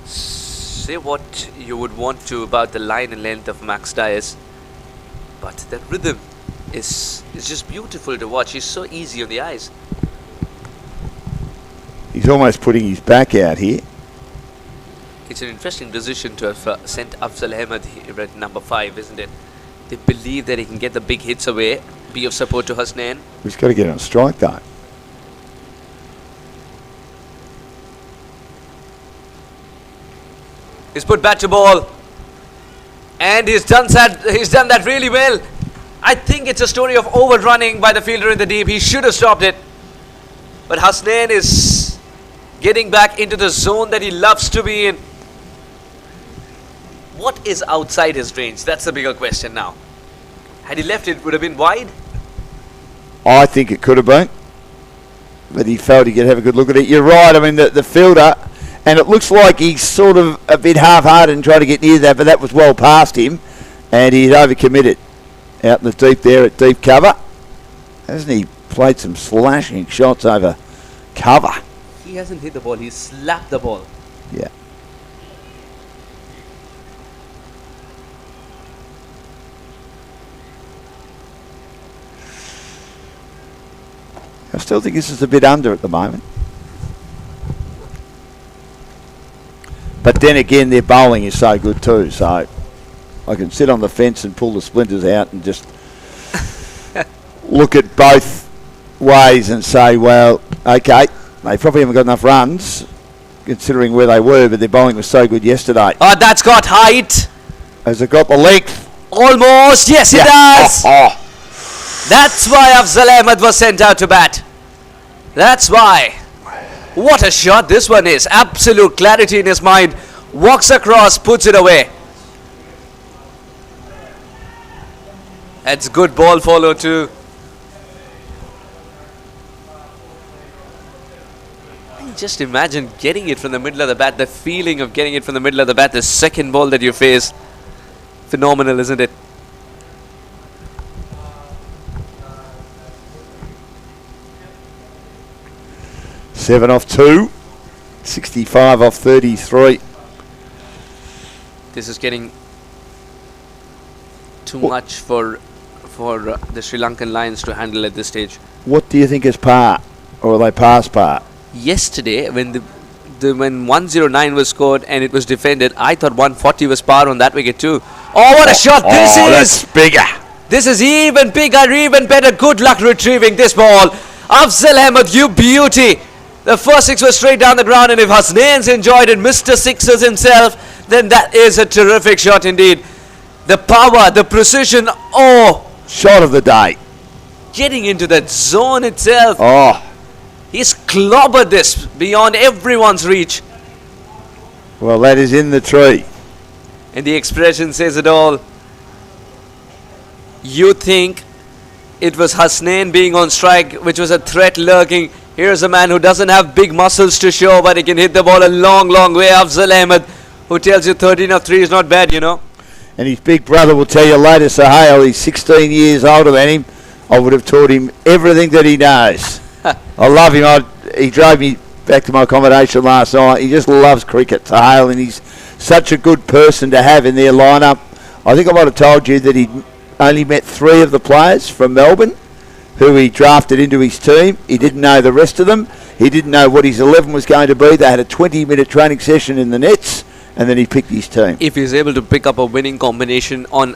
Say what you would want to about the line and length of Max Stairs, but that rhythm is just beautiful to watch. He's so easy on the eyes. He's almost putting his back out here. It's an interesting decision to have sent Afzal Ahmed here at number 5, isn't it? They believe that he can get the big hits away, be of support to Hasnain. He's got to get on strike though. He's put bat to ball, and he's done that really well. I think it's a story of overrunning by the fielder in the deep. He should have stopped it, but Hasnain is getting back into the zone that he loves to be in. What is outside his range? That's the bigger question now. Had he left it, would have been wide. I think it could have been, but he felt he could have a good look at it. You're right. I mean, the fielder, and it looks like he's sort of a bit half-hearted and trying to get near that, but that was well past him, and he'd overcommitted out in the deep there at deep cover. Hasn't he played some slashing shots over cover? He hasn't hit the ball, he's slapped the ball. Yeah. I still think this is a bit under at the moment. But then again, their bowling is so good too, so I can sit on the fence and pull the splinters out and just look at both ways and say, well, okay, they probably haven't got enough runs considering where they were, but their bowling was so good yesterday. Oh, that's got height. Has it got the length? Almost, yes it does. That's why Afzal Ahmed was sent out to bat. That's why. What a shot this one is. Absolute clarity in his mind. Walks across, puts it away. That's good ball follow too. Just imagine getting it from the middle of the bat. The feeling of getting it from the middle of the bat. The second ball that you face. Phenomenal, isn't it? Seven off 2, 65 off 33. This is getting too much for the Sri Lankan Lions to handle at this stage. What do you think is par? Or are they past par? Yesterday, when when 109 was scored and it was defended, I thought 140 was par on that wicket too. Oh, what a shot this is! That's bigger. This is even bigger, even better. Good luck retrieving this ball. Afzal Ahmed, you beauty. The first six was straight down the ground, and if Hasnain's enjoyed it, Mr. Sixers himself, then that is a terrific shot indeed. The power, the precision, oh. Shot of the day. Getting into that zone itself. Oh. He's clobbered this beyond everyone's reach. Well, that is in the tree. And the expression says it all. You think it was Hasnain being on strike, which was a threat lurking. Here's a man who doesn't have big muscles to show, but he can hit the ball a long, long way. Afzal Ahmed, who tells you 13 of 3 is not bad, you know. And his big brother will tell you later, Sahel, he's 16 years older than him. I would have taught him everything that he knows. I love him. He drove me back to my accommodation last night. He just loves cricket, Sahel, and he's such a good person to have in their lineup. I think I might have told you that he only met 3 of the players from Melbourne who he drafted into his team. He didn't know the rest of them. He didn't know what his 11 was going to be. They had a 20-minute training session in the nets, and then he picked his team. If he's able to pick up a winning combination on,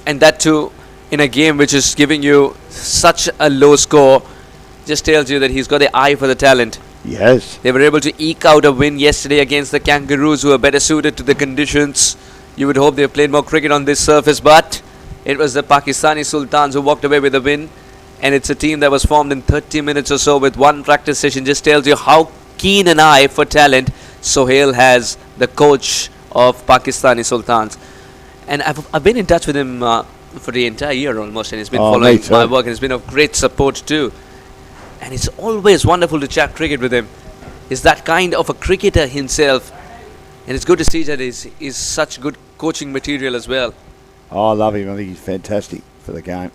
and that too in a game which is giving you such a low score, just tells you that he's got the eye for the talent. Yes. They were able to eke out a win yesterday against the Kangaroos, who are better suited to the conditions. You would hope they played more cricket on this surface, but it was the Pakistani Sultans who walked away with the win. And it's a team that was formed in 30 minutes or so with one practice session. Just tells you how keen an eye for talent Sohail has, the coach of Pakistani Sultans. And I've been in touch with him for the entire year almost, and he's been following my work, and he's been of great support too. And it's always wonderful to chat cricket with him. He's that kind of a cricketer himself, and it's good to see that he's such good coaching material as well. Oh, I love him. I think he's fantastic for the game.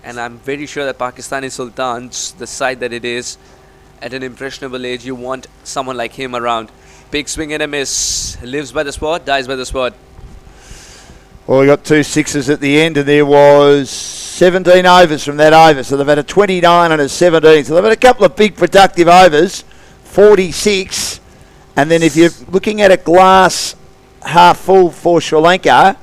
And I'm very sure that Pakistani Sultans, the side that it is, at an impressionable age, you want someone like him around. Big swing and a miss. Lives by the spot, dies by the spot. Well, we got 2 sixes at the end, and there was 17 overs from that over. So they've had a 29 and a 17. So they've had a couple of big productive overs, 46. And then if you're looking at a glass half full for Sri Lanka,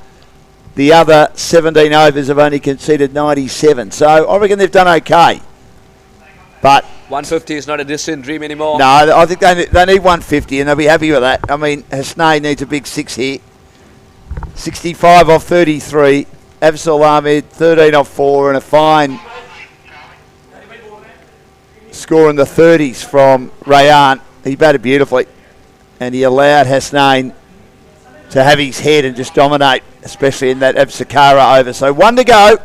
the other 17 overs have only conceded 97. So I reckon they've done okay. But 150 is not a distant dream anymore. no, I think they need 150, and they'll be happy with that. I mean, Hasnain needs a big 6 here. 65 off 33. Afzal Ahmed, 13 off 4, and a fine score in the 30s from Rayan. He batted beautifully, and he allowed Hasnain to have his head and just dominate, especially in that Absakara over. So 1 to go,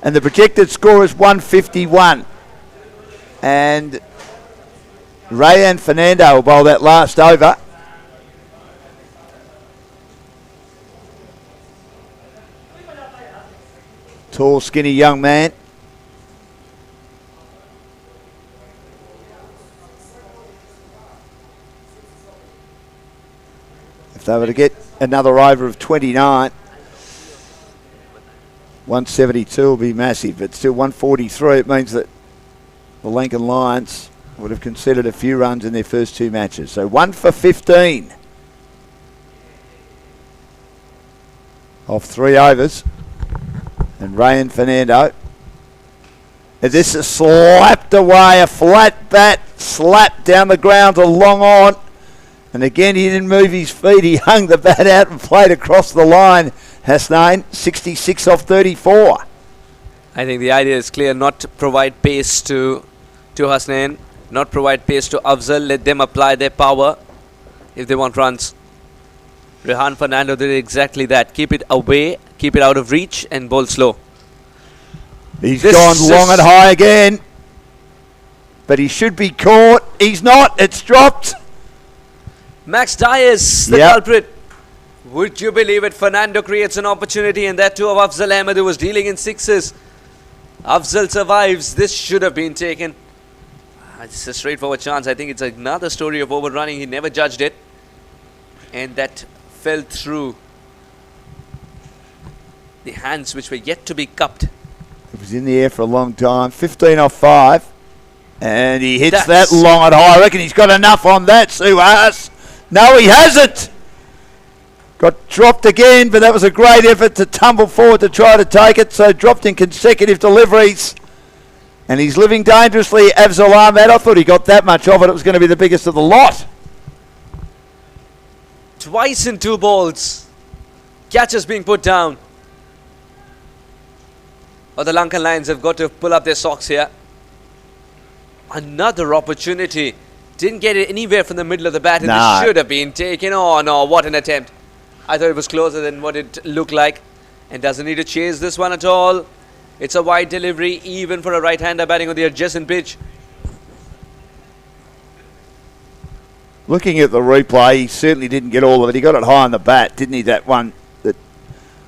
and the projected score is 151. And Rayan Fernando will bowl that last over. Tall, skinny young man. If they were to get another over of 29, 172 will be massive, but still 143. It means that the Lankan Lions would have conceded a few runs in their first 2 matches. So 1 for 15 off 3 overs. And Rayan Fernando. And this is slapped away, a flat bat, slapped down the ground to long on. And again, he didn't move his feet. He hung the bat out and played across the line. Hasnain, 66 off 34. I think the idea is clear, not to provide pace to Hasnain, not provide pace to Afzal, let them apply their power if they want runs. Rehan Fernando did exactly that. Keep it away, keep it out of reach, and bowl slow. He's gone long and high again. But he should be caught. He's not. It's dropped. Max Dyers, the culprit. Would you believe it? Fernando creates an opportunity, and that too of Afzal Ahmed, who was dealing in 6s. Afzal survives. This should have been taken. It's a straightforward chance. I think it's another story of overrunning. He never judged it. And that fell through the hands which were yet to be cupped. It was in the air for a long time. 15 off 5. And he hits that long and high. I reckon he's got enough on that, Suhas. No, he hasn't. Got dropped again, but that was a great effort to tumble forward to try to take it. So dropped in consecutive deliveries. And he's living dangerously, Afzal Ahmed. I thought he got that much of it. It was going to be the biggest of the lot. Twice in 2 balls. Catches being put down. Oh, the Lankan Lions have got to pull up their socks here. Another opportunity. Didn't get it anywhere from the middle of the bat, and this should have been taken. Oh no, what an attempt. I thought it was closer than what it looked like. And doesn't need to chase this one at all. It's a wide delivery, even for a right-hander batting on the adjacent pitch. Looking at the replay, he certainly didn't get all of it. He got it high on the bat, didn't he? That one that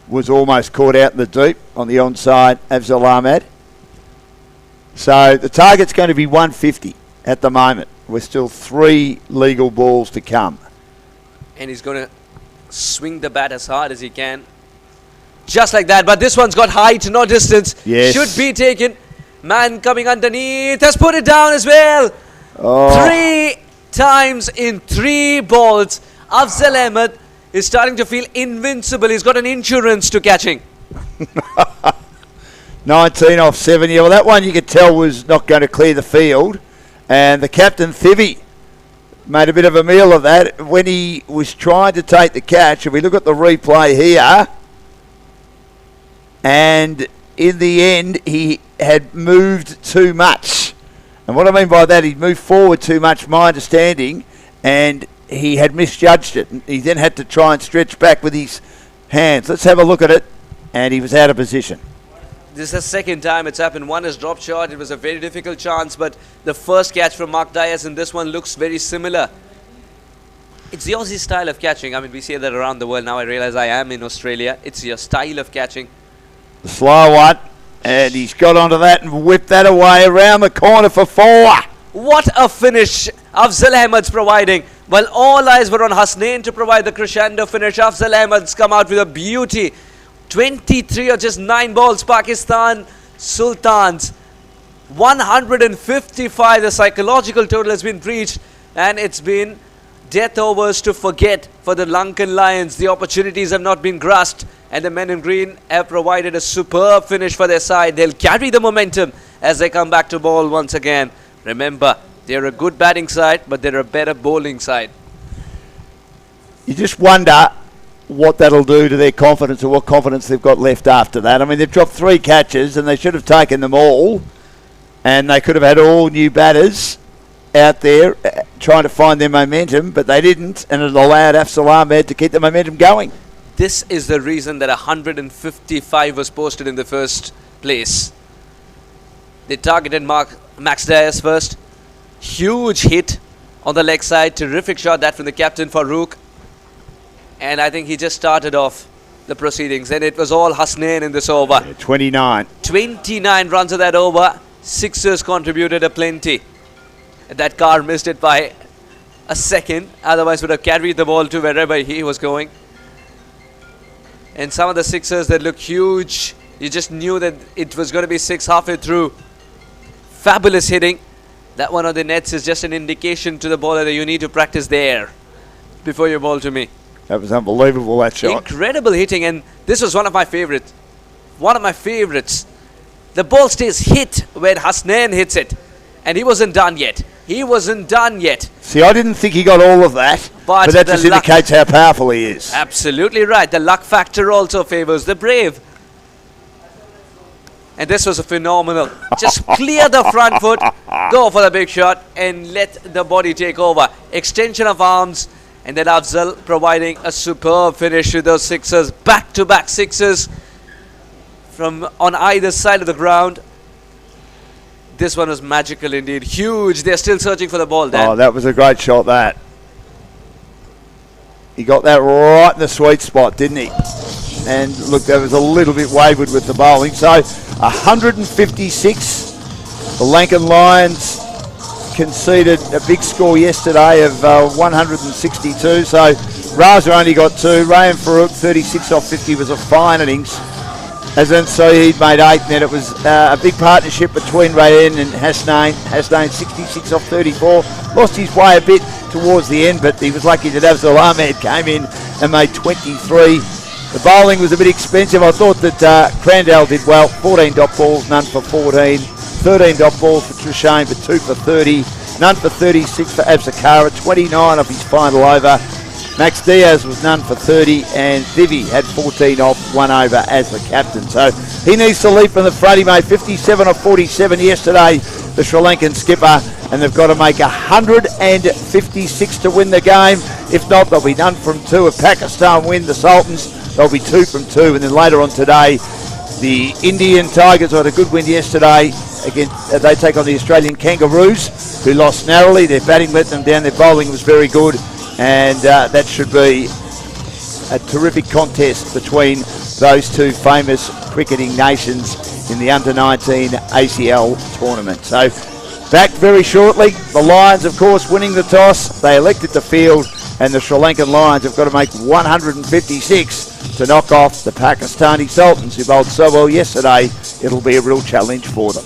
was almost caught out in the deep on the onside, Afzal Ahmed. So the target's going to be 150 at the moment. With still 3 legal balls to come. And he's going to swing the bat as hard as he can. Just like that. But this one's got height, no distance. Yes. Should be taken. Man coming underneath has put it down as well. Oh. 3 times in 3 balls. Afzal Ahmed is starting to feel invincible. He's got an insurance to catching. 19 off 70. Well, that one you could tell was not going to clear the field. And the captain, Thivy, made a bit of a meal of that when he was trying to take the catch. If we look at the replay here, and in the end, he had moved too much. And what I mean by that, he moved forward too much, my understanding, and he had misjudged it. He then had to try and stretch back with his hands. Let's have a look at it. And he was out of position. This is the second time it's happened. One is dropped short. It was a very difficult chance, but the first catch from Mark Diaz and this one looks very similar. It's the Aussie style of catching. I mean, we say that around the world. Now I realize I am in Australia. It's your style of catching. The slow one, and he's got onto that and whipped that away around the corner for 4. What a finish Afzal Ahmed's providing. While all eyes were on Hasnain to provide the crescendo finish, Afzal Ahmed's come out with a beauty. 23 or just 9 balls, Pakistan Sultans. 155, the psychological total has been reached, and it's been death overs to forget for the Lankan Lions. The opportunities have not been grasped, and the men in green have provided a superb finish for their side. They'll carry the momentum as they come back to ball once again. Remember, they're a good batting side, but they're a better bowling side. You just wonder what that'll do to their confidence, or what confidence they've got left after that. I mean, they've dropped 3 catches and they should have taken them all, and they could have had all new batters out there trying to find their momentum, but they didn't, and it allowed Afzal Ahmed to keep the momentum going. This is the reason that 155 was posted in the first place. They targeted Max Diaz first. Huge hit on the leg side. Terrific shot that from the captain Farooq. And I think he just started off the proceedings. And it was all Hasnain in this over. 29. 29 runs of that over. Sixers contributed a plenty. That car missed it by a second. Otherwise would have carried the ball to wherever he was going. And some of the sixers that look huge. You just knew that it was going to be 6 halfway through. Fabulous hitting. That one on the nets is just an indication to the bowler that you need to practice there before you bowl to me. That was unbelievable, that shot. Incredible hitting, and this was one of my favorites. One of my favorites. The ball stays hit where Hasnain hits it, and he wasn't done yet. He wasn't done yet. See, I didn't think he got all of that, but that just indicates how powerful he is. Absolutely right. The luck factor also favors the brave. And this was a phenomenal. Just clear the front foot, go for the big shot, and let the body take over. Extension of arms, and then Afzal providing a superb finish to those sixers. Back-to-back sixers from on either side of the ground. This one was magical indeed. Huge. They're still searching for the ball there. Oh, that was a great shot, that. He got that right in the sweet spot, didn't he? And look, that was a little bit wayward with the bowling. So 156. The Lankan Lions conceded a big score yesterday of 162. So Raza only got 2. Rayan Farooq, 36 off 50, was a fine innings. Azan Saeed made 8, and then it was a big partnership between Rayen and Hasnain. Hasnain 66 off 34. Lost his way a bit towards the end, but he was lucky that Afzal Ahmed came in and made 23. The bowling was a bit expensive. I thought that Crandall did well. 14 dot balls, none for 14. 13 dot balls for Trishane, but 2 for 30. None for 36 for Absakara. 29 off his final over. Max Diaz was none for 30, and Divi had 14 off, 1 over as the captain. So he needs to lead from the front. He made 57 off 47 yesterday, the Sri Lankan skipper, and they've got to make 156 to win the game. If not, they'll be none from 2. If Pakistan win the Sultans, they'll be 2 from 2. And then later on today, the Indian Tigers had a good win yesterday. Again, they take on the Australian Kangaroos, who lost narrowly. Their batting let them down. Their bowling was very good. And that should be a terrific contest between those two famous cricketing nations in the under-19 ACL tournament. So back very shortly. The Lions, of course, winning the toss. They elected the field, and the Sri Lankan Lions have got to make 156 to knock off the Pakistani Sultans, who bowled so well yesterday. It'll be a real challenge for them.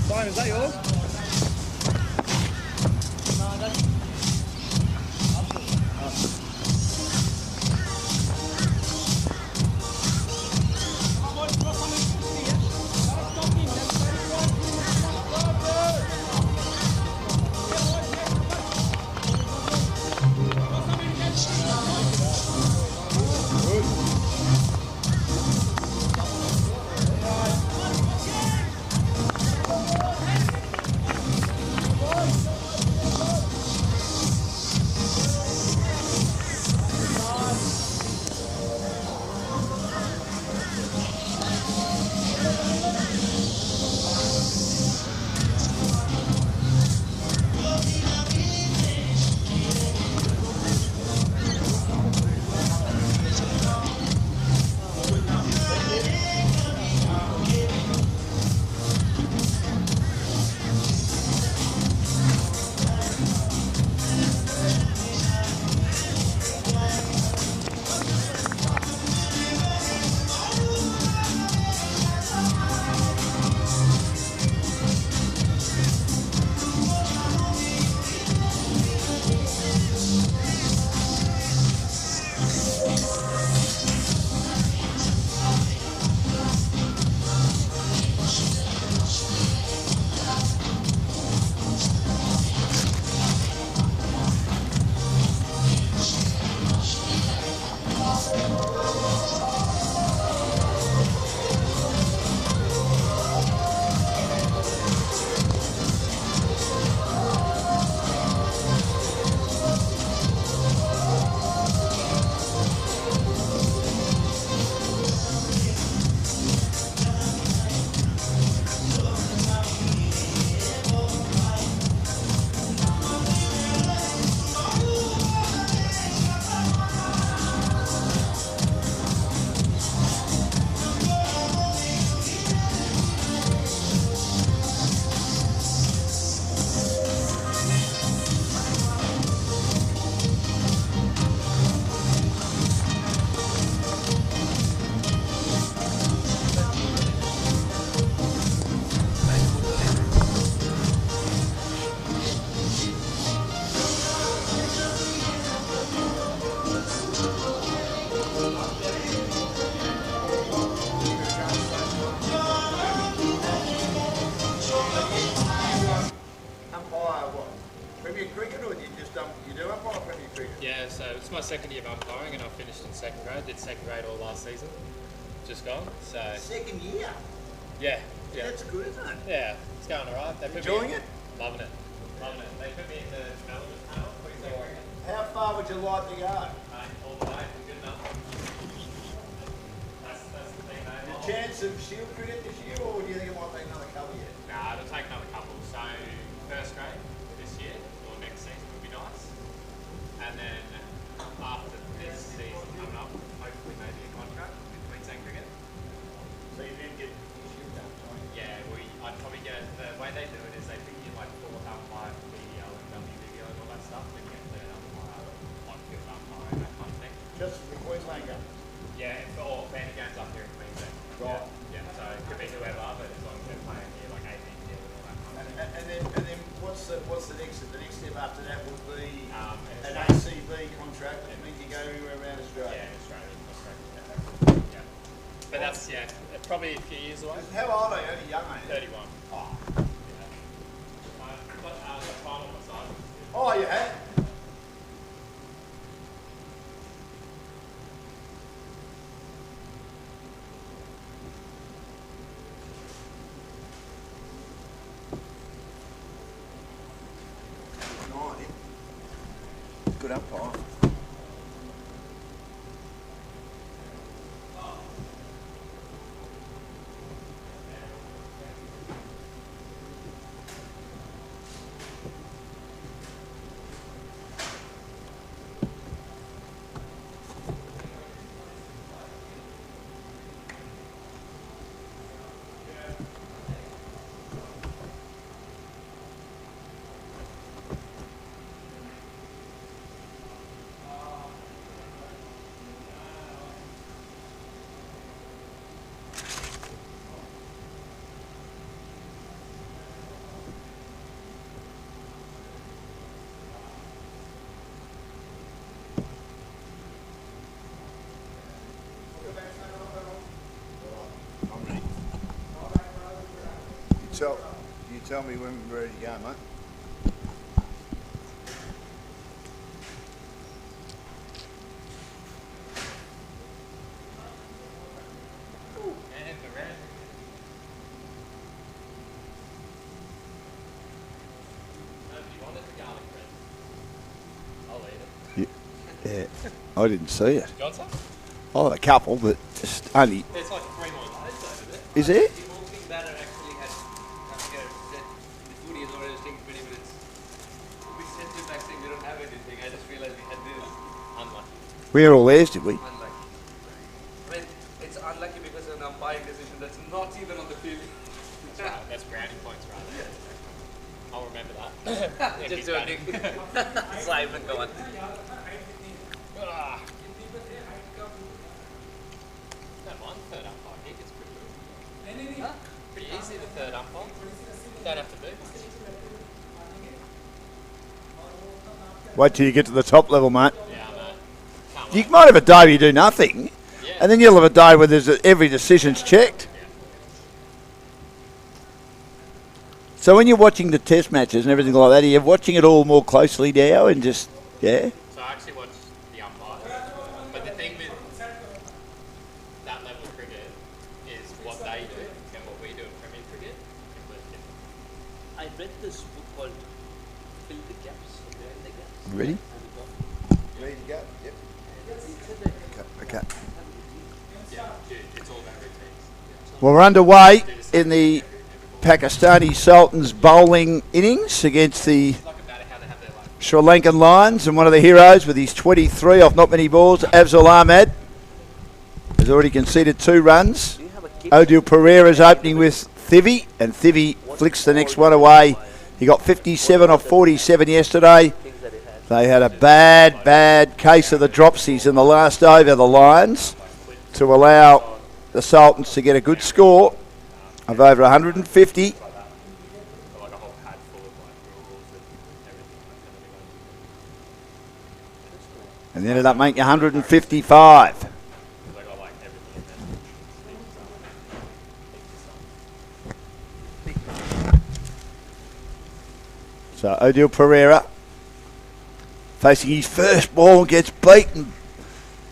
Simon, is that yours? Yeah, so it's my second year of umpiring and I finished in second grade. Did second grade all last season, just gone. So Second year? yeah, yeah, That's good, isn't it? yeah, it's going alright. They put Enjoying me in, it? Loving it, loving it. They put me in the development panel. What do you think? How far would you like to go? All the way, good enough. That's the thing, mate. The chance of Shield cricket this year, or do you think it might take another couple of years? Nah, it'll take another couple. So first grade this year or next season would be nice, and then after this season coming up, hopefully maybe a contract with Queensland Cricket. So you then get Shield done, don't you? Yeah, I'd probably get, the way they do it is they pick you like fourth umpire for BDO and WBO and all that stuff, then you get third umpire, on fifth umpire and that kind of thing. Just for the Queensland game? Yeah, or any games up here in Queensland. Right. Yeah, so it could be whoever, but as long as they're playing here, like 18 deal and all that kind of thing. And then what's the next step? The next step after that would be an Australia. ACB contract, which means you go everywhere around Australia. Yeah, in Australia. Yeah. But that's, yeah, probably a few years away. How old are you? Only young, aren't you? 31. Oh, Yeah. The final was on. oh you had? Good umpire. tell me when we're ready to go, mate. Yeah, I didn't see it. Johnson? I had a couple, but just only. There's like 3 more loads over there. Is there? The walking batter actually had, the foodie is already taking 20 minutes. We sent him back saying we don't have anything. I just realized we had this. Unlucky. We had all theirs, did we? Unlucky. I mean, it's unlucky because of an umpiring decision that's not even on the field. That's brownie points right there. I'll remember that. Just joking. Simon, go on. Don't mind the third umpire kick, it's pretty good. Pretty easy, the third umpire. Don't have to do much. Wait till you get to the top level, mate. Yeah, I know. Can't You wait. might have a day where you do nothing, and then you'll have a day where every decision's checked. So when you're watching the test matches and everything like that, are you watching it all more closely now and just, yeah? So I actually watch the umpires. But the thing with that level of cricket is what they do and what we do in Premier Cricket is completely different. I read this book called Fill the Gaps, Behind the Gaps. Ready? Ready to go? Yep. Okay. Yeah, it's all about routines. Well, we're underway in the Pakistani Sultans bowling innings against the Sri Lankan Lions, and one of the heroes with his 23 off not many balls, Afzal Ahmed, has already conceded 2 runs. Odil Pereira's opening with Thivi, and Thivi flicks the next one away. He got 57 off 47 yesterday. They had a bad case of the dropsies in the last over, the Lions, to allow the Sultans to get a good score of over 150. And they ended up making 155. So Odil Pereira facing his first ball, gets beaten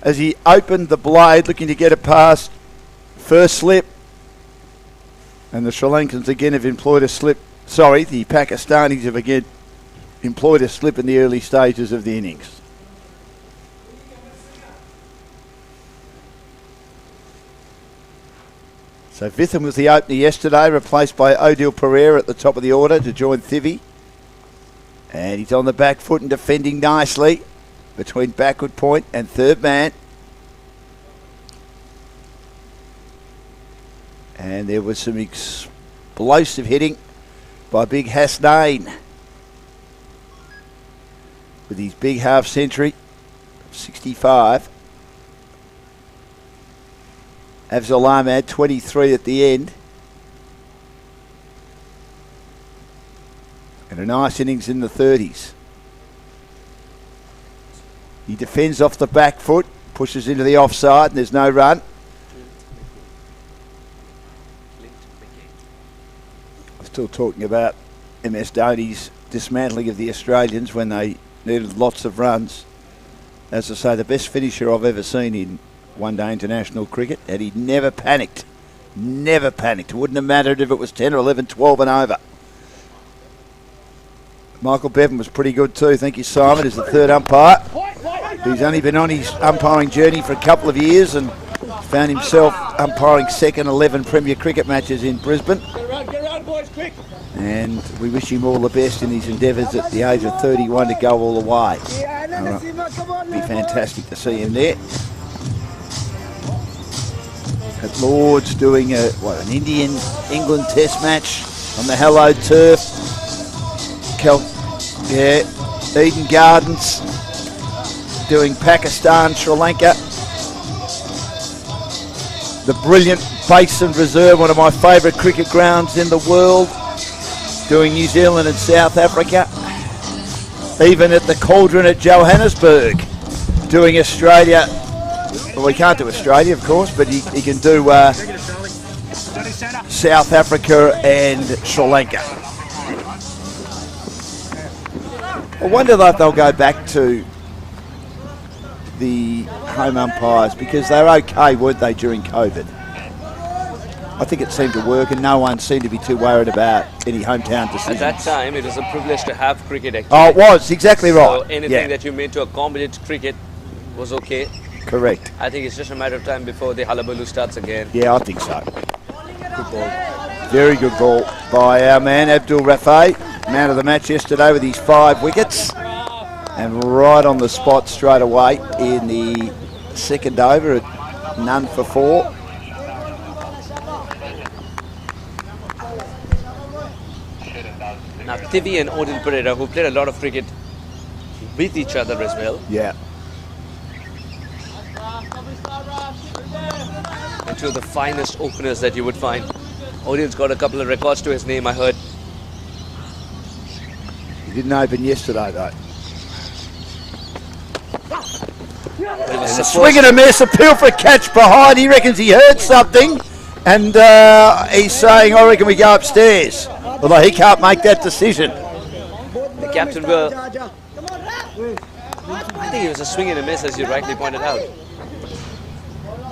as he opened the blade, looking to get it past first slip. And the Sri Lankans again have employed a slip. Sorry, the Pakistanis have again employed a slip in the early stages of the innings. So Vitham was the opener yesterday, replaced by Odil Pereira at the top of the order to join Thivi. And he's on the back foot and defending nicely between backward point and third man. And there was some explosive hitting by big Hasnain with his big half century, 65. Afzal Ahmed, 23 at the end. And a nice innings in the 30s. He defends off the back foot, pushes into the offside, and there's no run. I'm still talking about MS Dhoni's dismantling of the Australians when they needed lots of runs. As I say, the best finisher I've ever seen in one-day international cricket, and he never panicked. Never panicked. It wouldn't have mattered if it was 10 or 11, 12 and over. Michael Bevan was pretty good too. Thank you, Simon, as the third umpire. He's only been on his umpiring journey for a couple of years and found himself umpiring second 11 Premier Cricket matches in Brisbane. Get around, boys, quick. And we wish him all the best in his endeavours at the age of 31 to go all the way. It'd be fantastic to see him there. At Lord's doing an Indian-England test match on the hallowed turf. Eden Gardens doing Pakistan, Sri Lanka. The brilliant Basin Reserve, one of my favourite cricket grounds in the world, doing New Zealand and South Africa. Even at the Cauldron at Johannesburg, doing Australia. Well, we can't do Australia, of course, but he can do South Africa and Sri Lanka. I wonder if they'll go back to the home umpires, because they're okay, weren't they, during COVID? I think it seemed to work, and no one seemed to be too worried about any hometown decisions. At that time, it was a privilege to have cricket, actually. Oh, it was, exactly right. So anything that you made to accommodate cricket was okay. Correct. I think it's just a matter of time before the hullabaloo starts again. Yeah, I think so. Good ball. Very good ball by our man, Abdul Rafai. Man of the match yesterday with his 5 wickets. And right on the spot straight away in the second over at none for 4. Now, Tivi and Odin Pereira, who played a lot of cricket with each other as well. Yeah. And two of the finest openers that you would find. Odin's got a couple of records to his name, I heard. He didn't open yesterday, though. And a swing and a miss, appeal for a catch behind. He reckons he heard something. And he's saying, I reckon we go upstairs. Although he can't make that decision. The captain will... I think it was a swing and a miss, as you rightly pointed out.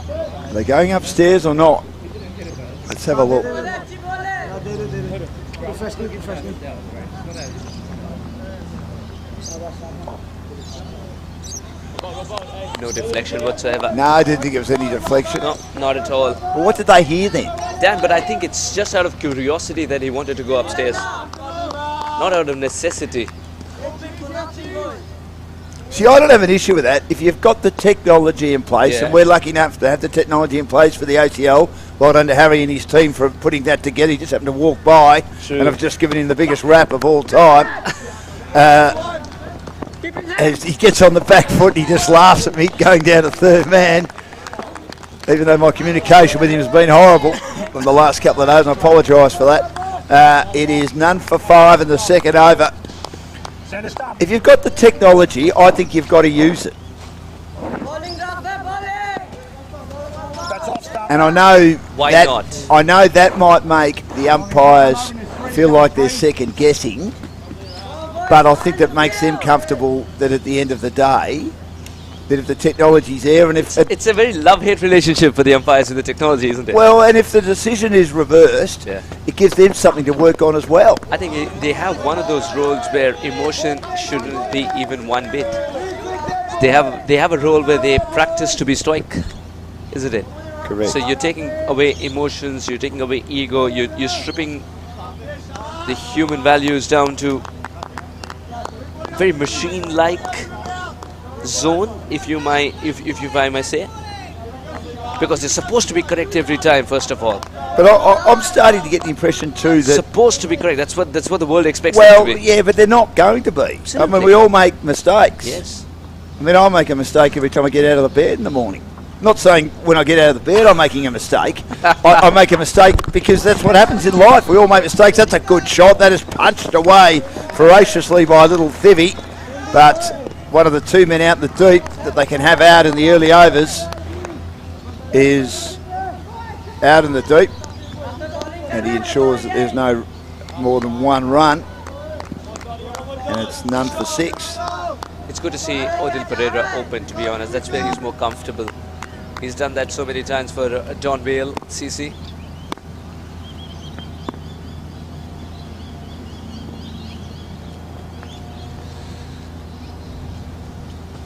Are they going upstairs or not? Let's have a look. No deflection whatsoever. No, I didn't think it was any deflection. No, not at all. Well, what did they hear then? Dan, but I think it's just out of curiosity that he wanted to go upstairs. Not out of necessity. See, I don't have an issue with that. If you've got the technology in place, Yeah. and we're lucky enough to have the technology in place for the ACL, well done to Harry and his team for putting that together. He just happened to walk by, True. and I've just given him the biggest rap of all time. As he gets on the back foot, he just laughs at me going down to third man. Even though my communication with him has been horrible from the last couple of days, and I apologise for that. It is none for 5 in the second over. If you've got the technology, I think you've got to use it. And I know Why that, not? I know that might make the umpires feel like they're second guessing, but I think that makes them comfortable that at the end of the day, that if the technology's there, and if It's a very love-hate relationship for the umpires with the technology, isn't it? well, and if the decision is reversed, Yeah. it gives them something to work on as well. I think they have one of those roles where emotion shouldn't be even one bit. They have a role where they practice to be stoic, isn't it? Correct. So you're taking away emotions, you're taking away ego, you're stripping the human values down to very machine-like zone, if you might say, because they're supposed to be correct every time. First of all, But I'm starting to get the impression too that supposed to be correct. That's what the world expects well, them to be. yeah, but they're not going to be. I mean, Absolutely. we all make mistakes. Yes. I mean, I make a mistake every time I get out of the bed in the morning. Not saying when I get out of the bed I'm making a mistake. I make a mistake because that's what happens in life. We all make mistakes. That's a good shot. That is punched away ferociously by little Thivy. But one of the 2 men out in the deep that they can have out in the early overs is out in the deep. And he ensures that there's no more than 1 run. And it's none for 6. It's good to see Odil Pereira open, to be honest. That's where he's more comfortable. He's done that so many times for Don Vale, CC.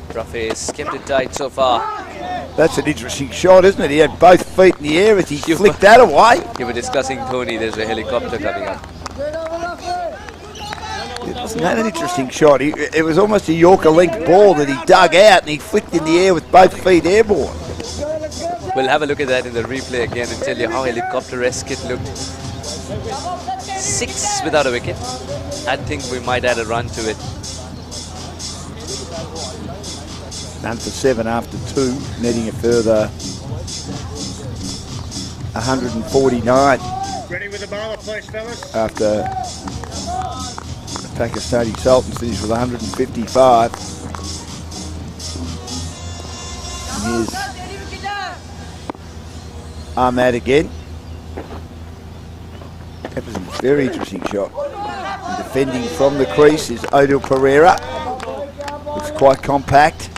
Rafi's kept it tight so far. That's an interesting shot, isn't it? He had both feet in the air as he flicked that away. You were discussing Dhoni, there's a helicopter coming up. Wasn't that an interesting shot? It was almost a Yorker length ball that he dug out and he flicked in the air with both feet airborne. We'll have a look at that in the replay again and tell you how helicopter-esque it looked. 6 without a wicket. I think we might add a run to it. None for 7 after 2, netting a further 149 Ready with the bowler, please, fellas. after the Pakistani Sultans finished with 155. And here's Ahmad again. That was a very interesting shot. And defending from the crease is Odil Pereira. It's quite compact.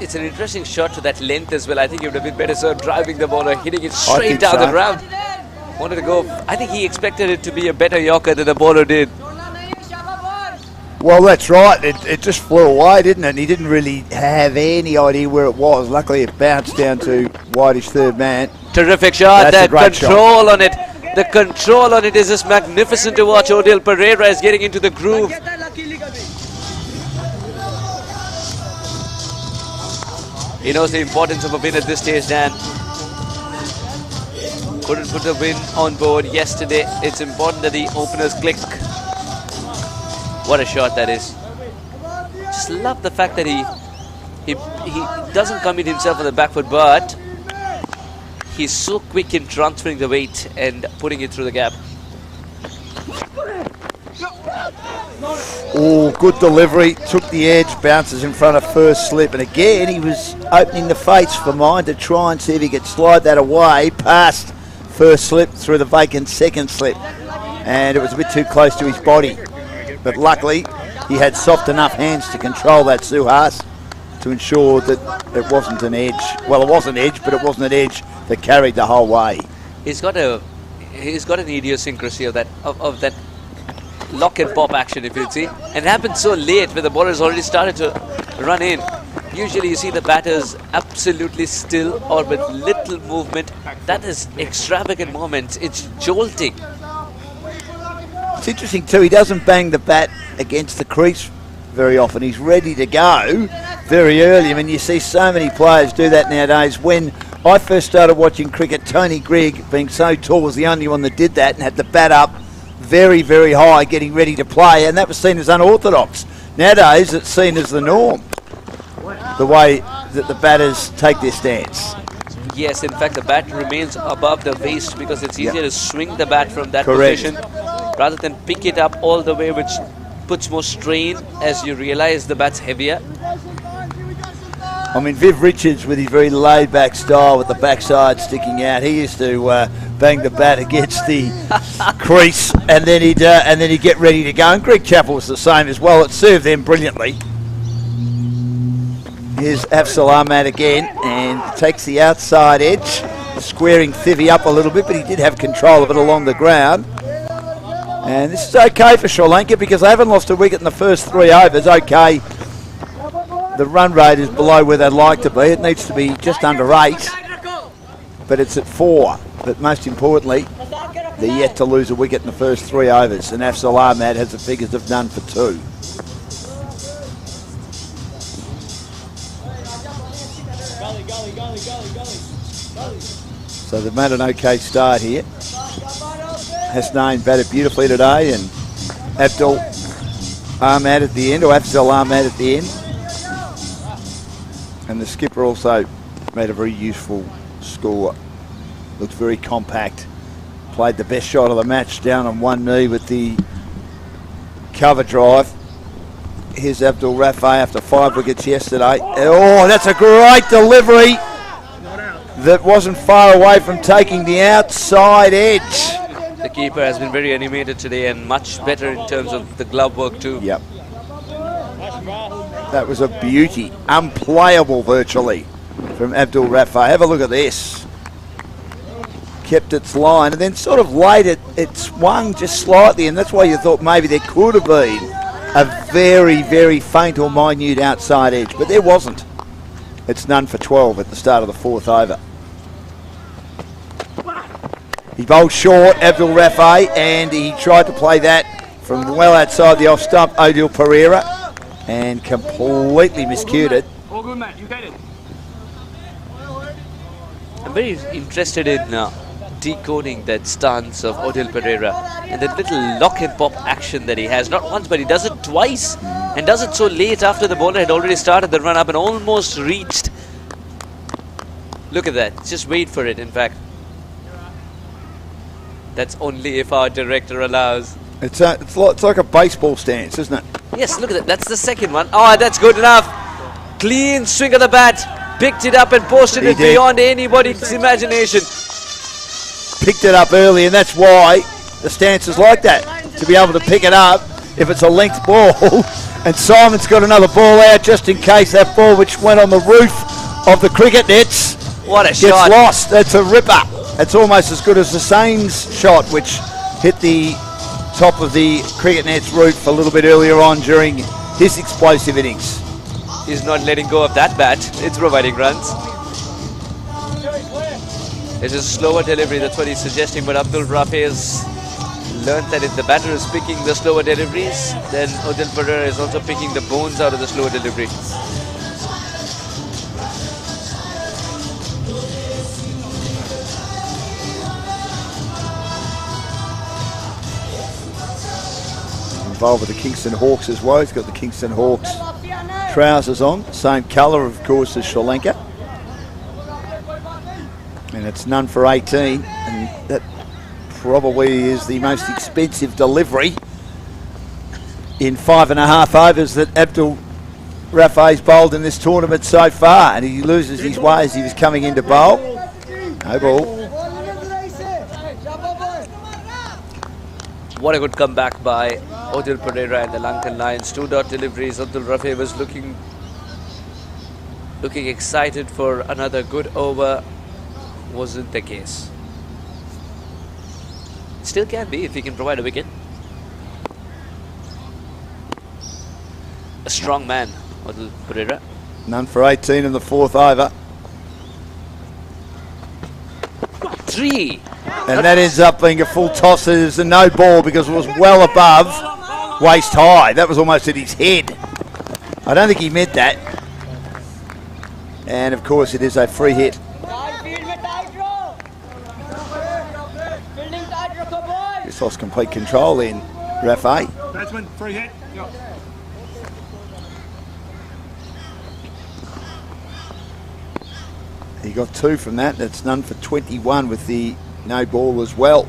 It's an interesting shot to that length as well. I think it would have been better served driving the ball or hitting it straight down the ground. Wanted to go. I think he expected it to be a better Yorker than the bowler did. Well, that's right. It just flew away, didn't it? And he didn't really have any idea where it was. Luckily, it bounced down to Whitish third man. Terrific shot. That's That a great control on it. The control on it is just magnificent to watch. Odil Pereira is getting into the groove. He knows the importance of a win at this stage, Dan. Couldn't put the win on board yesterday. It's important that the openers click. What a shot that is. Just love the fact that he doesn't commit himself on the back foot, but he's so quick in transferring the weight and putting it through the gap. Oh, good delivery. Took the edge, bounces in front of first slip. And again, he was opening the face for mine to try and see if he could slide that away past first slip through the vacant second slip. And it was a bit too close to his body. But luckily, he had soft enough hands to control that Suhas to ensure that it wasn't an edge. Well, it was an edge, but it wasn't an edge that carried the whole way. He's got an idiosyncrasy of that lock and pop action, if you'd see. And it happened so late when the ball has already started to run in. Usually you see the batters absolutely still or with little movement. That is extravagant moments. It's jolting. It's interesting too, he doesn't bang the bat against the crease very often. He's ready to go very early. I mean, you see so many players do that nowadays. When I first started watching cricket, Tony Grigg, being so tall, was the only one that did that and had the bat up very, very high, getting ready to play, and that was seen as unorthodox. Nowadays, it's seen as the norm, the way that the batters take their stance. Yes, in fact, the bat remains above the waist because it's easier to swing the bat from that Correct. position rather than pick it up all the way, which puts more strain as you realize the bat's heavier. I mean, Viv Richards, with his very laid-back style with the backside sticking out, he used to bang the bat against the crease, and then he'd get ready to go. And Greg Chappell was the same as well. It served them brilliantly. Here's Afzal Ahmad again, and takes the outside edge, squaring Thivy up a little bit, but he did have control of it along the ground. And this is okay for Sri Lanka because they haven't lost a wicket in the first 3 overs. Okay, the run rate is below where they'd like to be. It needs to be just under 8, but it's at 4. But most importantly, they're yet to lose a wicket in the first 3 overs, and Afzal Ahmad has the figures of none for 2. So they've made an okay start here. Hasnain batted beautifully today, and Abdul Ahmad at the end, or Afzal Ahmad at the end. And the skipper also made a very useful score. Looked very compact. Played the best shot of the match down on one knee with the cover drive. Here's Abdul Rafi after 5 wickets yesterday. Oh, that's a great delivery. That wasn't far away from taking the outside edge. The keeper has been very animated today and much better in terms of the glove work too. Yep. That was a beauty. Unplayable virtually from Abdul Rafi. Have a look at this. Kept its line and then sort of laid it. It swung just slightly, and that's why you thought maybe there could have been a very, very faint or minute outside edge, but there wasn't. It's none for 12 at the start of the 4th over. He bowled short, Abdul Rafi, and he tried to play that from well outside the off stump, Odil Pereira, and completely miscued it. All good, mate. You get it. I'm very interested in decoding that stance of Odil Pereira and that little lock and pop action that he has. Not once, but he does it twice, and does it so late after the bowler had already started the run up and almost reached. Look at that. Just wait for it, in fact. That's only if our director allows. It's like a baseball stance, isn't it? Yes, look at that. That's the second one. Oh, that's good enough. Clean swing of the bat, picked it up and posted it beyond anybody's imagination. Picked it up early, and that's why the stance is like that, to be able to pick it up if it's a length ball. And Simon's got another ball out just in case that ball, which went on the roof of the cricket nets, what a gets shot. lost. That's a ripper. It's almost as good as the Sains shot, which hit the top of the cricket net's roof a little bit earlier on during his explosive innings. He's not letting go of that bat. It's providing runs. It's a slower delivery, that's what he's suggesting, but Abdul Rafi has learned that if the batter is picking the slower deliveries, then Odil Pereira is also picking the bones out of the slower delivery. Involved with the Kingston Hawks as well. He's got the Kingston Hawks trousers on, same colour of course as Sri Lanka. And it's none for 18, and that probably is the most expensive delivery in 5.5 overs that Abdul Rafi's bowled in this tournament so far, and he loses his way as he was coming into bowl. No ball. What a good comeback by Odil Pereira and the Lankan Lions. 2-dot deliveries. Abdul Rafi was looking excited for another good over. Wasn't the case. Still can be if he can provide a wicket. A strong man, Odil Pereira. None for 18 in the 4th over. 3. And that ends up being a full toss. There's a no ball because it was well above waist high. That was almost at his head. I don't think he meant that. And of course it is a free hit. Just lost complete control in Rafi. Batsman, free hit. Yep. He got 2 from that. That's none for 21 with the no ball as well.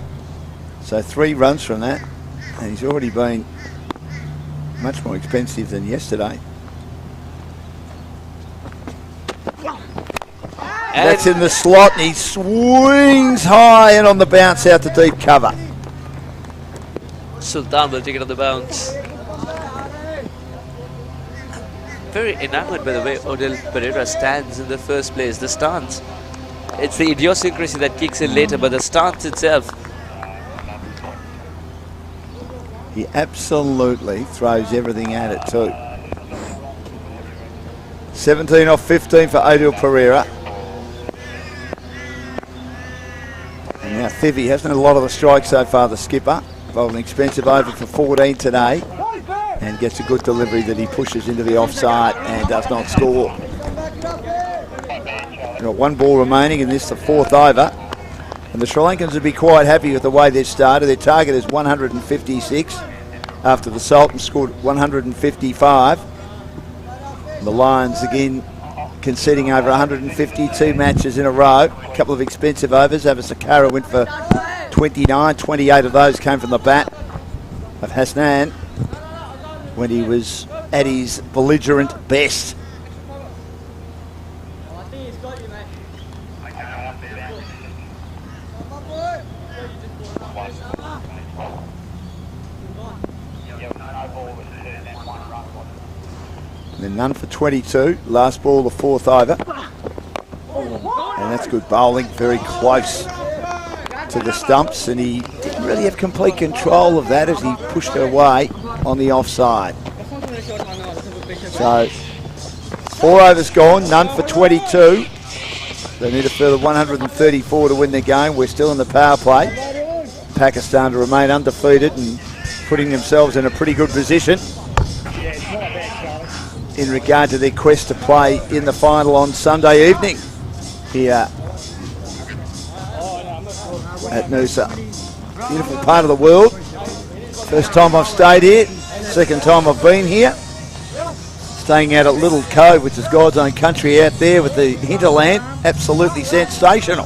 So 3 runs from that. And he's already been much more expensive than yesterday. And that's in the slot, and he swings high and on the bounce out to deep cover. Sultan will take it on the bounce. Very enamored by the way Odil Pereira stands in the first place. The stance, it's the idiosyncrasy that kicks in later, but the stance itself. He absolutely throws everything at it too. 17 off 15 for Odil Pereira. And now Thivi hasn't had a lot of the strikes so far, the skipper. Bowled an expensive over for 14 today. And gets a good delivery that he pushes into the offside and does not score. We've got 1 ball remaining in this, the 4th over. And the Sri Lankans would be quite happy with the way they've started. Their target is 156 after the Sultans scored 155. And the Lions again conceding over 152 matches in a row. A couple of expensive overs. Avasakara went for 29. 28 of those came from the bat of Hasnan when he was at his belligerent best. And then none for 22. Last ball, the 4th over. And that's good bowling, very close to the stumps, and he didn't really have complete control of that as he pushed it away on the offside. So 4 overs gone, none for 22. They need a further 134 to win the game. We're still in the power play. Pakistan to remain undefeated and putting themselves in a pretty good position in regard to their quest to play in the final on Sunday evening here at Noosa. Beautiful part of the world. First time I've stayed here, second time I've been here. Staying out at Little Cove, which is God's own country out there with the hinterland. Absolutely sensational.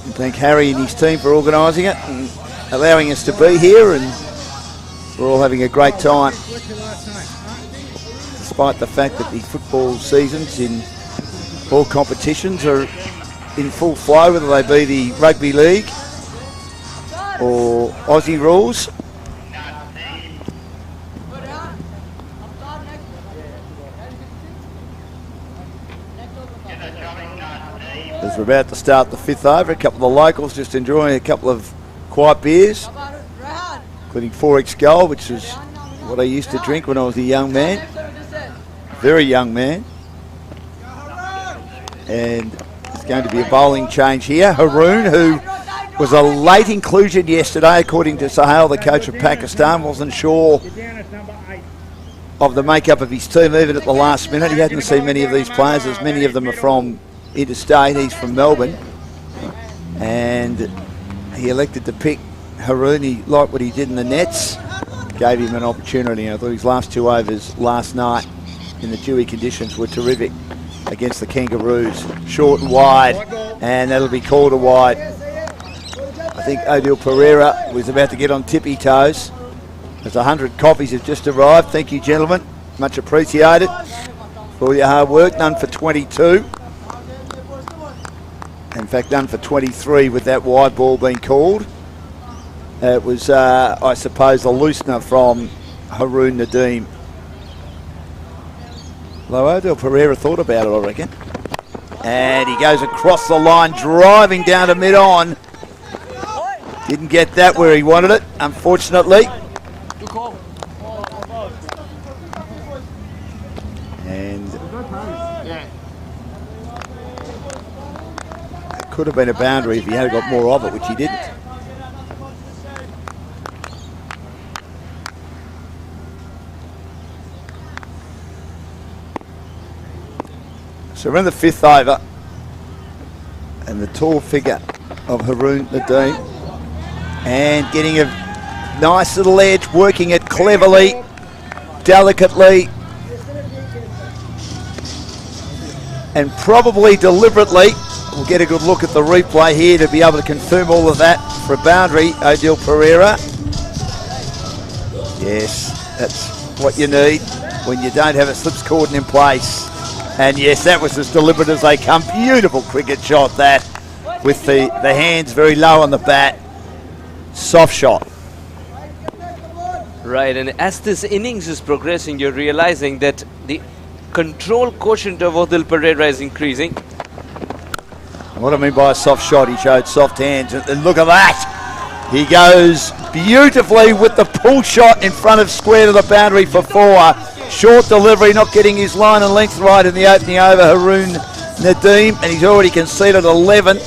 And thank Harry and his team for organising it and allowing us to be here, and we're all having a great time. despite the fact that the football seasons in all competitions are in full flow, whether they be the rugby league or Aussie rules. As we're about to start the 5th over, a couple of the locals just enjoying a couple of quiet beers, including 4X Gold, which is what I used to drink when I was a young man, very young man. And it's going to be a bowling change here. Haroon, who was a late inclusion yesterday, according to Sahel, the coach of Pakistan, wasn't sure of the makeup of his team even at the last minute. He hadn't seen many of these players, as many of them are from interstate. He's from Melbourne, and he elected to pick Haroon. He liked what he did in the nets, gave him an opportunity. I thought his last 2 overs last night in the dewy conditions were terrific against the Kangaroos. Short and wide, and that'll be called a wide. I think Odile Pereira was about to get on tippy toes. There's 100 coffees have just arrived. Thank you, gentlemen. Much appreciated for all your hard work. None for 22. In fact, none for 23 with that wide ball being called. It was, I suppose, a loosener from Haroon Nadeem. Odile Pereira thought about it, I reckon. And he goes across the line, driving down to mid-on. Didn't get that where he wanted it, unfortunately. And it could have been a boundary if he had got more of it, which he didn't. So we're in the 5th over, and the tall figure of Haroon Nadeem, and getting a nice little edge, working it cleverly, delicately, and probably deliberately. We'll get a good look at the replay here to be able to confirm all of that for a boundary. Odile Pereira. Yes, that's what you need when you don't have a slips cordon in place. And yes, that was as deliberate as they come. Beautiful cricket shot that, with the hands very low on the bat. Soft shot. Right, and as this innings is progressing, you're realizing that the control quotient of Odile Pereira is increasing. And what I mean by a soft shot, he showed soft hands. And look at that. He goes beautifully with the pull shot in front of square to the boundary for 4. Short delivery, not getting his line and length right in the opening over, Haroon Nadeem, and he's already conceded 11,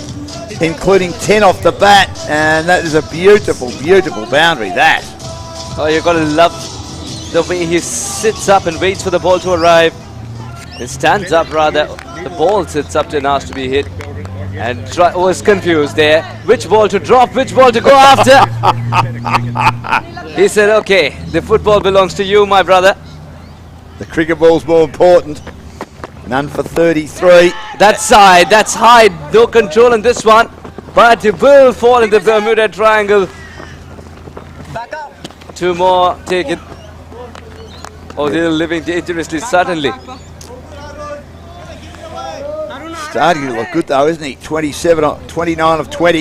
including 10 off the bat, and that is a beautiful, beautiful boundary, that. Oh, you've got to love the way he sits up and waits for the ball to arrive. He stands up, rather. The ball sits up and asks to be hit, and was confused there. Which ball to drop, which ball to go after? He said, okay, the football belongs to you, my brother. The cricket ball's more important. None for 33. That side, that's high, no control in this one, but it will fall in the Bermuda Triangle. 2 more taken. Oh, they're living dangerously suddenly. Starting to look good though, isn't he? 29 of 20.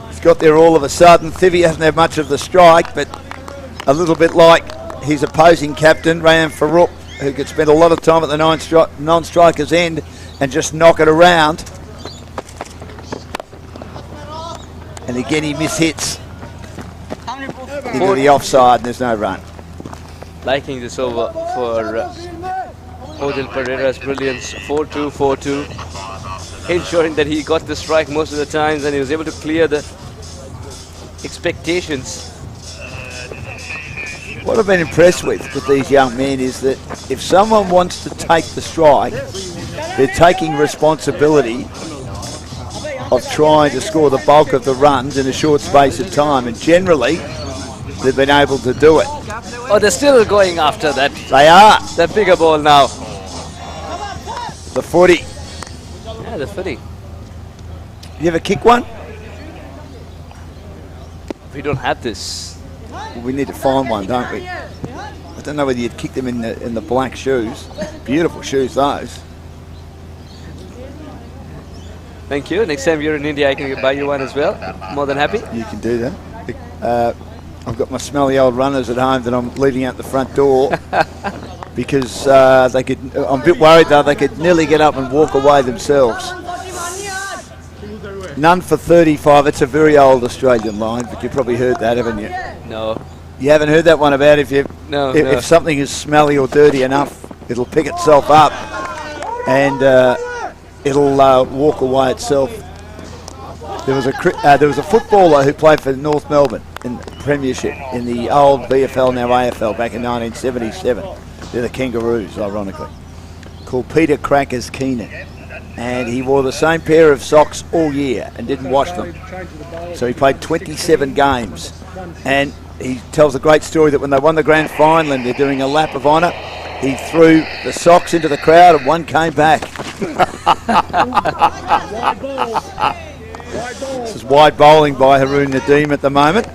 He's got there all of a sudden. Thivi hasn't had much of the strike, but a little bit like his opposing captain, Rayan Farouk, who could spend a lot of time at the non-striker's end and just knock it around. And again he mishits into the offside, and there's no run. Liking this over for Odile Pereira's brilliance. 4-2, 4-2. Ensuring that he got the strike most of the times and he was able to clear the expectations. What I've been impressed with these young men is that if someone wants to take the strike, they're taking responsibility of trying to score the bulk of the runs in a short space of time, and generally they've been able to do it. Oh, they're still going after that. They are. That bigger ball now. The footy. Yeah, the footy. You ever kick one? We don't have this. We need to find one, don't we? I don't know whether you'd kick them in the black shoes. Beautiful shoes, those. Thank you. Next time you're in India, I can buy you one as well. More than happy. You can do that. I've got my smelly old runners at home that I'm leaving out the front door because they could. I'm a bit worried though. They could nearly get up and walk away themselves. None for 35. It's a very old Australian line, but you've probably heard that, haven't you? No. You haven't heard that one about if something is smelly or dirty enough, it'll pick itself up and it'll walk away itself. There was a footballer who played for North Melbourne in the Premiership in the old VFL, now AFL, back in 1977. They're the Kangaroos, ironically, called Peter Crackers Keenan. And he wore the same pair of socks all year and didn't wash them. So he played 27 games. And he tells a great story that when they won the grand final and they're doing a lap of honour, he threw the socks into the crowd and one came back. This is wide bowling by Haroon Nadeem at the moment.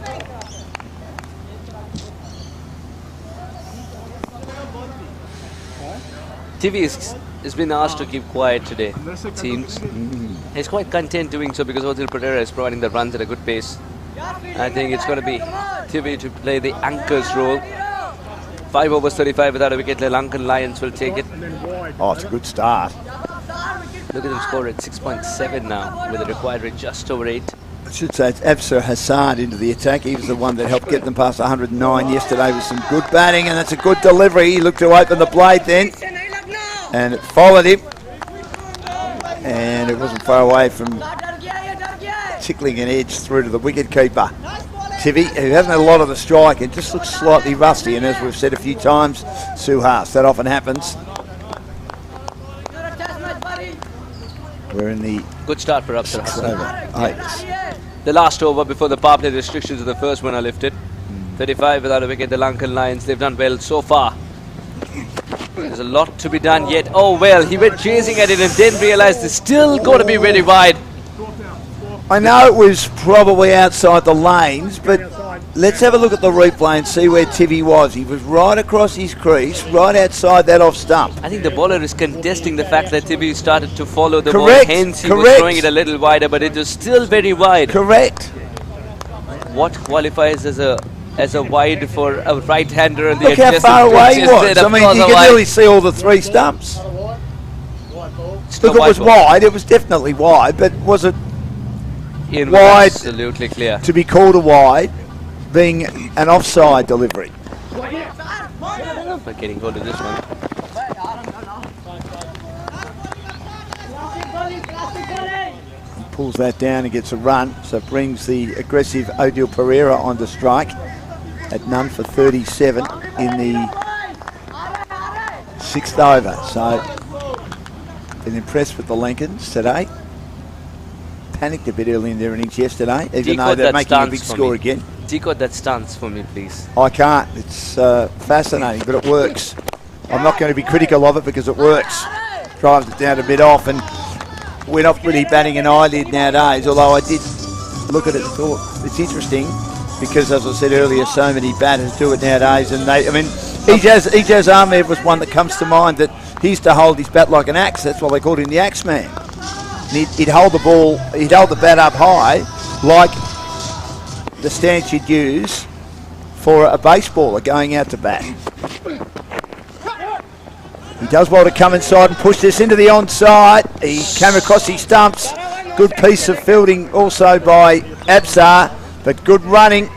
TV has been asked to keep quiet today, it seems. He's quite content doing so because Odil Pereira is providing the runs at a good pace. I think it's going to be TV to play the anchor's role. 5 overs 35 without a wicket. The Lankan Lions will take it. Oh, it's a good start. Look at them score at 6.7 now with a required rate just over 8. I should say it's Absar Hassan into the attack. He was the one that helped get them past 109 yesterday with some good batting, and that's a good delivery. He looked to open the blade then, and it followed him, and it wasn't far away from tickling an edge through to the wicket-keeper. Tivi, who hasn't had a lot of the strike, and just looks slightly rusty, and as we've said a few times, Suhas, that often happens. We're in the good start for Absar Hassan. Yes. The last over before the power play restrictions of the first one are lifted. 35 without a wicket. The Lankan Lions, they've done well so far. There's a lot to be done yet. Oh well, he went chasing at it and then realised it's still going to be very wide. I know it was probably outside the lanes, but let's have a look at the replay and see where Tivi was. He was right across his crease, right outside that off stump. I think the bowler is contesting the fact that Tivi started to follow the ball, Correct. hence he was throwing it a little wider, but it was still very wide. Correct. What qualifies as a wide for a right-hander on the look how far away he was. I mean, you can really see all the three stumps. Look, it was wide. It was definitely wide, but was it wide? Absolutely clear. To be called a wide, being an offside delivery. Not getting hold of this one. He pulls that down and gets a run, so it brings the aggressive Odil Pereira onto strike at none for 37 in the 6th over. So, been impressed with the Lankans today. Panicked a bit early in their innings yesterday, even though they're making a big score again. Decode that stance for me, please. I can't. It's fascinating, but it works. I'm not going to be critical of it because it works. Drives it down a bit off, and we're not really batting an eyelid nowadays, although I did look at it and thought it's interesting because, as I said earlier, so many batters do it nowadays. And Ijaz Ahmed was one that comes to mind, that he used to hold his bat like an axe. That's why they called him the Axe Man. And he'd hold the ball, he'd hold the bat up high like the stance you'd use for a baseballer going out to bat. He does well to come inside and push this into the onside. He came across his stumps. Good piece of fielding also by Absar, but good running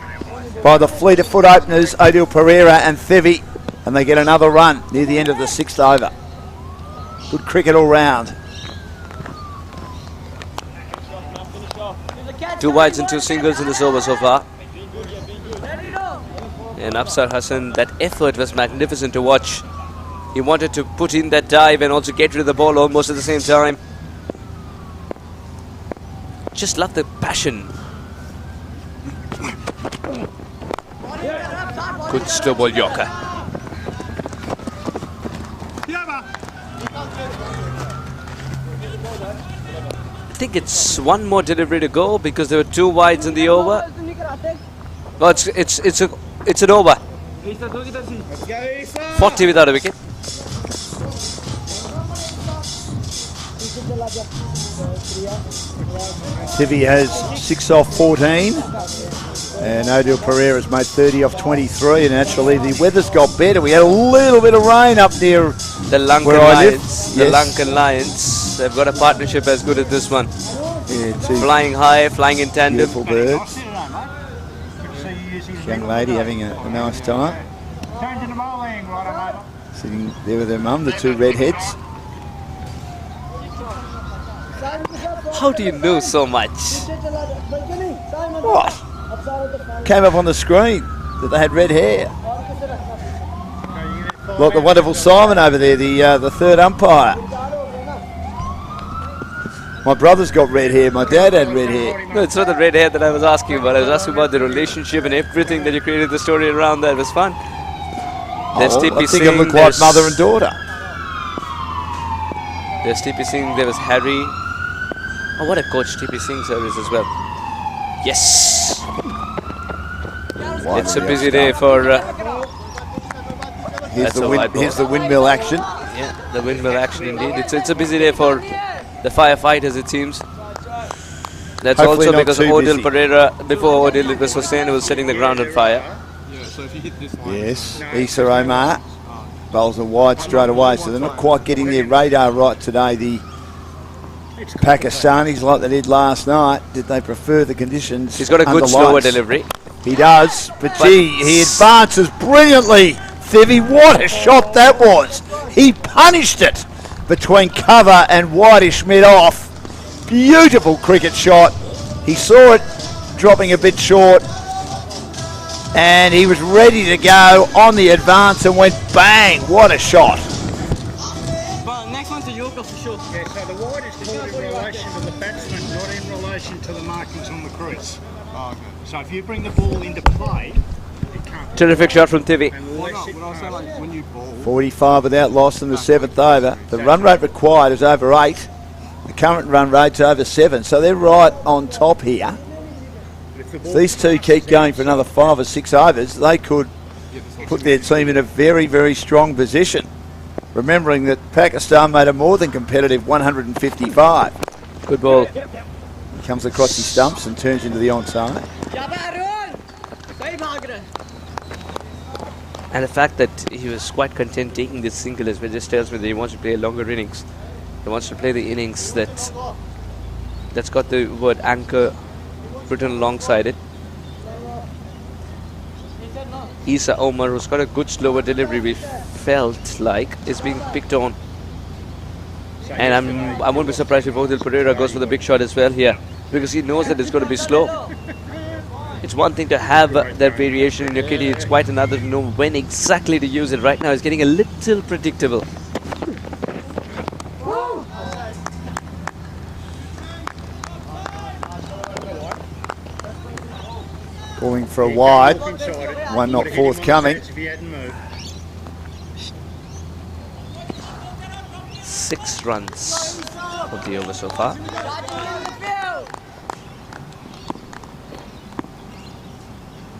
by the fleet of foot openers, Odil Pereira and Thevi, and they get another run near the end of the 6th over. Good cricket all round. 2 wides and 2 singles in this over so far. And Absar Hassan, that effort was magnificent to watch. He wanted to put in that dive and also get rid of the ball almost at the same time. Just love the passion. Good slow ball yorker. I think it's one more delivery to go because there were 2 wides in the over. No, it's an over. 40 without a wicket. Tivi has 6 off 14, and Odile Pereira's made 30 off 23, and actually the weather's got better. We had a little bit of rain up near The Lankan where I live. Lions. The Lankan Lions. They've got a partnership as good as this one. Yeah, two Flying high, flying in tandem. beautiful birds. Young lady having a nice time. Turn to the bowling, right, mate. Sitting there with her mum, the two redheads. How do you know so much? What? Came up on the screen that they had red hair. Like the wonderful Simon over there, the third umpire. My brother's got red hair. My dad had red hair. No, it's not the red hair that I was asking about. I was asking about the relationship and everything that you created the story around that. It was fun. There's TP I think Singh, I look like there's- mother and daughter. There's TP Singh, there was Harry. Oh, what a coach TP Singh service as well. Yes! It's a busy day for... Here's that's a wide ball. here's the windmill action. Yeah, the windmill action indeed. It's a busy day for the firefighters, it seems. That's Hopefully also not because too Odile busy. Pereira, before Odile, it was Hussain who was setting the ground on fire. Yes, Issa Omar bowls a wide straight away, so they're not quite getting their radar right today. The Pakistanis, like they did last night, did they prefer the conditions? He's got a good under slower lights? delivery. He does, but gee, he advances brilliantly. Thivy, what a shot that was. He punished it between cover and whitish mid-off. Beautiful cricket shot. He saw it dropping a bit short, and he was ready to go on the advance and went bang. What a shot. Well, next one's a Yorker for sure. Yeah, so the wide is called in relation to the batsman, not in relation to the markings on the crease. Oh, okay. So if you bring the ball into play, it can't. Terrific shot from Tivi. Unless it Like when you bowl. 45 without loss in the 7th over. The run rate required is over 8. The current run rate's over 7. So they're right on top here. If these two keep going for another 5 or 6 overs, they could put their team in a very, very strong position. Remembering that Pakistan made a more than competitive 155. Good ball. He comes across his stumps and turns into the onside. And the fact that he was quite content taking this single as well just tells me that he wants to play a longer innings. He wants to play the innings that's got the word anchor written alongside it. Isa Omar, who's got a good slower delivery, we felt like is being picked on. And I won't be surprised if Odile Pereira goes for the big shot as well here, because he knows that it's going to be slow. It's one thing to have that variation in your kitty, it's quite another to know when exactly to use it. Right now it's getting a little predictable. Calling for a wide. One not forthcoming. 6 runs of the over so far.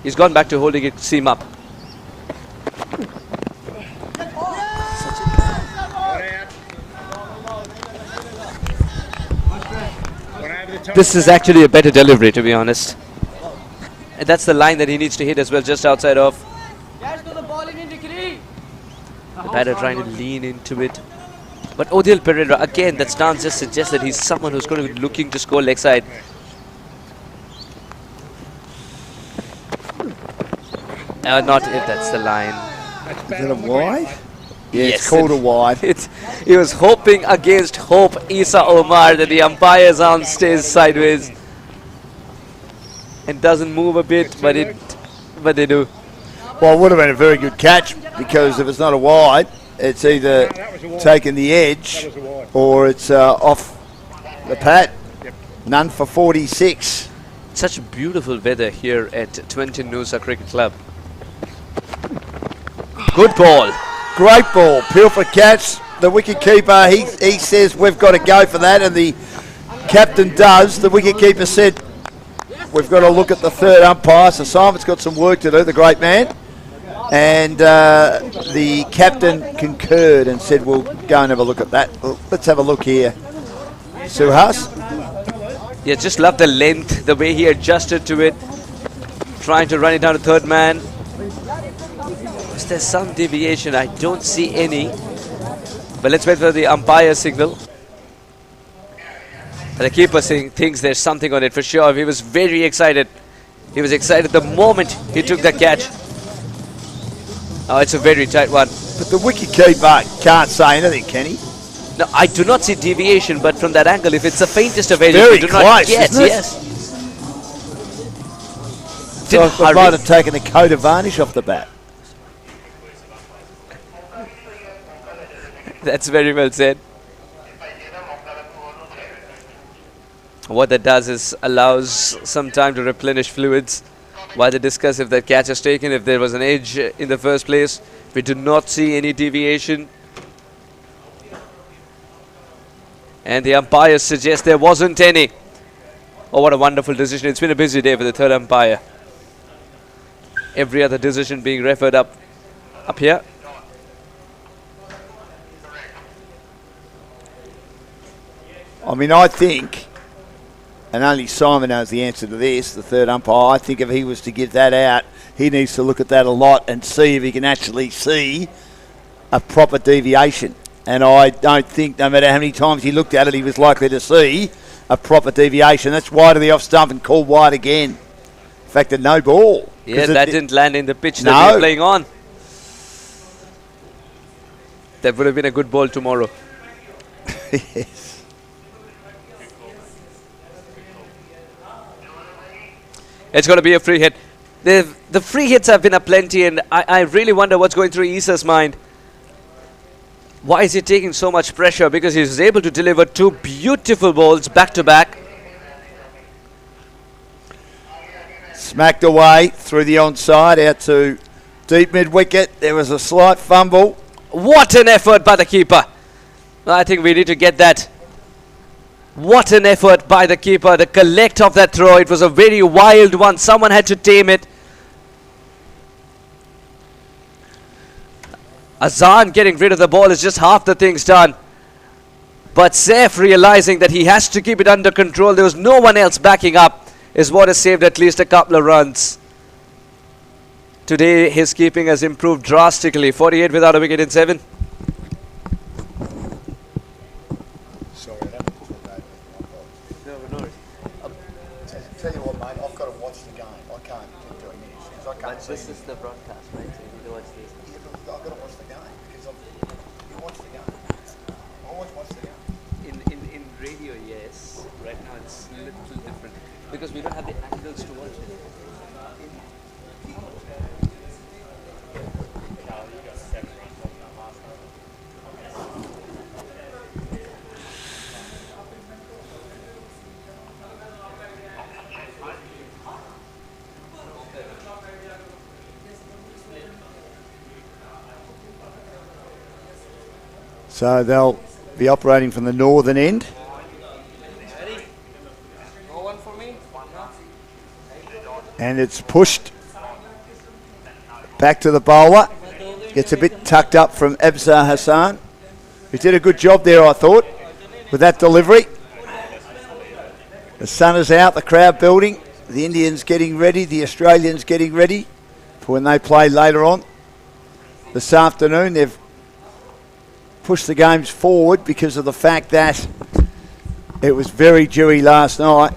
He's gone back to holding it seam up. This is actually a better delivery, to be honest. And that's the line that he needs to hit as well, just outside of. The batter trying to lean into it. But Odile Pereira, again, that stance just suggests that he's someone who's going to be looking to score leg side. Not it, that's the line. Is it a wide? Yeah, Yes, it's called a wide. He was hoping against hope, Isa Omar, that the umpire's arm stays sideways and doesn't move a bit, but they do. Well, it would have been a very good catch, because if it's not a wide, it's either taken the edge or it's off the pad. None for 46. Such beautiful weather here at Twentin Noosa Cricket Club. Good ball. Great ball. Peel for catch. The wicket keeper, he says we've got to go for that, and the captain does. The wicket keeper said we've got to look at the third umpire. So Simon's got some work to do, the great man. And the captain concurred and said, we'll go and have a look at that. Well, let's have a look here. Suhas? Yeah, just love the length, the way he adjusted to it. Trying to run it down to third man. Is there some deviation? I don't see any. But let's wait for the umpire signal. The keeper thinks there's something on it for sure. He was very excited. He was excited the moment he took the catch. Oh, it's a very tight one. But the wicketkeeper can't say anything, can he? No, I do not see deviation, but from that angle, if it's the faintest of edges, very you do close, not get. isn't it? Yes. So I might have taken the coat of varnish off the bat. That's very well said. What that does is allows some time to replenish fluids while they discuss if that catch is taken, if there was an edge in the first place. We do not see any deviation. And the umpires suggest there wasn't any. Oh, what a wonderful decision. It's been a busy day for the third umpire. Every other decision being referred up here. I mean, I think, and only Simon knows the answer to this, the third umpire, I think if he was to give that out, he needs to look at that a lot and see if he can actually see a proper deviation. And I don't think, no matter how many times he looked at it, he was likely to see a proper deviation. That's wide of the off stump and called wide again. In fact, a no ball. Yeah, that didn't land in the pitch that No. we're playing on. That would have been a good ball tomorrow. Yes. It's going to be a free hit. The free hits have been aplenty, and I really wonder what's going through Isa's mind. Why is he taking so much pressure? Because he was able to deliver two beautiful balls back to back. Smacked away through the onside out to deep mid wicket. There was a slight fumble. What an effort by the keeper. I think we need to get that. What an effort by the keeper. The collect of that throw. It was a very wild one. Someone had to tame it. Azan getting rid of the ball is just half the things done. But Saif realizing that he has to keep it under control. There was no one else backing up is what has saved at least a couple of runs. Today his keeping has improved drastically. 48 without a wicket in 7. Tell you what, mate, I've got to watch the game. I can't keep doing this because I can't see. This is the broadcast, right? So you need to watch this. Yeah, but I've got to watch the game because you watch the game. I always watch the game. In radio, yes. Right now it's a little different because we don't have the angles to watch it. So they'll be operating from the northern end. And it's pushed back to the bowler. Gets a bit tucked up from Abzar Hassan, who did a good job there, I thought, with that delivery. The sun is out, the crowd building. The Indians getting ready, the Australians getting ready for when they play later on this afternoon. They've pushed the games forward because of the fact that it was very dewy last night.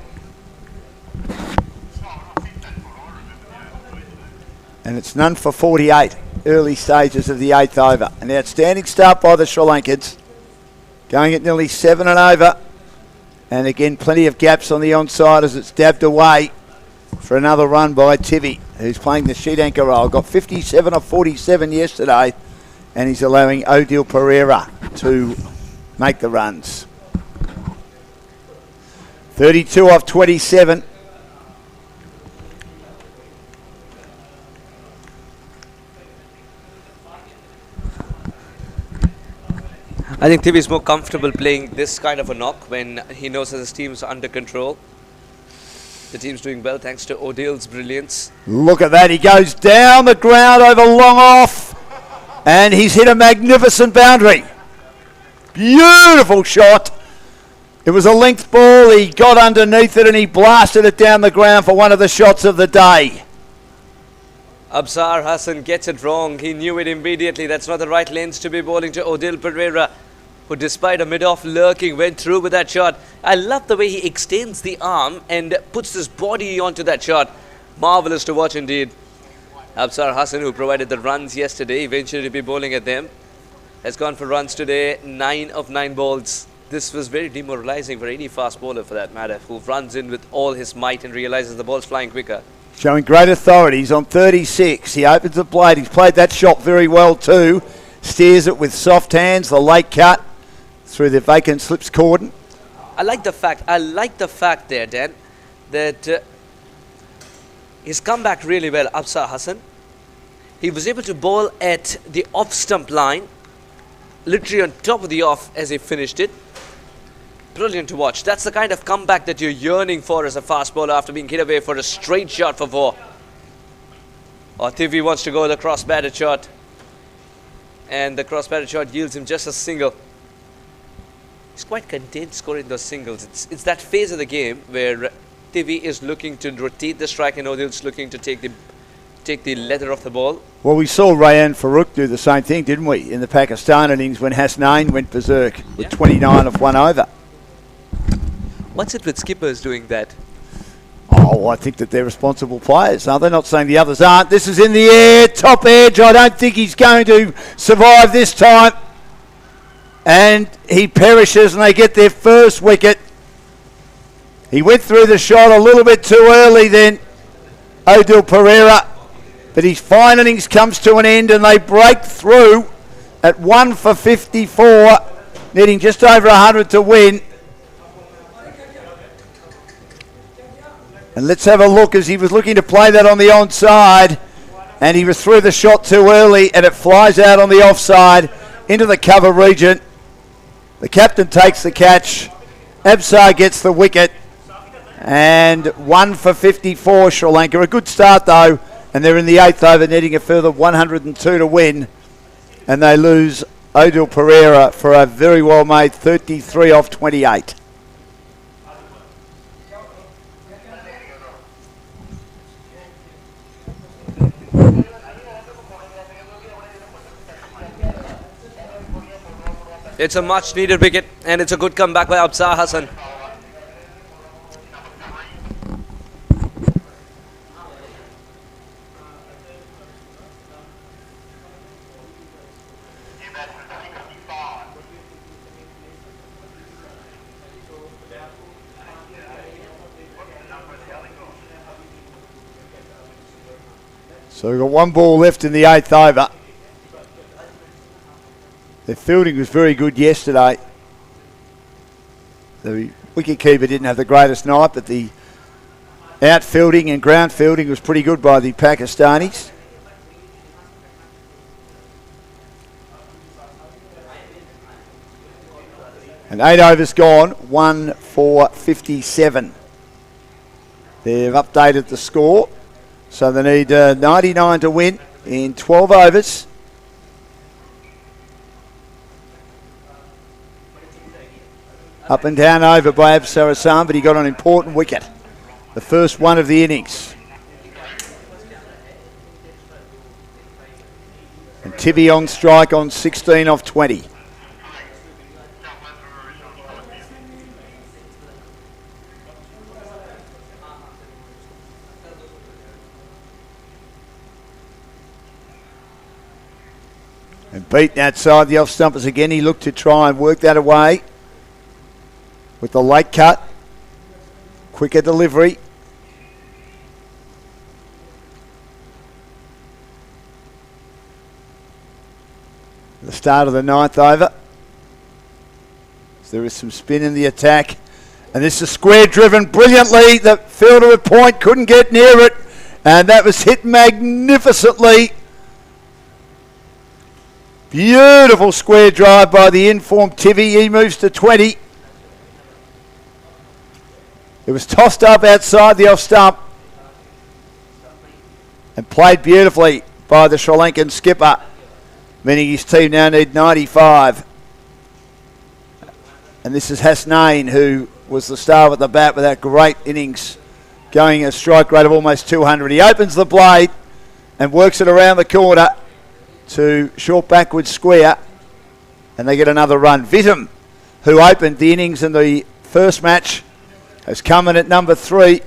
And it's none for 48, early stages of the 8th over. An outstanding start by the Sri Lankans, going at nearly 7 and over. And again, plenty of gaps on the onside as it's dabbed away for another run by Tivi, who's playing the sheet anchor role. Got 57 of 47 yesterday, and he's allowing Odil Pereira to make the runs. 32 off 27. I think Tivi is more comfortable playing this kind of a knock when he knows that his team's under control. The team's doing well thanks to Odell's brilliance. Look at that. He goes down the ground over long off. And he's hit a magnificent boundary. Beautiful shot. It was a length ball. He got underneath it and he blasted it down the ground for one of the shots of the day. Absar Hassan gets it wrong. He knew it immediately. That's not the right lens to be bowling to Odell Pereira, who despite a mid-off lurking went through with that shot. I love the way he extends the arm and puts his body onto that shot. Marvellous to watch indeed. Absar Hassan, who provided the runs yesterday, eventually to be bowling at them, has gone for runs today, 9 of 9 balls. This was very demoralizing for any fast bowler for that matter, who runs in with all his might and realizes the ball's flying quicker. Showing great authority. He's on 36. He opens the blade. He's played that shot very well too. Steers it with soft hands, the late cut through the vacant slips cordon. I like the fact there, Dan, that he's come back really well, Absar Hassan. He was able to bowl at the off stump line, literally on top of the off as he finished it. Brilliant to watch. That's the kind of comeback that you're yearning for as a fast bowler after being hit away for a straight shot for 4. Or Tivi wants to go with a cross-batted shot. And the cross-batted shot yields him just a single. He's quite content scoring those singles. It's that phase of the game where Tivi is looking to rotate the strike and Odell's looking to take the leather off the ball. Well, we saw Rayan Farouk do the same thing, didn't we, in the Pakistan innings when Hasnain went berserk with 29 of 1 over. What's it with skippers doing that? Oh, I think that they're responsible players. Are they? Not saying the others aren't. This is in the air, top edge. I don't think he's going to survive this time. And he perishes and they get their first wicket. He went through the shot a little bit too early then, Odell Pereira. But his fine innings comes to an end and they break through at 1 for 54, needing just over 100 to win. And let's have a look as he was looking to play that on the onside. And he was through the shot too early and it flies out on the offside into the cover region. The captain takes the catch. Absar gets the wicket. And 1 for 54 Sri Lanka. A good start though. And they're in the 8th over, needing a further 102 to win. And they lose Odell Pereira for a very well made 33 off 28. It's a much needed wicket and it's a good comeback by Absar Hassan. So we've got 1 ball left in the 8th over. The fielding was very good yesterday. The wicketkeeper didn't have the greatest night, but the outfielding and ground fielding was pretty good by the Pakistanis. And 8 overs gone, 1 for 57. They've updated the score. So they need 99 to win in 12 overs. Up and down over by Absar Hassan, but he got an important wicket. The first one of the innings. And Tivi on strike on 16 off 20. And beaten outside the off stumpers again. He looked to try and work that away with the late cut. Quicker delivery. The start of the 9th over. So there is some spin in the attack. And this is square driven brilliantly. The fielder at point couldn't get near it. And that was hit magnificently. Beautiful square drive by the informed Tivi. He moves to 20. It was tossed up outside the off stump and played beautifully by the Sri Lankan skipper, meaning his team now need 95. And this is Hasnain, who was the star at the bat with that great innings, going a strike rate of almost 200. He opens the blade and works it around the corner to short backward square, and they get another run. Vittam, who opened the innings in the first match, has come in at number 3.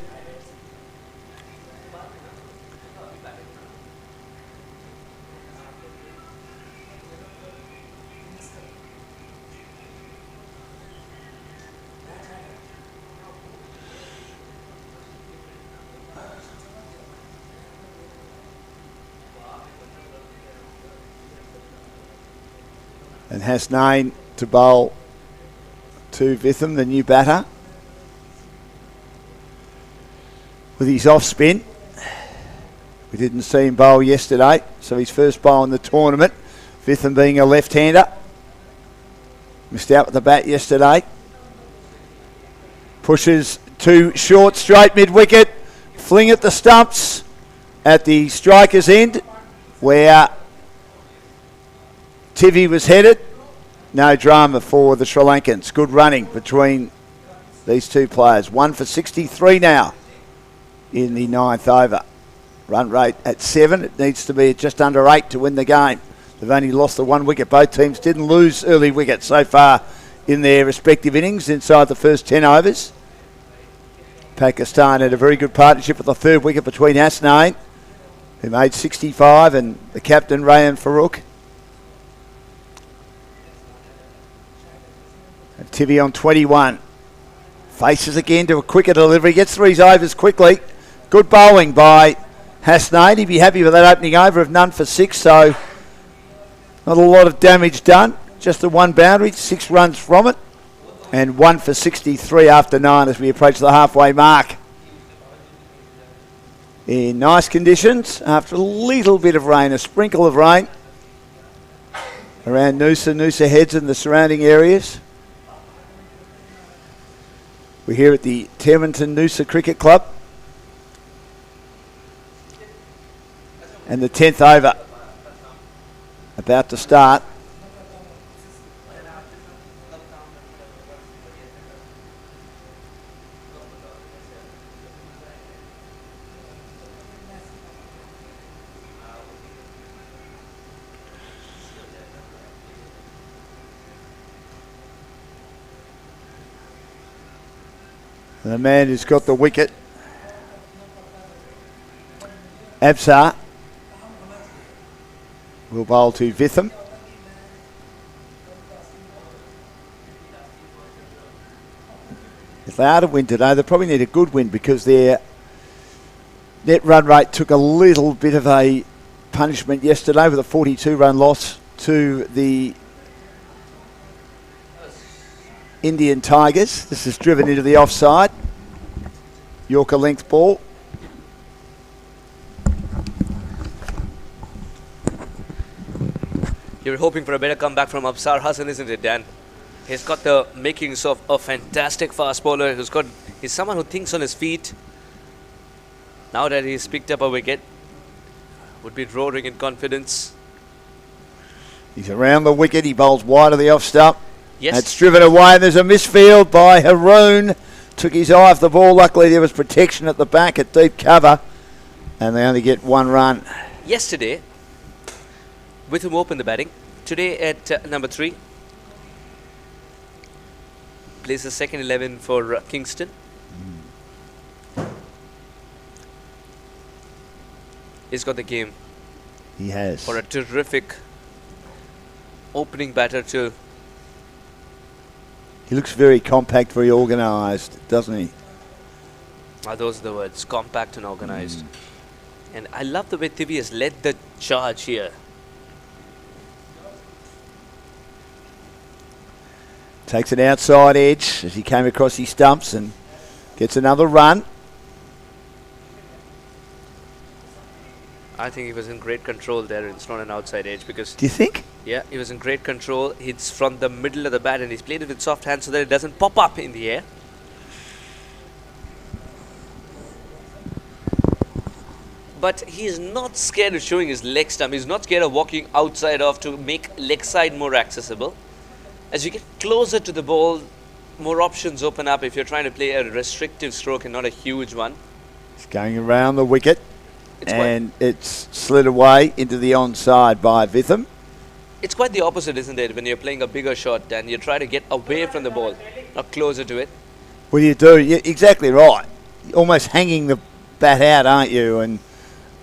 And Hasnain to bowl to Vittam, the new batter, with his off spin. We didn't see him bowl yesterday, so his first bowl in the tournament. Vittam being a left-hander. Missed out with the bat yesterday. Pushes to short, straight mid-wicket. Fling at the stumps at the striker's end, where Tivi was headed. No drama for the Sri Lankans. Good running between these two players. 1 for 63 now in the 9th over. Run rate at 7. It needs to be at just under 8 to win the game. They've only lost the 1 wicket. Both teams didn't lose early wickets so far in their respective innings inside the first 10 overs. Pakistan had a very good partnership with the 3rd wicket between Hasnain, who made 65, and the captain, Rayan Farouk. And Tivi on 21. Faces again to a quicker delivery. Gets through his overs quickly. Good bowling by Hasnain. He'd be happy with that opening over of none for 6, so not a lot of damage done. Just the 1 boundary, 6 runs from it, and 1 for 63 after 9 as we approach the halfway mark. In nice conditions, after a little bit of rain, a sprinkle of rain around Noosa Heads and the surrounding areas. We're here at the Temerton Noosa Cricket Club. And the 10th over about to start. The man who's got the wicket, Absar, will bowl to Vittam. If they are to win today, they probably need a good win because their net run rate took a little bit of a punishment yesterday with a 42-run loss to the Indian Tigers. This is driven into the offside. Yorker length ball. You're hoping for a better comeback from Absar Hassan, isn't it, Dan? He's got the makings of a fantastic fast bowler. He's someone who thinks on his feet. Now that he's picked up a wicket, would be roaring in confidence. He's around the wicket. He bowls wide of the off stump. Yes. It's driven away, and there's a misfield by Haroon. Took his eye off the ball. Luckily, there was protection at the back at deep cover, and they only get 1 run. Yesterday, with him open the batting. Today at number 3. Plays the second 11 for Kingston. He's got the game. He has. For a terrific opening batter too. He looks very compact, very organised, doesn't he? Those are the words, compact and organised. And I love the way Tivi has led the charge here. Takes an outside edge as he came across his stumps and gets another run. I think he was in great control there. It's not an outside edge because... Do you think? Yeah, he was in great control. It's from the middle of the bat and he's played it with soft hands so that it doesn't pop up in the air. but he is not scared of showing his leg stump. He's not scared of walking outside off to make leg side more accessible. As you get closer to the ball, more options open up if you're trying to play a restrictive stroke and not a huge one. It's going around the wicket, and it's slid away into the onside by Vitham. It's quite the opposite, isn't it, when you're playing a bigger shot and you try to get away from the ball, not closer to it. Well, you do. You're exactly right. You're almost hanging the bat out, aren't you? And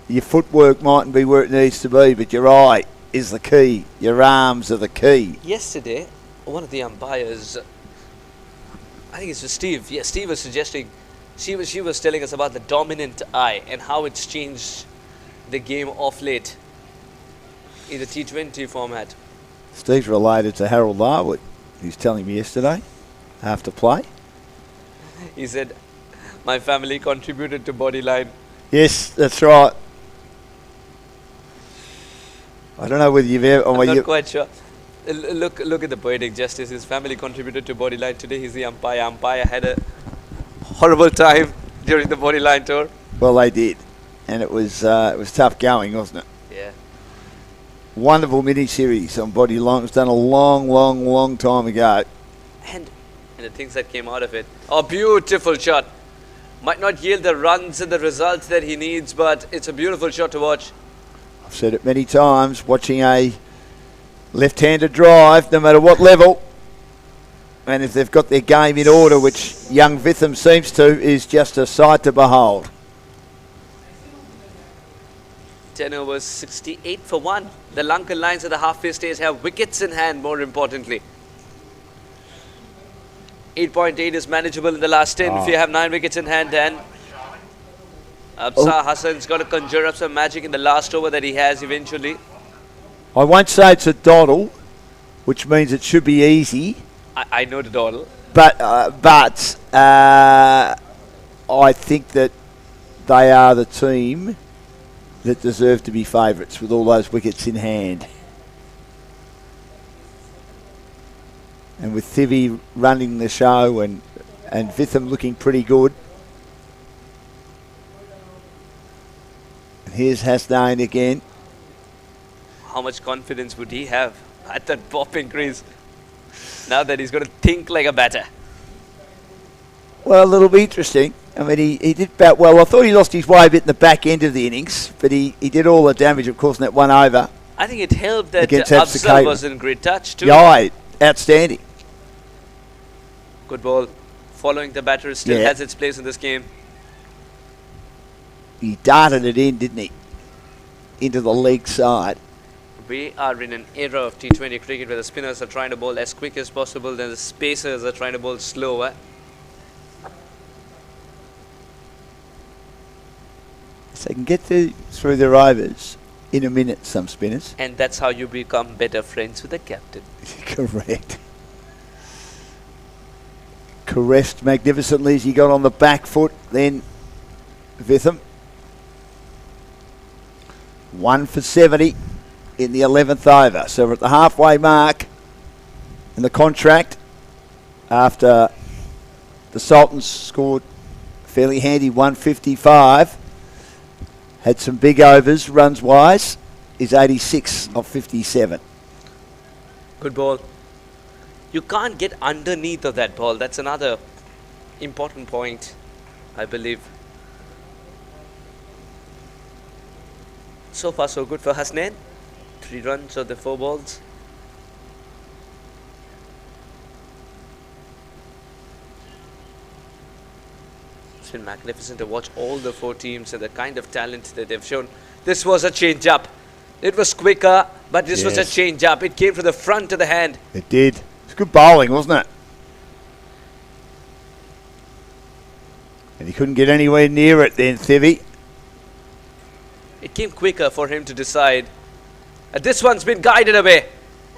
your footwork mightn't be where it needs to be, but your eye is the key. Your arms are the key. Yesterday, one of the umpires, I think it's Steve. Yeah, Steve was suggesting, she was telling us about the dominant eye and how it's changed the game off late in the T20 format. Steve's related to Harold Larwood. He was telling me yesterday after play. He said, my family contributed to Bodyline. Yes, that's right. I don't know whether you've ever... I'm not quite sure. Look at the poetic justice. His family contributed to Bodyline. Today he's the umpire. Umpire had a horrible time during the Bodyline tour. Well, they did. And it was tough going, wasn't it? Yeah. Wonderful mini-series on Bodyline. It was done a long time ago. And the things that came out of it. Oh, beautiful shot. Might not yield the runs and the results that he needs, but it's a beautiful shot to watch. I've said it many times, watching a left-handed drive, no matter what level, and if they've got their game in order, which young Vitham seems to, is just a sight to behold. 10 overs, 68 for 1. The Lankan Lions at the halfway stage have wickets in hand, more importantly. 8.8 is manageable in the last 10 if you have 9 wickets in hand, and Absar Hassan's got to conjure up some magic in the last over that he has eventually. I won't say it's a doddle, which means it should be easy. I know the doddle. But I think that they are the team that deserve to be favourites with all those wickets in hand. And with Thivi running the show and Vitham looking pretty good. And here's Hasnain again. How much confidence would he have at that pop increase now that he's got to think like a batter? Well, it'll be interesting. I mean, he did bat well. I thought he lost his way a bit in the back end of the innings, but he did all the damage, of course, in that one over. I think it helped that Absar was in great touch too. Yeah, outstanding. Good ball. Following the batter still has its place in this game. He darted it in, didn't he? Into the leg side. We are in an era of T20 cricket where the spinners are trying to bowl as quick as possible, then the spacers are trying to bowl slower. So they can get through their overs in a minute, some spinners. And that's how you become better friends with the captain. Correct. Caressed magnificently as he got on the back foot, then Vitham. 1 for 70 in the 11th over. So we're at the halfway mark in the contract after the Sultans scored fairly handy 155. Had some big overs runs wise. Is 86 of 57. Good ball. You can't get underneath of that ball. That's another important point, I believe. So far so good for Hasnain. 3 runs of the 4 balls. It's been magnificent to watch all the 4 teams and the kind of talent that they've shown. This was a change-up. It was quicker, but this was a change-up. It came from the front of the hand. It did. It's good bowling, wasn't it? And he couldn't get anywhere near it then, Thivi. It came quicker for him to decide. This one's been guided away.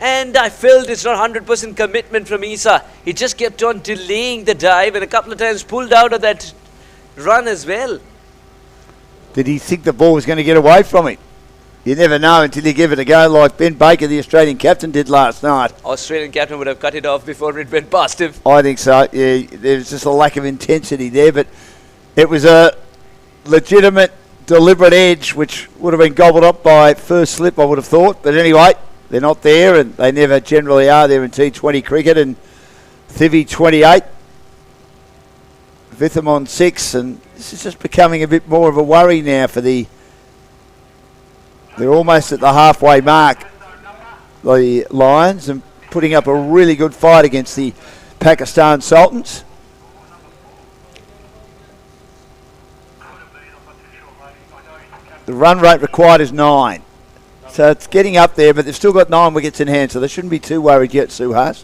And I felt it's not 100% commitment from Isa. He just kept on delaying the dive and a couple of times pulled out of that run as well. Did he think the ball was going to get away from him? You never know until you give it a go, like Ben Baker, the Australian captain, did last night. Australian captain would have cut it off before it went past him. I think so. Yeah, there's just a lack of intensity there, but it was a legitimate deliberate edge, which would have been gobbled up by first slip, I would have thought. But anyway, they're not there, and they never generally are there in T20 cricket. And Thivi 28, Vitham on 6, and this is just becoming a bit more of a worry now for the... They're almost at the halfway mark, the Lions, and putting up a really good fight against the Pakistan Sultans. The run rate required is 9. So it's getting up there, but they've still got 9 wickets in hand, so they shouldn't be too worried yet, Suhas.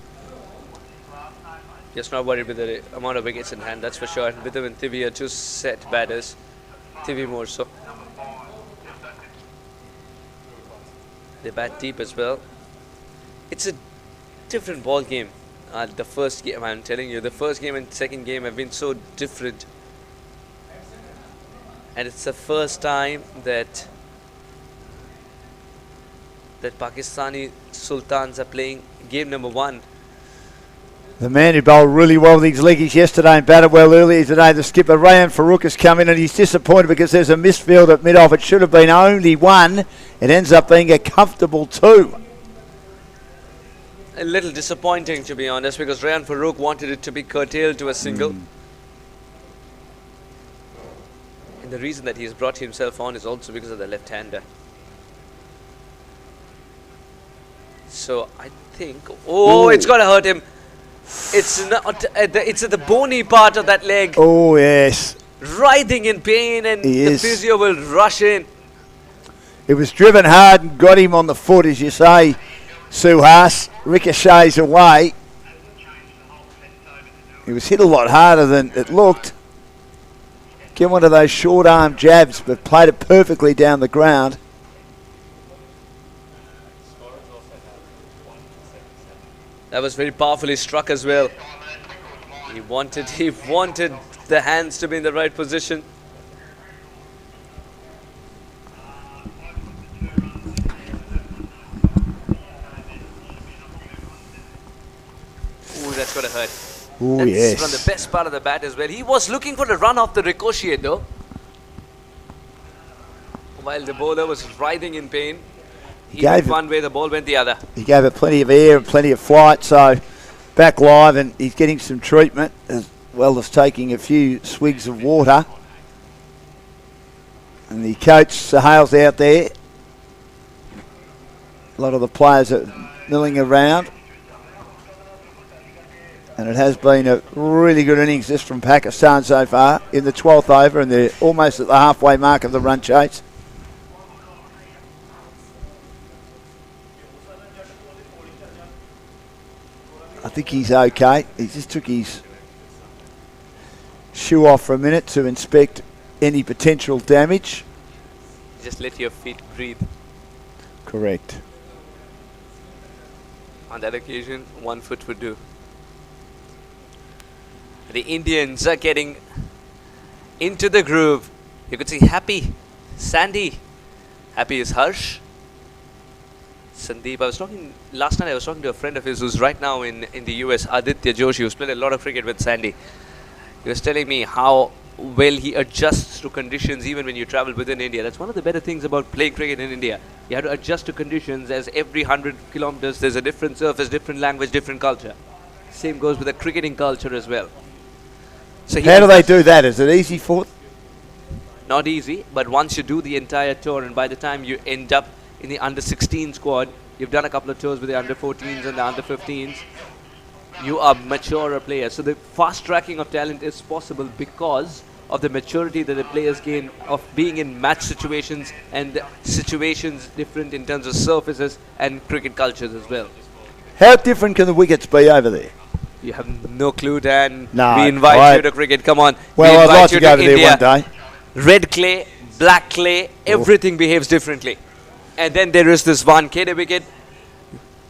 Just not worried with the amount of wickets in hand, that's for sure. With them and Thivi are 2 set batters. Thivi more so. They bat deep as well. It's a different ball game. The first game, I'm telling you, the first game and second game have been so different. And it's the first time that Pakistani Sultans are playing game number 1. The man who bowled really well with his leggies yesterday and batted well earlier today, the skipper Rayan Farouk, has come in, and he's disappointed because there's a misfield at mid-off. It should have been only 1. It ends up being a comfortable 2. A little disappointing, to be honest, because Rayan Farouk wanted it to be curtailed to a single. And the reason that he's brought himself on is also because of the left-hander. So I think... Oh, it's going to hurt him. It's not. It's at the bony part of that leg. Oh, yes. Writhing in pain, and the physio will rush in. It was driven hard and got him on the foot, as you say, Suhas. Ricochets away. He was hit a lot harder than it looked. Get one of those short arm jabs, but played it perfectly down the ground. That was very powerfully struck as well. He wanted the hands to be in the right position. Ooh, that's gonna hurt. Ooh, that's yes. from the best part of the bat as well. He was looking for a run off the ricochet though, while the bowler was writhing in pain. He went one way, the ball went the other. He gave it plenty of air and plenty of flight, so back live, and he's getting some treatment as well as taking a few swigs of water. And the coach, Sahal's out there. A lot of the players are milling around. And it has been a really good innings just from Pakistan so far in the 12th over, and they're almost at the halfway mark of the run chase. I think he's okay. He just took his shoe off for a minute to inspect any potential damage. Just let your feet breathe. Correct. On that occasion, 1 foot would do. The Indians are getting into the groove. You could see Happy, Sandy. Happy is Harsh. Sandeep, last night I was talking to a friend of his who's right now in the US, Aditya Joshi, who's played a lot of cricket with Sandy. He was telling me how well he adjusts to conditions even when you travel within India. That's one of the better things about playing cricket in India. You have to adjust to conditions, as every 100 kilometers there's a different surface, different language, different culture. Same goes with the cricketing culture as well. So how do they do that? Is it easy for them? Not easy, but once you do the entire tour, and by the time you end up in the under-16 squad, you've done a couple of tours with the under-14s and the under-15s, you are maturer players. So the fast-tracking of talent is possible because of the maturity that the players gain of being in match situations, and situations different in terms of surfaces and cricket cultures as well. How different can the wickets be over there? You have no clue, Dan. No, we invite you to cricket. Come on. Well, I'd like to go over there one day. Red clay, black clay, everything behaves differently. And then there is this Wankhede wicket.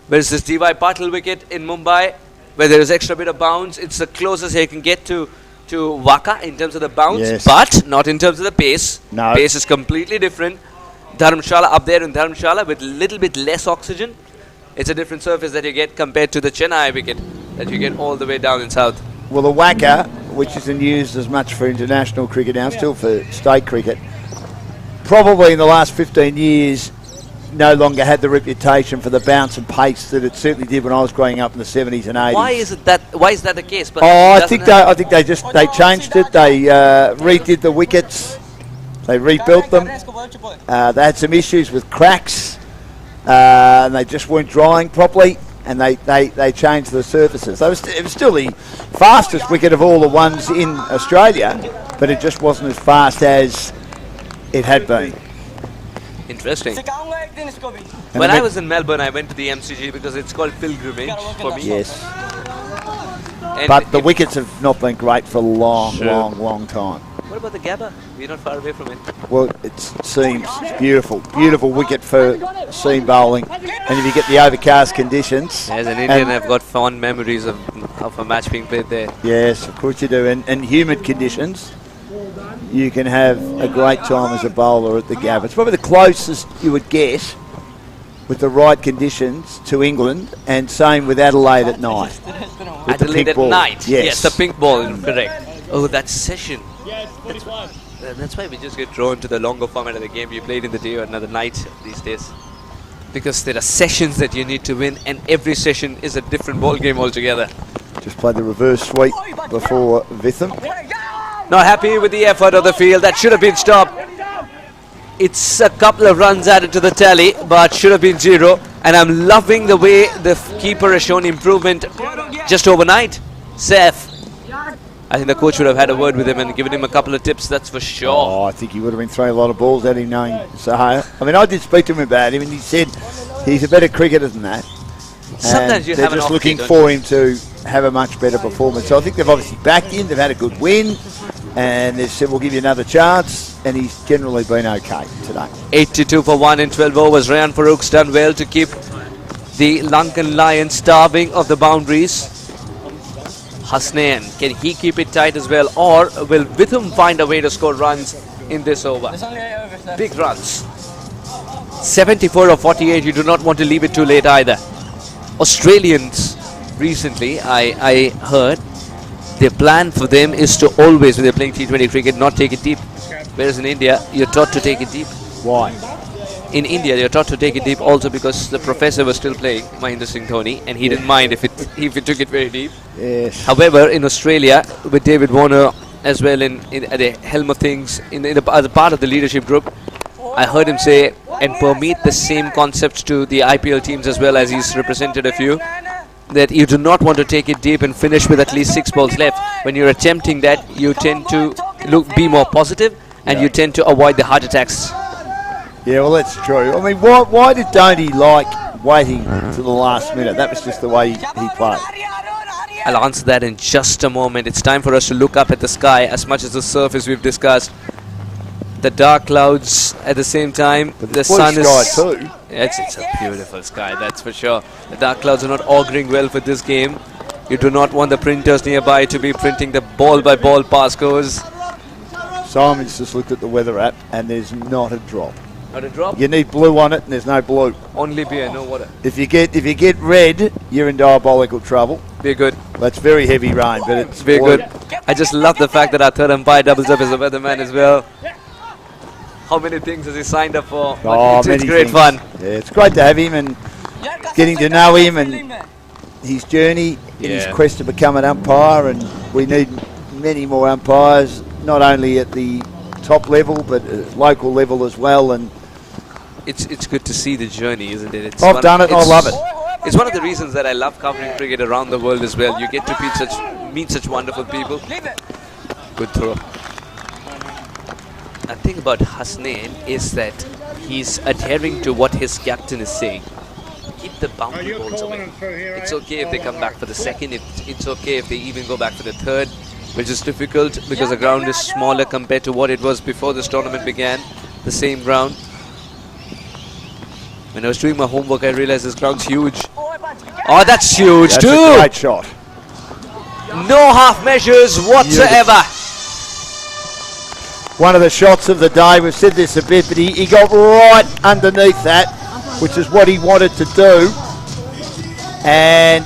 There's this D.Y. Patil wicket in Mumbai, where there is extra bit of bounce. It's the closest he can get to Waka in terms of the bounce, but not in terms of the pace. No. Pace is completely different. Dharamshala up there in Dharamshala with a little bit less oxygen. It's a different surface that you get compared to the Chennai wicket that you get all the way down in south. Well, the Waka, which isn't used as much for international cricket now, still for state cricket, probably in the last 15 years no longer had the reputation for the bounce and pace that it certainly did when I was growing up in the 70s and 80s. Why is that the case? But I think they changed it. They redid the wickets. They rebuilt them. They had some issues with cracks, and they just weren't drying properly. And they changed the surfaces. It was still the fastest wicket of all the ones in Australia, but it just wasn't as fast as it had been. Interesting. When I was in Melbourne, I went to the MCG because it's called pilgrimage for me. Yes. And But the wickets have not been great for a long time. What about the Gabba? We're not far away from it. Well, it seems beautiful. Beautiful wicket for seam bowling. And if you get the overcast conditions. As an Indian, I've got fond memories of a match being played there. Yes, of course you do. And humid conditions, you can have a great time as a bowler at the Gabba. It's probably the closest you would get with the right conditions to England, and same with Adelaide at night. Adelaide at night. Yes, the pink ball, correct. Oh, that session. That's why we just get drawn to the longer format of the game. You played in the day or another night these days. Because there are sessions that you need to win, and every session is a different ball game altogether. Just played the reverse sweep before Vitham. Not happy with the effort of the field. That should have been stopped. It's a couple of runs added to the tally, but should have been 0. And I'm loving the way the keeper has shown improvement just overnight. Seth. I think the coach would have had a word with him and given him a couple of tips, that's for sure. Oh, I think he would have been throwing a lot of balls at him, knowing Sahaya. I mean, I did speak to him about him, and he said he's a better cricketer than that. Sometimes you have they're just looking for him to have a much better performance. So I think they've obviously backed him. They've had a good win, and they've said we'll give you another chance. And he's generally been okay today. 82 for 1 in 12 overs. Rayan Farouk's done well to keep the Lankan Lions starving of the boundaries. Hasnain, can he keep it tight as well, or will Witham find a way to score runs in this over? Big runs. 74 of 48, you do not want to leave it too late either. Australians, recently, I heard, their plan for them is to always, when they're playing T20 cricket, not take it deep. Whereas in India, you're taught to take it deep. Why? In India, you're taught to take it deep also because the professor was still playing, Mahendra Singh Dhoni, and he didn't mind if it took it very deep. Yes. However, in Australia, with David Warner as well at the helm of things, as a part of the leadership group, I heard him say and permit the same concepts to the IPL teams as well, as he's represented a few, that you do not want to take it deep and finish with at least 6 balls left. When you're attempting that, you tend to be more positive, and you tend to avoid the heart attacks. Yeah, well, that's true. I mean, why did Dhoni like waiting to the last minute? That was just the way he played. I'll answer that in just a moment. It's time for us to look up at the sky as much as the surface we've discussed. The dark clouds at the same time. But the sun sky is... too. It's a beautiful sky, that's for sure. The dark clouds are not auguring well for this game. You do not want the printers nearby to be printing the ball-by-ball passcodes. Simon's just looked at the weather app, and there's not a drop. Not a drop? You need blue on it, and there's no blue. Only beer, no water. If you get red, you're in diabolical trouble. Be good. That's very heavy rain, but it's very good. I just love the fact that our third umpire doubles up as a weatherman as well. How many things has he signed up for? Oh, it's great fun. Yeah, it's great to have him and getting to know him and his journey in his quest to become an umpire. And we need many more umpires, not only at the top level but at local level as well. And it's good to see the journey, isn't it? I've done it. I love it. It's one of the reasons that I love covering cricket around the world as well. You get to meet such wonderful people. Good throw. The thing about Hasnain is that he's adhering to what his captain is saying. Keep the boundary balls away. It's okay if they come back for the second. It's okay if they even go back for the third, which is difficult because the ground is smaller compared to what it was before this tournament began. The same ground. When I was doing my homework, I realized this ground's huge. Oh, that's huge too! That's a great shot. No half measures whatsoever. One of the shots of the day, we've said this a bit, but he got right underneath that, which is what he wanted to do. And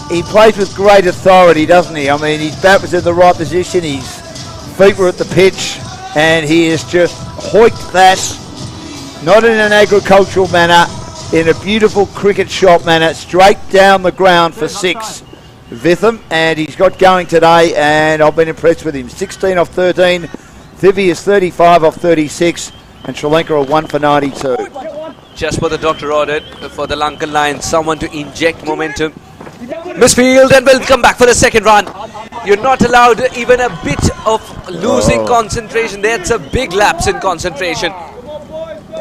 he plays with great authority, doesn't he? I mean, his bat was in the right position, his feet were at the pitch, and he has just hoiked that, not in an agricultural manner, in a beautiful cricket shot manner, straight down the ground for 6. Vitham, and he's got going today, and I've been impressed with him. 16 off 13. Thivi is 35 off 36, and Sri Lanka are 1 for 92. Just what the doctor ordered for the Lankan Lions, someone to inject momentum. Misfield, and will come back for the second run. You're not allowed even a bit of losing concentration there. It's a big lapse in concentration.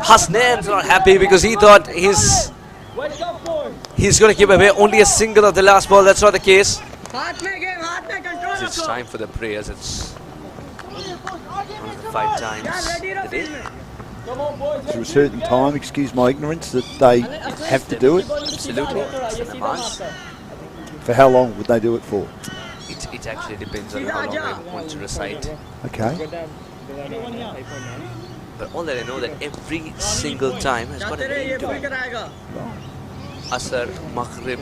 Hasnain's not happy because he thought he's going to give away only a single of the last ball. That's not the case. It's time for the prayers. It's 5 times a day. To a certain time, excuse my ignorance, that they have to do it. Absolutely. It's a namaz. For how long would they do it for? It actually depends on how long they want to recite. Okay. But all that I know that every single time has got a name to it. Asr, Maghrib,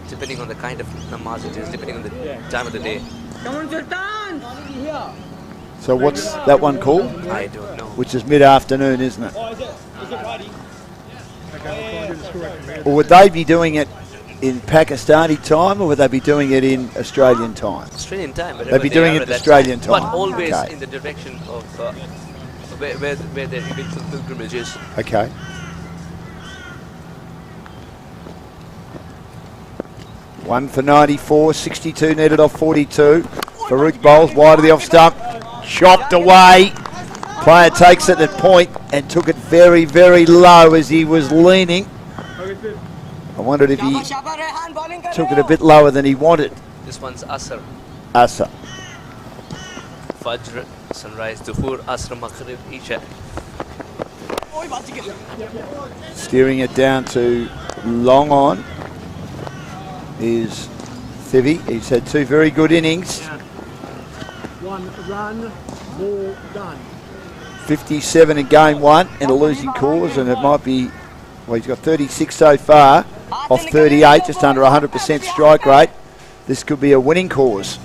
depending on the kind of namaz it is, depending on the time of the day. So what's that one called? I don't know. Which is mid-afternoon, isn't it? Or would they be doing it in Pakistani time, or would they be doing it in Australian time? Australian time. They'd be doing it in Australian time. But always Okay. in the direction of where their eventual pilgrimage is. Okay. One for 94, 62 netted off 42. Farouk bowls wide of the off stump, chopped away. Player takes it at point and took it very, very low as he was leaning. I wondered if he took it a bit lower than he wanted. This one's Asr. Asr. Fajr, sunrise, Duhur, Asr, Maghrib, Isha. Steering it down to long on is Thivi. He's had 2 very good innings. 1 run, ball done. 57 in game 1 in a losing cause, and it might be, well, he's got 36 so far off 38, just under 100% strike rate. This could be a winning cause.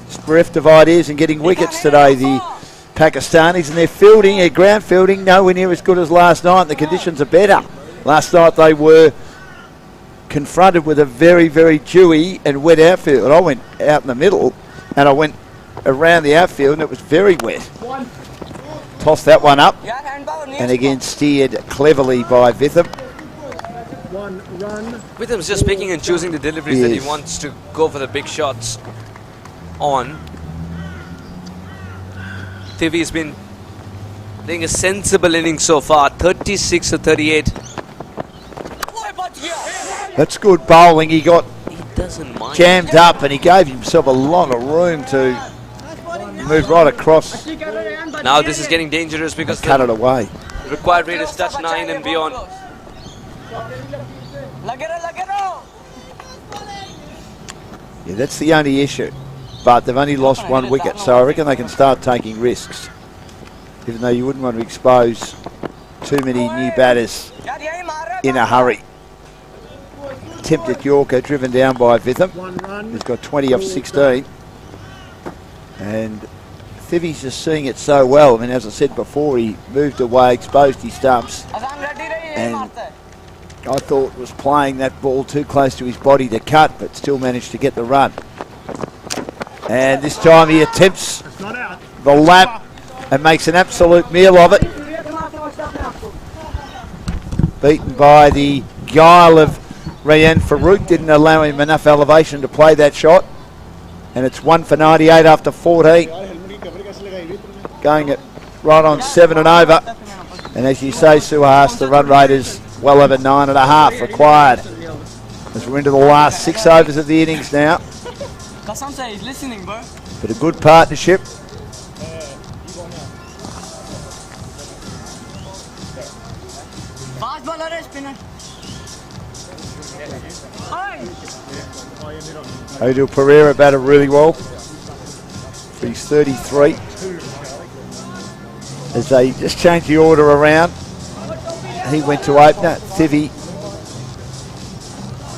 It's bereft of ideas and getting wickets today, the Pakistanis, and their fielding, their ground fielding, nowhere near as good as last night. The conditions are better. Last night they were confronted with a very, very dewy and wet outfield. I went out in the middle and I went around the outfield and it was very wet. Tossed that one up and again steered cleverly by Vitham. 1 run. Vitham's just picking and choosing the deliveries that he wants to go for the big shots on. Thivi's been playing a sensible inning so far, 36 to 38. That's good bowling. He got Doesn't mind. jammed up and he gave himself a lot of room to move right across. Now this is getting dangerous because Cut it away. the required rate is touch 9 and beyond. Yeah, that's the only issue. But they've only lost 1 wicket, so I reckon they can start taking risks. Even though you wouldn't want to expose too many new batters in a hurry. Attempted Yorker, driven down by Vitham. He's got 20 off 16. And Thivi's just seeing it so well. I mean, as I said before, he moved away, exposed his stumps. And I thought was playing that ball too close to his body to cut, but still managed to get the run. And this time he attempts the lap and makes an absolute meal of it. Beaten by the guile of Rayan Farouk, didn't allow him enough elevation to play that shot. And it's 1 for 98 after 14. Going at right on 7 and over. And as you say, Suhas, the run rate is well over 9.5 required. As we're into the last 6 overs of the innings now. But a good partnership. Odil Pereira batted really well. He's 33. As they just changed the order around, he went to opener. Thivi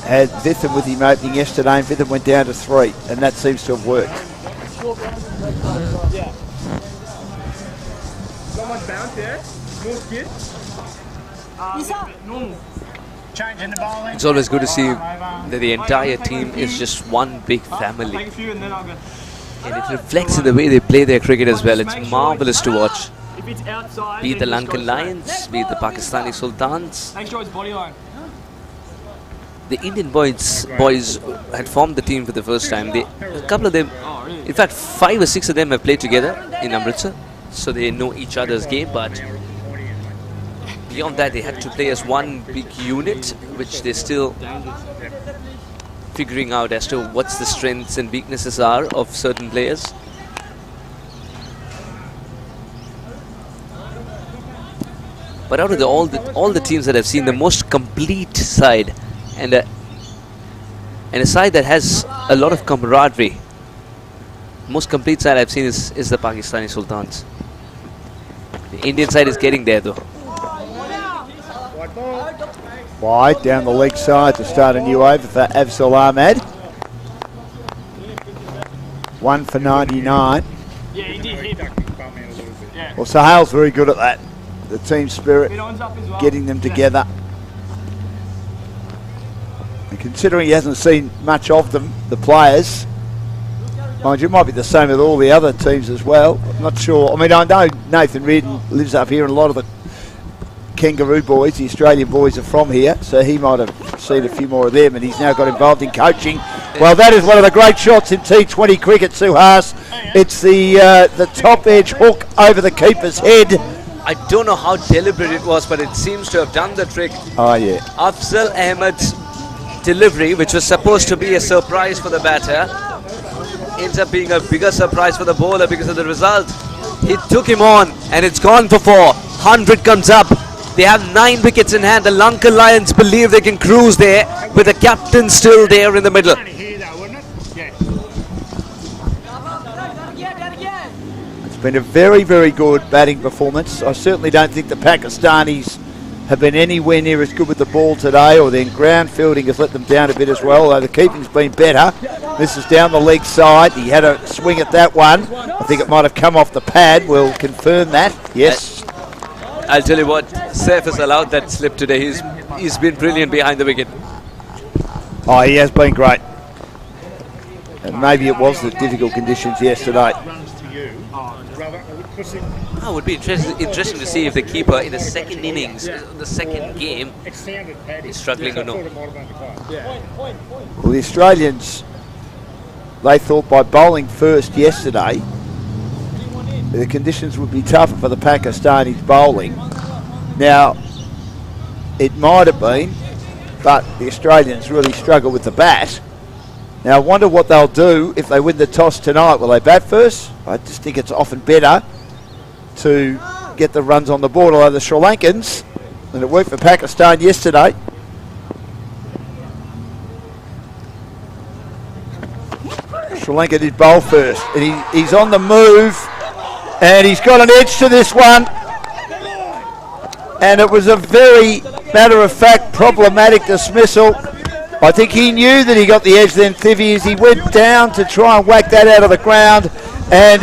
had Vitham with him opening yesterday, and Vitham went down to 3, and that seems to have worked. Yeah. Not much bounce there. More skid. Normal. Changing the bowling. It's always good to see that the entire team is just one big family. Take a few and then I'll go. And it reflects in the way they play their cricket as well. It's marvellous to watch. If it's outside, Be it the then just go Lankan straight. Lions, be it the Pakistani Sultans. Make sure it's body line. The Indian boys had formed the team for the first time. A couple of them, in fact 5 or 6 of them have played together in Amritsar. So they know each other's game, but beyond that they had to play as one big unit, which they're still figuring out as to what's the strengths and weaknesses are of certain players. But out of all the teams that I've seen, the most complete side and a side that has a lot of camaraderie, most complete side I've seen is the Pakistani Sultans. The Indian side is getting there though. Wide down the leg side to start a new over for Afzal Ahmed. 1 for 99. Yeah, he did hit. Yeah. Well, Sahal's very good at that. The team spirit, Bidon's up as well. getting them together. And considering he hasn't seen much of them, the players, mind you, it might be the same with all the other teams as well. I'm not sure. I mean, I know Nathan Reardon lives up here, and a lot of the Kangaroo boys, the Australian boys, are from here, so he might have seen a few more of them, and he's now got involved in coaching. Well, that is one of the great shots in T20 cricket, Suhas. It's the top edge hook over the keeper's head. I don't know how deliberate it was, but it seems to have done the trick. Oh, yeah. Afzal Ahmed's delivery, which was supposed to be a surprise for the batter, ends up being a bigger surprise for the bowler because of the result. He took him on, and it's gone for 4. 100 comes up. They have 9 wickets in hand. The Lankan Lions believe they can cruise there with the captain still there in the middle. It's been a very, very good batting performance. I certainly don't think the Pakistanis have been anywhere near as good with the ball today, or their ground fielding has let them down a bit as well, although the keeping's been better. This is down the leg side. He had a swing at that one. I think it might have come off the pad. We'll confirm that. Yes. I'll tell you what, Saif has allowed that slip today. He's been brilliant behind the wicket. Oh, he has been great. And maybe it was the difficult conditions yesterday. It would be interesting to see if the keeper in the second innings, the second game, is struggling or not. Well, the Australians, they thought by bowling first yesterday, the conditions would be tougher for the Pakistanis bowling. Now, it might have been, but the Australians really struggle with the bat. Now, I wonder what they'll do if they win the toss tonight. Will they bat first? I just think it's often better to get the runs on the board, although the Sri Lankans, and it worked for Pakistan yesterday. Sri Lanka did bowl first, and he's on the move, and he's got an edge to this one, and it was a very matter-of-fact problematic dismissal. I think he knew that he got the edge then, Thivy, as he went down to try and whack that out of the ground, and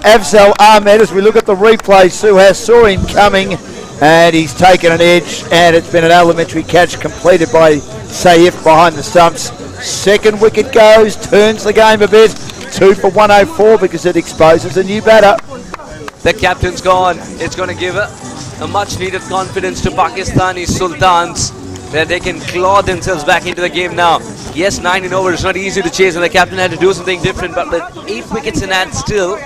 Afzal Ahmed, as we look at the replay, Suhas saw him coming, and he's taken an edge, and it's been an elementary catch completed by Saif behind the stumps. Second wicket goes, turns the game a bit, 2 for 104 because it exposes a new batter. The captain's gone. It's going to give a much needed confidence to Pakistani Sultans that they can claw themselves back into the game now. Yes, 9 in over is not easy to chase, and the captain had to do something different, but with 8 wickets in hand still,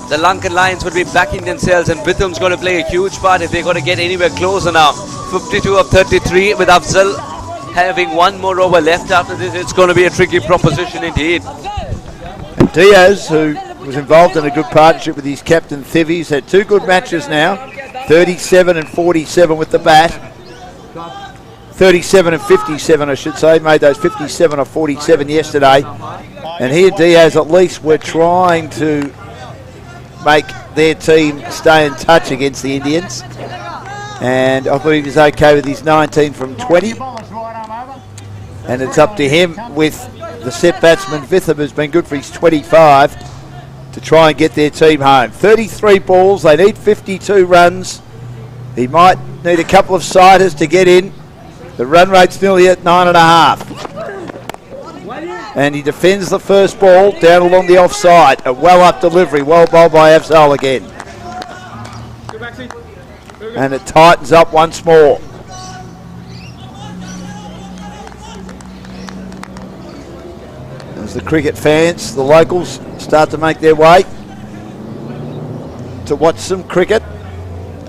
the Lankan Lions would be backing themselves, and Bithum's going to play a huge part if they're going to get anywhere closer now. 52 of 33 with Afzal having 1 more over left after this. It's going to be a tricky proposition indeed. And Diaz, who was involved in a good partnership with his captain Thivy, has had 2 good matches now, 37 and 47 with the bat. 37 and 57, I should say. Made those 57 or 47 yesterday. And here Diaz at least were trying to make their team stay in touch against the Indians. And I thought he was okay with his 19 from 20. And it's up to him with the set batsman Vitham, who's been good for his 25. to try and get their team home. 33 balls, they need 52 runs. He might need a couple of siders to get in. The run rate's nearly at 9.5. And he defends the first ball down along the offside. A well-up delivery, well bowled by Afzal again. And it tightens up once more. As the cricket fans, the locals, start to make their way to watch some cricket.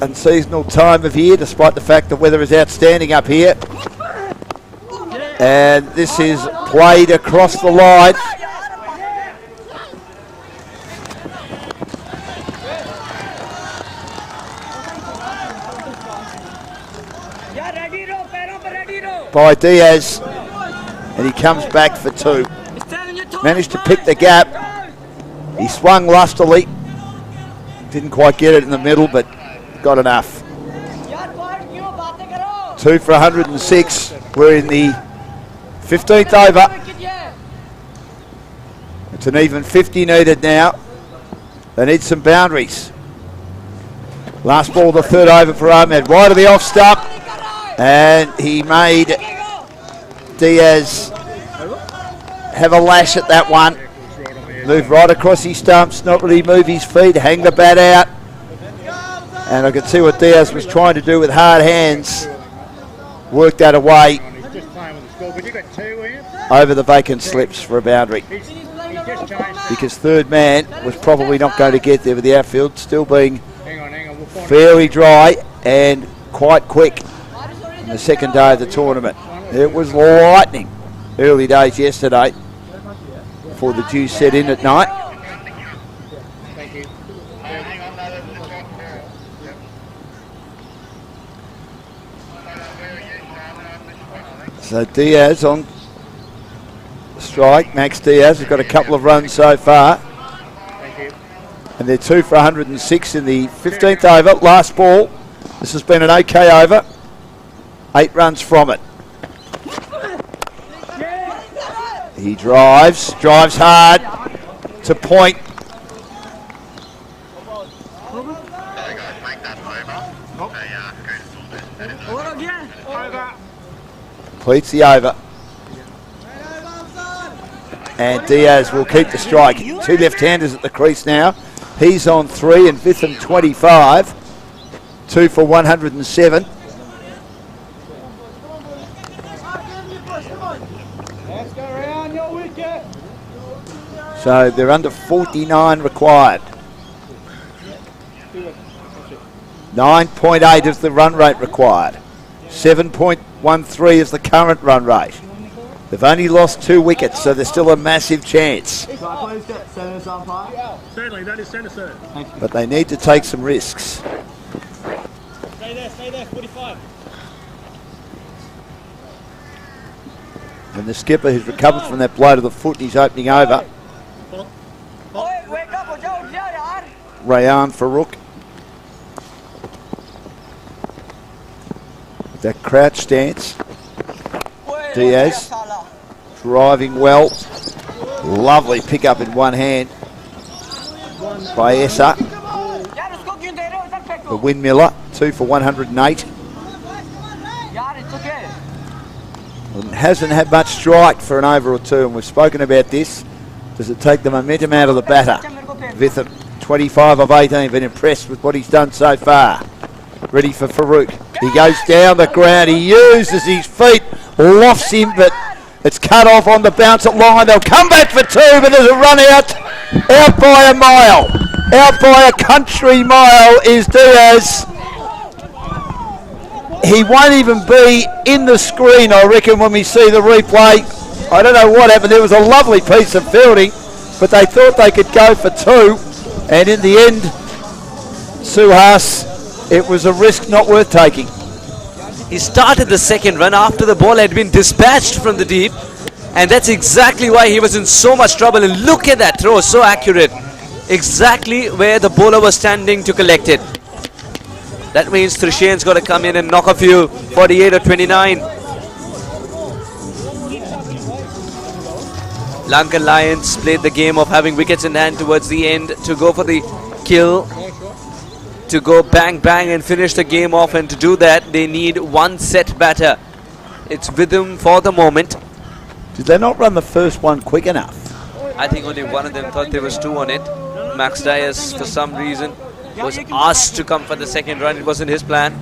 Unseasonal time of year, despite the fact the weather is outstanding up here. And this is played across the line. By Diaz, and he comes back for 2. Managed to pick the gap. He swung lustily. Didn't quite get it in the middle, but got enough. 2 for 106. We're in the 15th over. It's an even 50 needed now. They need some boundaries. Last ball, the third over for Ahmed. Right of the off stump. And he made Diaz have a lash at that one. Move right across his stumps, not really move his feet, hang the bat out. And I could see what Diaz was trying to do with hard hands. Worked that away over the vacant slips for a boundary. Because third man was probably not going to get there with the outfield still being fairly dry and quite quick in the second day of the tournament. It was lightning early days yesterday before the dew set in at night. So Diaz on strike. Max Diaz has got a couple of runs so far. And they're 2 for 106 in the 15th over. Last ball. This has been an okay over. 8 runs from it. He drives hard to point. Completes the over. And Diaz will keep the strike. 2 left-handers at the crease now. He's on 3 and Vitham 25. 2 for 107. So they're under 49 required. 9.8 is the run rate required. 7.13 is the current run rate. They've only lost 2 wickets, so there's still a massive chance. Certainly, that is centre, sir. But they need to take some risks. Stay there, 45. And the skipper who's recovered from that blow to the foot, he's opening over. Rayan Farouk. That crouch stance. Diaz driving well. Lovely pick up in one hand by Essa. The windmiller, 2 for 108. And hasn't had much strike for an over or 2, and we've spoken about this. Does it take the momentum out of the batter? Vitham, 25 of 18, been impressed with what he's done so far. Ready for Farouk. He goes down the ground, he uses his feet, lofts him, but it's cut off on the bounce at line. They'll come back for 2, but there's a run out by a mile. Out by a country mile is Diaz. He won't even be in the screen, I reckon, when we see the replay. I don't know what happened. There was a lovely piece of fielding, but they thought they could go for 2. And in the end, Suhas, it was a risk not worth taking. He started the second run after the ball had been dispatched from the deep. And that's exactly why he was in so much trouble. And look at that throw, so accurate. Exactly where the bowler was standing to collect it. That means Trishane's got to come in and knock a few, 48 or 29. Lankan Lions played the game of having wickets in hand towards the end to go for the kill, to go bang bang and finish the game off, and to do that they need one set batter. It's with them for the moment. Did they not run the first one quick enough? I think only one of them thought there was two on it. Max Dias, for some reason, was asked to come for the second run. It wasn't his plan.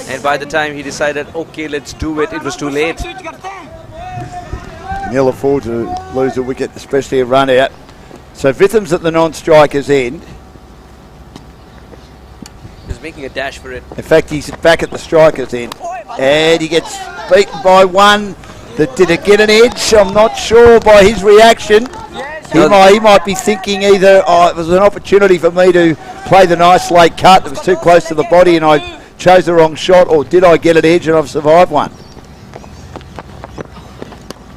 And by the time he decided, okay, let's do it, it was too late. Can ill afford to lose a wicket, especially a run out. So Vitham's at the non-striker's end. He's making a dash for it. In fact, he's back at the striker's end. And he gets beaten by one. Did it get an edge? I'm not sure by his reaction. He might be thinking either, oh, it was an opportunity for me to play the nice late cut that was too close to the body and I chose the wrong shot, or did I get an edge and I've survived one?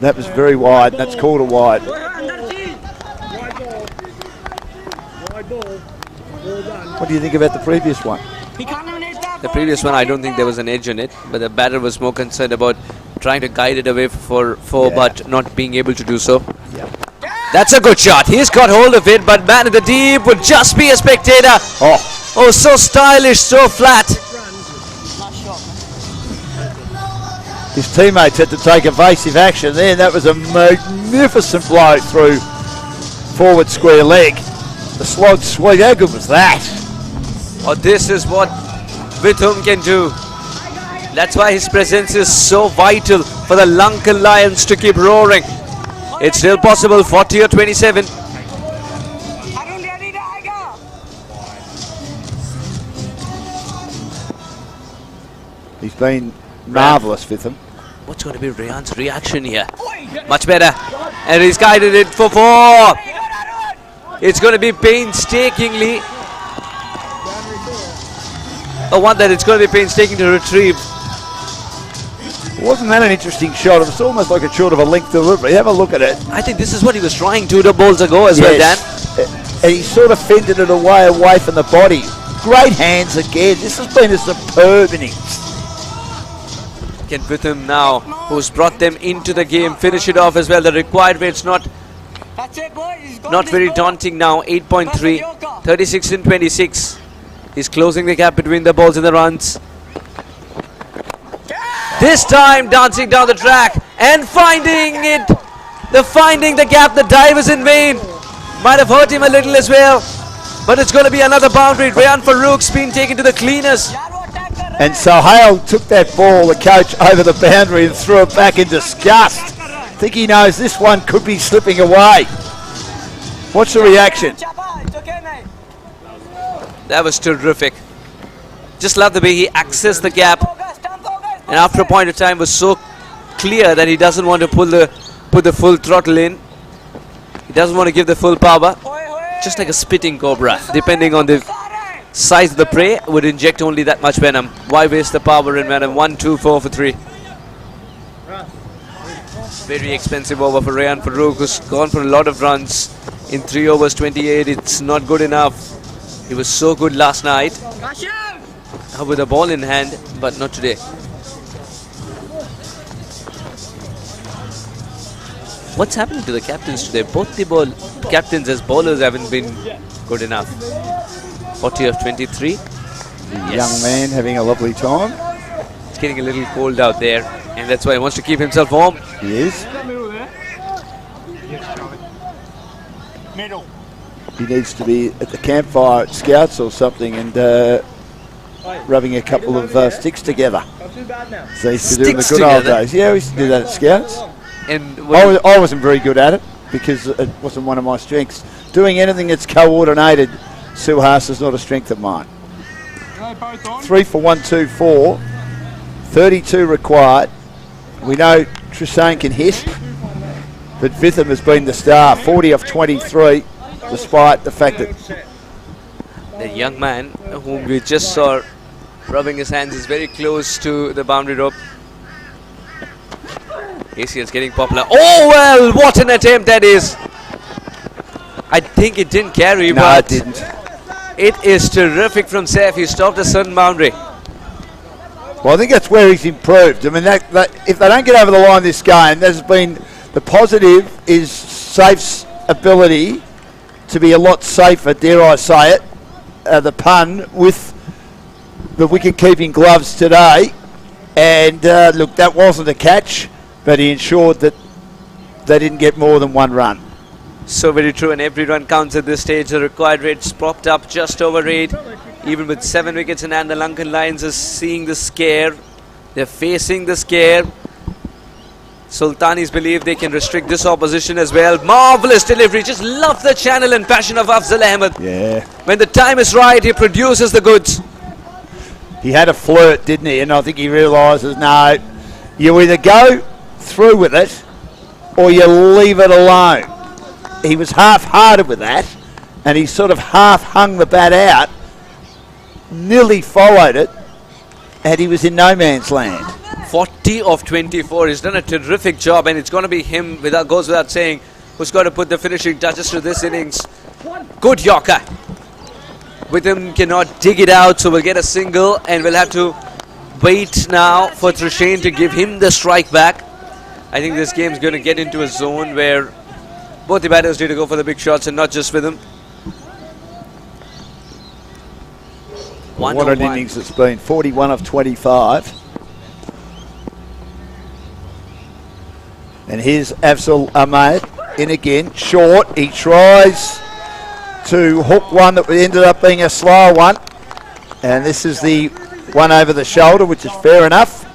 That was very wide, and that's called a wide. What do you think about the previous one? The previous one, I don't think there was an edge on it, but the batter was more concerned about trying to guide it away for four, but not being able to do so. That's a good shot. He's got hold of it, but man in the deep would just be a spectator. Oh, so stylish, so flat. His teammates had to take evasive action there. That was a magnificent blow through forward square leg. The slog sweep, how good was that? Oh, this is what Vithum can do. That's why his presence is so vital for the Lankan Lions to keep roaring. It's still possible, 40 or 27. He's been marvellous with him. What's going to be Rayan's reaction here? Much better. And he's guided it for four. It's going to be painstakingly. One that it's going to be painstaking to retrieve. Wasn't that an interesting shot? It was almost like a short of a length delivery. Have a look at it. I think this is what he was trying 2 balls ago as well, Dan. And he sort of fended it away from the body. Great hands again. This has been a superb innings. Can Vithum now, who's brought them into the game, finish it off as well? The required rate's not very daunting now. 8.3, 36 and 26. He's closing the gap between the balls and the runs. This time dancing down the track and finding the gap. The dive is in vain. Might have hurt him a little as well. But it's going to be another boundary. Rayan Farouk's been taken to the cleaners. And so Hale took that ball, the coach, over the boundary and threw it back in disgust. I think he knows this one could be slipping away. What's the reaction? That was terrific. Just love the way he accessed the gap. And after a point of time was so clear that he doesn't want to put the full throttle in. He doesn't want to give the full power. Just like a spitting cobra, depending on the size of the prey, would inject only that much venom. Why waste the power in venom? 1, 2, 4 for 3. Very expensive over for Rayan Farouk, who's gone for a lot of runs in 3 overs 28. It's not good enough. He was so good last night with a ball in hand, but not today. What's happening to the captains today? Both the captains as bowlers haven't been good enough. 40 of 23. Young man having a lovely time. It's getting a little cold out there, and that's why he wants to keep himself warm. He is. Middle. He needs to be at the campfire at Scouts or something and rubbing a couple of sticks together. So he used to do in the good old days. Yeah, we used to do that at Scouts. And I wasn't very good at it because it wasn't one of my strengths. Doing anything that's coordinated, Suhas, is not a strength of mine. 3 for 1, 2, 4. 32 required. We know Trisane can hit, but Vitham has been the star. 40 of 23, despite the fact that the young man whom we just saw rubbing his hands is very close to the boundary rope. ACL's getting popular. Oh well, what an attempt that is. I think it didn't carry, no, but it didn't. It is terrific from Saif. He stopped a certain boundary. Well, I think that's where he's improved. I mean, that if they don't get over the line this game, there's been the positive is Safe's ability to be a lot safer, dare I say it, the pun, with the wicket-keeping gloves today. And look, that wasn't a catch, but he ensured that they didn't get more than one run. So very true, and every run counts at this stage. The required rate's propped up just over 8. Even with 7 wickets in hand, the Lankan Lions are seeing the scare. They're facing the scare. Sultanis believe they can restrict this opposition as well. Marvellous delivery. Just love the channel and passion of Afzal Ahmed. Yeah. When the time is right, he produces the goods. He had a flirt, didn't he? And I think he realises, no, you either go through with it or you leave it alone. He was half-hearted with that, and he sort of half-hung the bat out, nearly followed it, and he was in no man's land. 40 of 24. He's done a terrific job, and it's going to be him, goes without saying, who's got to put the finishing touches to this innings. Good Yorker. Witham cannot dig it out, so we'll get a single, and we'll have to wait now for Trishane to give him the strike back. I think this game's going to get into a zone where both the batters need to go for the big shots and not just Witham. What an innings it's been. 41 of 25. And here's Afzal Ahmed in again. Short. He tries to hook one that ended up being a slow one. And this is the one over the shoulder, which is fair enough.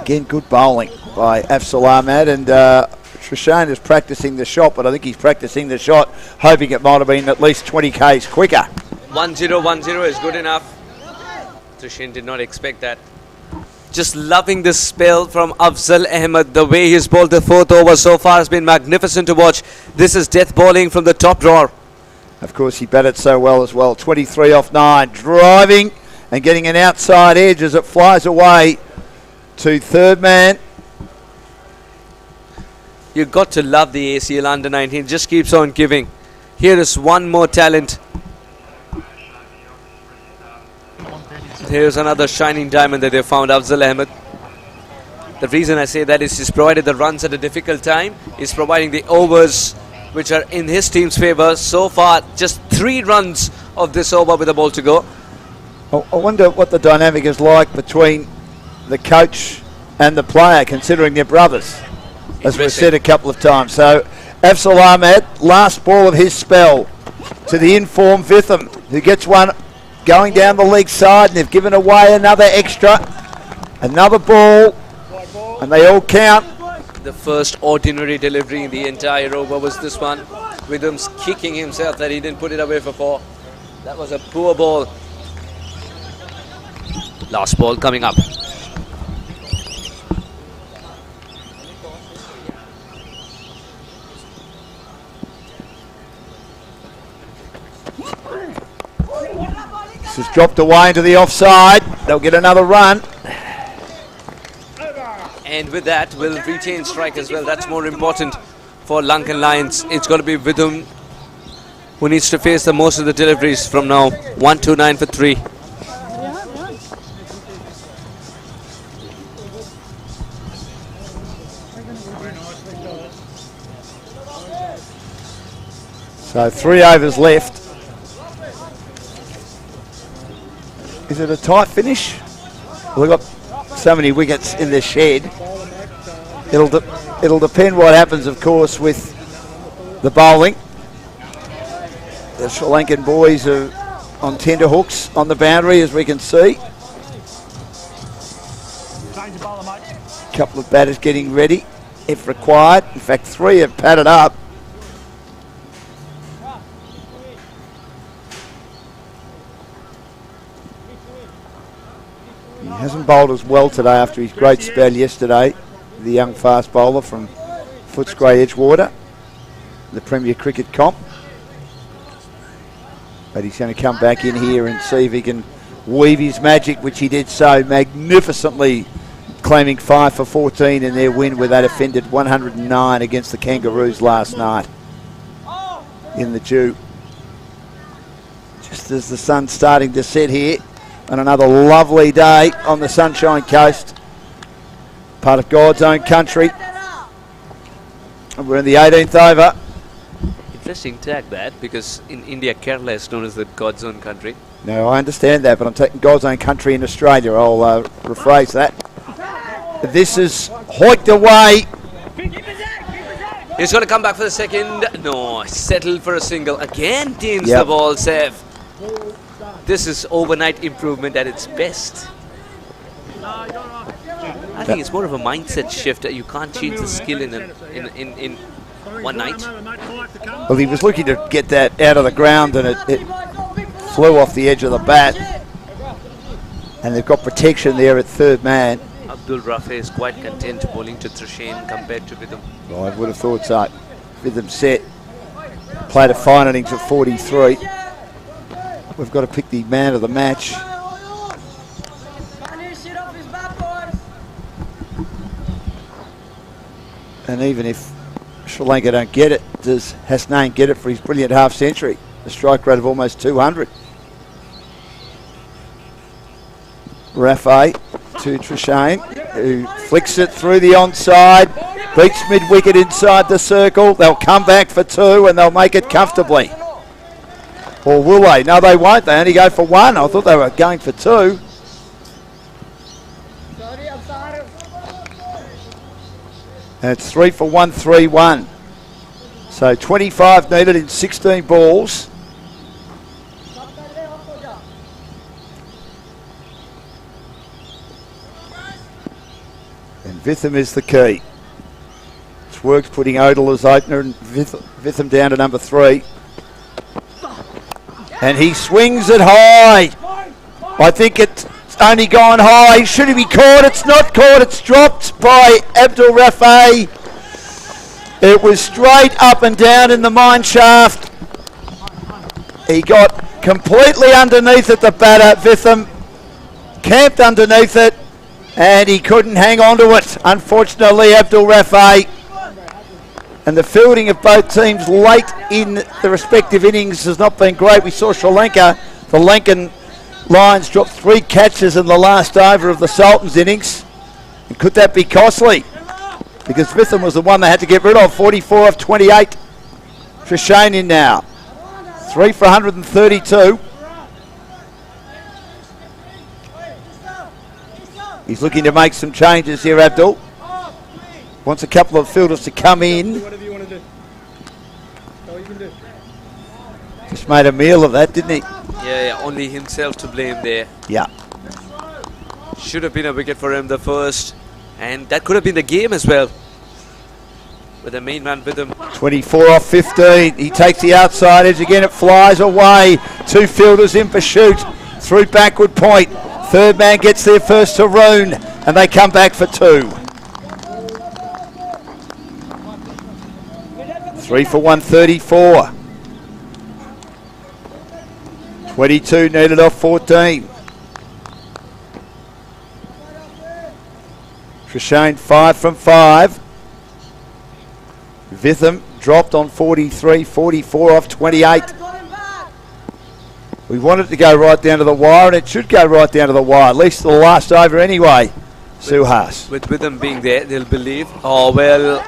Again, good bowling by Afzal Ahmed, and Trishane is practicing the shot, but I think he's practicing the shot hoping it might have been at least 20 k's quicker. 1-0 is good enough. Trishane did not expect that. Just loving this spell from Afzal Ahmed. The way he's bowled the 4th over so far has been magnificent to watch. This is death bowling from the top drawer. Of course, he batted so well as well. 23 off 9, driving and getting an outside edge as it flies away to third man. You've got to love the ACL under-19. Just keeps on giving. Here is one more talent. Here's another shining diamond that they found, Afzal Ahmed. The reason I say that is he's provided the runs at a difficult time. He's providing the overs which are in his team's favour. So far, just 3 runs of this over with the ball to go. I wonder what the dynamic is like between the coach and the player, considering they're brothers, as we've said a couple of times. So Afzal Ahmed, last ball of his spell to the informed Vitham, who gets one going down the leg side, and they've given away another extra, another ball, and they all count. The first ordinary delivery in the entire over was this one. Witham's kicking himself that he didn't put it away for 4. That was a poor ball. Last ball coming up. This is dropped away into the offside. They'll get another run. And with that, we'll retain strike as well. That's more important for Lankan Lions. It's got to be Witham who needs to face the most of the deliveries from now. 1-2-9 for 3. So 3 overs left. Is it a tight finish? We've got so many wickets in the shed. It'll depend what happens, of course, with the bowling. The Sri Lankan boys are on tender hooks on the boundary, as we can see. A couple of batters getting ready, if required. In fact, 3 have padded up. He hasn't bowled as well today after his great spell yesterday, the young fast bowler from Footscray Edgewater, the Premier Cricket comp. But he's going to come back in here and see if he can weave his magic, which he did so magnificently, claiming 5 for 14 in their win with that offended 109 against the Kangaroos last night in the Dew. Just as the sun's starting to set here on another lovely day on the Sunshine Coast. part of God's own country. And we're in the 18th over. Interesting tag that, because in India, Kerala is known as the God's own country. No, I understand that, but I'm taking God's own country in Australia. I'll rephrase that. This is hoiked away. He's going to come back for the second. No, settled for a single. Again, teams Yep. the ball, Sev. This is overnight improvement at its best. I think it's more of a mindset shift. You can't change the skill in one night. Well, he was looking to get that out of the ground, and it flew off the edge of the bat. And they've got protection there at third man. Abdul Rafi is quite content bowling to Trishane compared to Vidham. Well, I would have thought so. Vidham set. Played a fine innings of 43. We've got to pick the man of the match. And even if Sri Lanka don't get it, does Hasnain get it for his brilliant half century? A strike rate of almost 200. Rafe to Trishane, who flicks it through the onside, beats mid-wicket inside the circle. They'll come back for two and they'll make it comfortably. Or will they? No, they won't. They only go for one. I thought they were going for two. And it's 3 for 1, 3-1. So 25 needed in 16 balls. And Vitham is the key. It's worked putting Odell as opener and Vitham down to number 3. And he swings it high. I think it's only gone high. Should he be caught? It's not caught. It's dropped by Abdul Rafi. It was straight up and down in the mine shaft. He got completely underneath it, the batter, Vitham. Camped underneath it. And he couldn't hang on to it, unfortunately, Abdul Rafi. And the fielding of both teams late in the respective innings has not been great. We saw Sri Lanka, the Lankan Lions, drop 3 catches in the last over of the Sultans innings. And could that be costly? Because Vitham was the one they had to get rid of. 44 of 28. Trishane in now. 3 for 132. He's looking to make some changes here, Abdul. Wants a couple of fielders to come in. Whatever you want to do. That's all you can do. Just made a meal of that, didn't he? Yeah, only himself to blame there. Yeah. Should have been a wicket for him, the first. And that could have been the game as well. With the main man with him. 24 off 15. He takes the outside edge again. It flies away. 2 fielders in pursuit. Through backward point. Third man gets there first to Roon. And they come back for 2. 3 for 134. 22 needed off 14. Trishane 5 from 5. Vitham dropped on 43, 44 off 28. We want it to go right down to the wire, and it should go right down to the wire, at least the last over anyway, Suhas. With Vitham being there, they'll believe. Oh, well.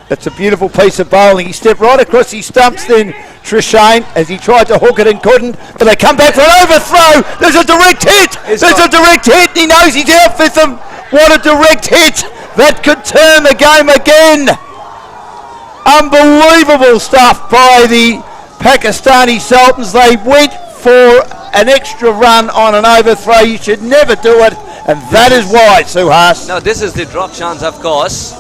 That's a beautiful piece of bowling. He stepped right across his stumps then, Trishane, as he tried to hook it and couldn't. But they come back for an overthrow. There's a direct hit. There's a direct hit. He knows he's out with them. What a direct hit. That could turn the game again. Unbelievable stuff by the Pakistani Sultans. They went for an extra run on an overthrow. You should never do it. And that is why, Suhas. Now, this is the drop chance, of course.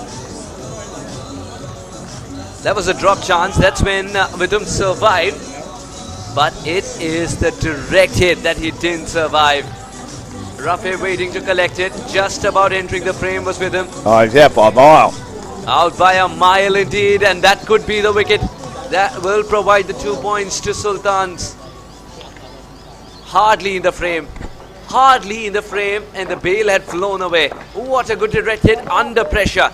That was a drop chance. That's when Vidham survived. But it is the direct hit that he didn't survive. Rafi waiting to collect it. Just about entering the frame was Vidham. Oh, he's out by a mile. Out by a mile indeed. And that could be the wicket. That will provide the 2 points to Sultans. Hardly in the frame. Hardly in the frame. And the bail had flown away. What a good direct hit under pressure.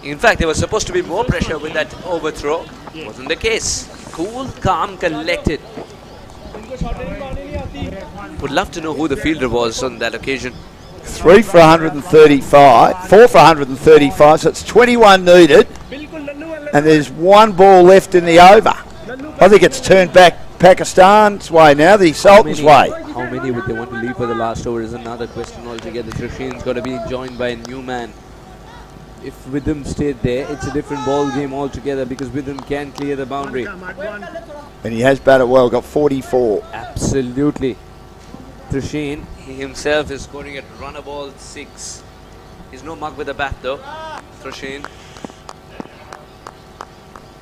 In fact, there was supposed to be more pressure with that overthrow. Wasn't the case. Cool, calm, collected. Would love to know who the fielder was on that occasion. 3 for 135, 4 for 135, so it's 21 needed, and there's one ball left in the over. I think it's turned back Pakistan's way now, the Sultans' way. How many would they want to leave for the last over is another question altogether. Trisheen's got to be joined by a new man. If Witham stayed there, it's a different ball game altogether because Witham can clear the boundary. And he has batted well, got 44. Absolutely. Trisheen, he himself is scoring at runner ball 6. He's no mug with the bat though. Trisheen.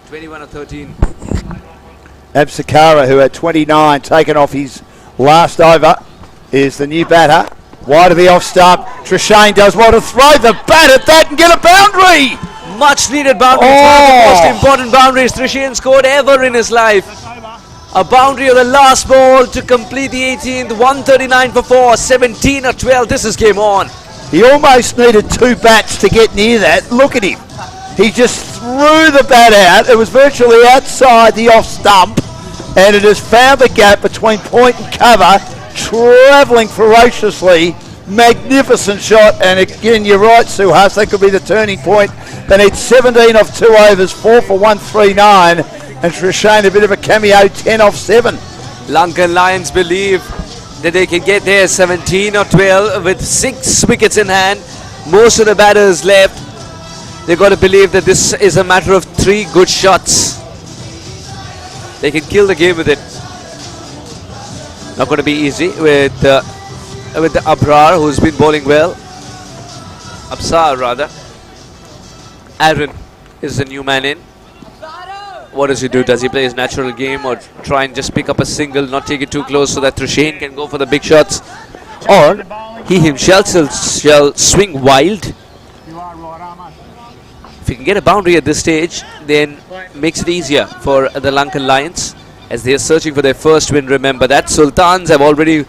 21 or 13. Absakara, who had 29, taken off his last over, is the new batter. Wide of the off stump. Trishane does well to throw the bat at that and get a boundary. Much needed boundary. It's one of the most important boundaries Trishane scored ever in his life. A boundary of the last ball to complete the 18th. 139 for 4, 17 or 12. This is game on. He almost needed 2 bats to get near that. Look at him. He just threw the bat out. It was virtually outside the off stump, and it has found the gap between point and cover, travelling ferociously. Magnificent shot, and again, you're right, Suhas, that could be the turning point. They need 17 off 2 overs, 4 for 139, and Trishane a bit of a cameo, 10 off 7. Lankan Lions believe that they can get there 17 or 12 with 6 wickets in hand. Most of the batters left. They've got to believe that this is a matter of 3 good shots. They can kill the game with it. Not going to be easy with the Abrar, who's been bowling well. Absar rather. Aaron is the new man in. What does he do? Does he play his natural game or try and just pick up a single, not take it too close so that Trishane can go for the big shots? Or he himself shall swing wild? If he can get a boundary at this stage, then makes it easier for the Lankan Lions as they are searching for their first win. Remember that Sultans have already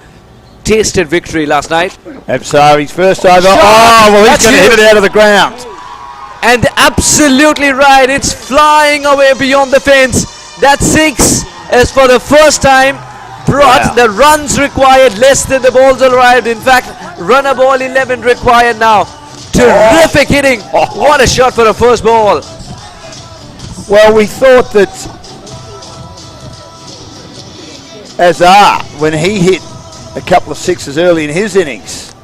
tasted victory last night. Absari's first over. Oh, well, he's going to hit it out of the ground. And absolutely right, it's flying away beyond the fence. That 6 is for the first time brought the runs required less than the balls arrived. In fact, runner ball 11 required now. Terrific hitting. What a shot for a first ball. Well, we thought that Azhar, when he hit a couple of 6s early in his innings,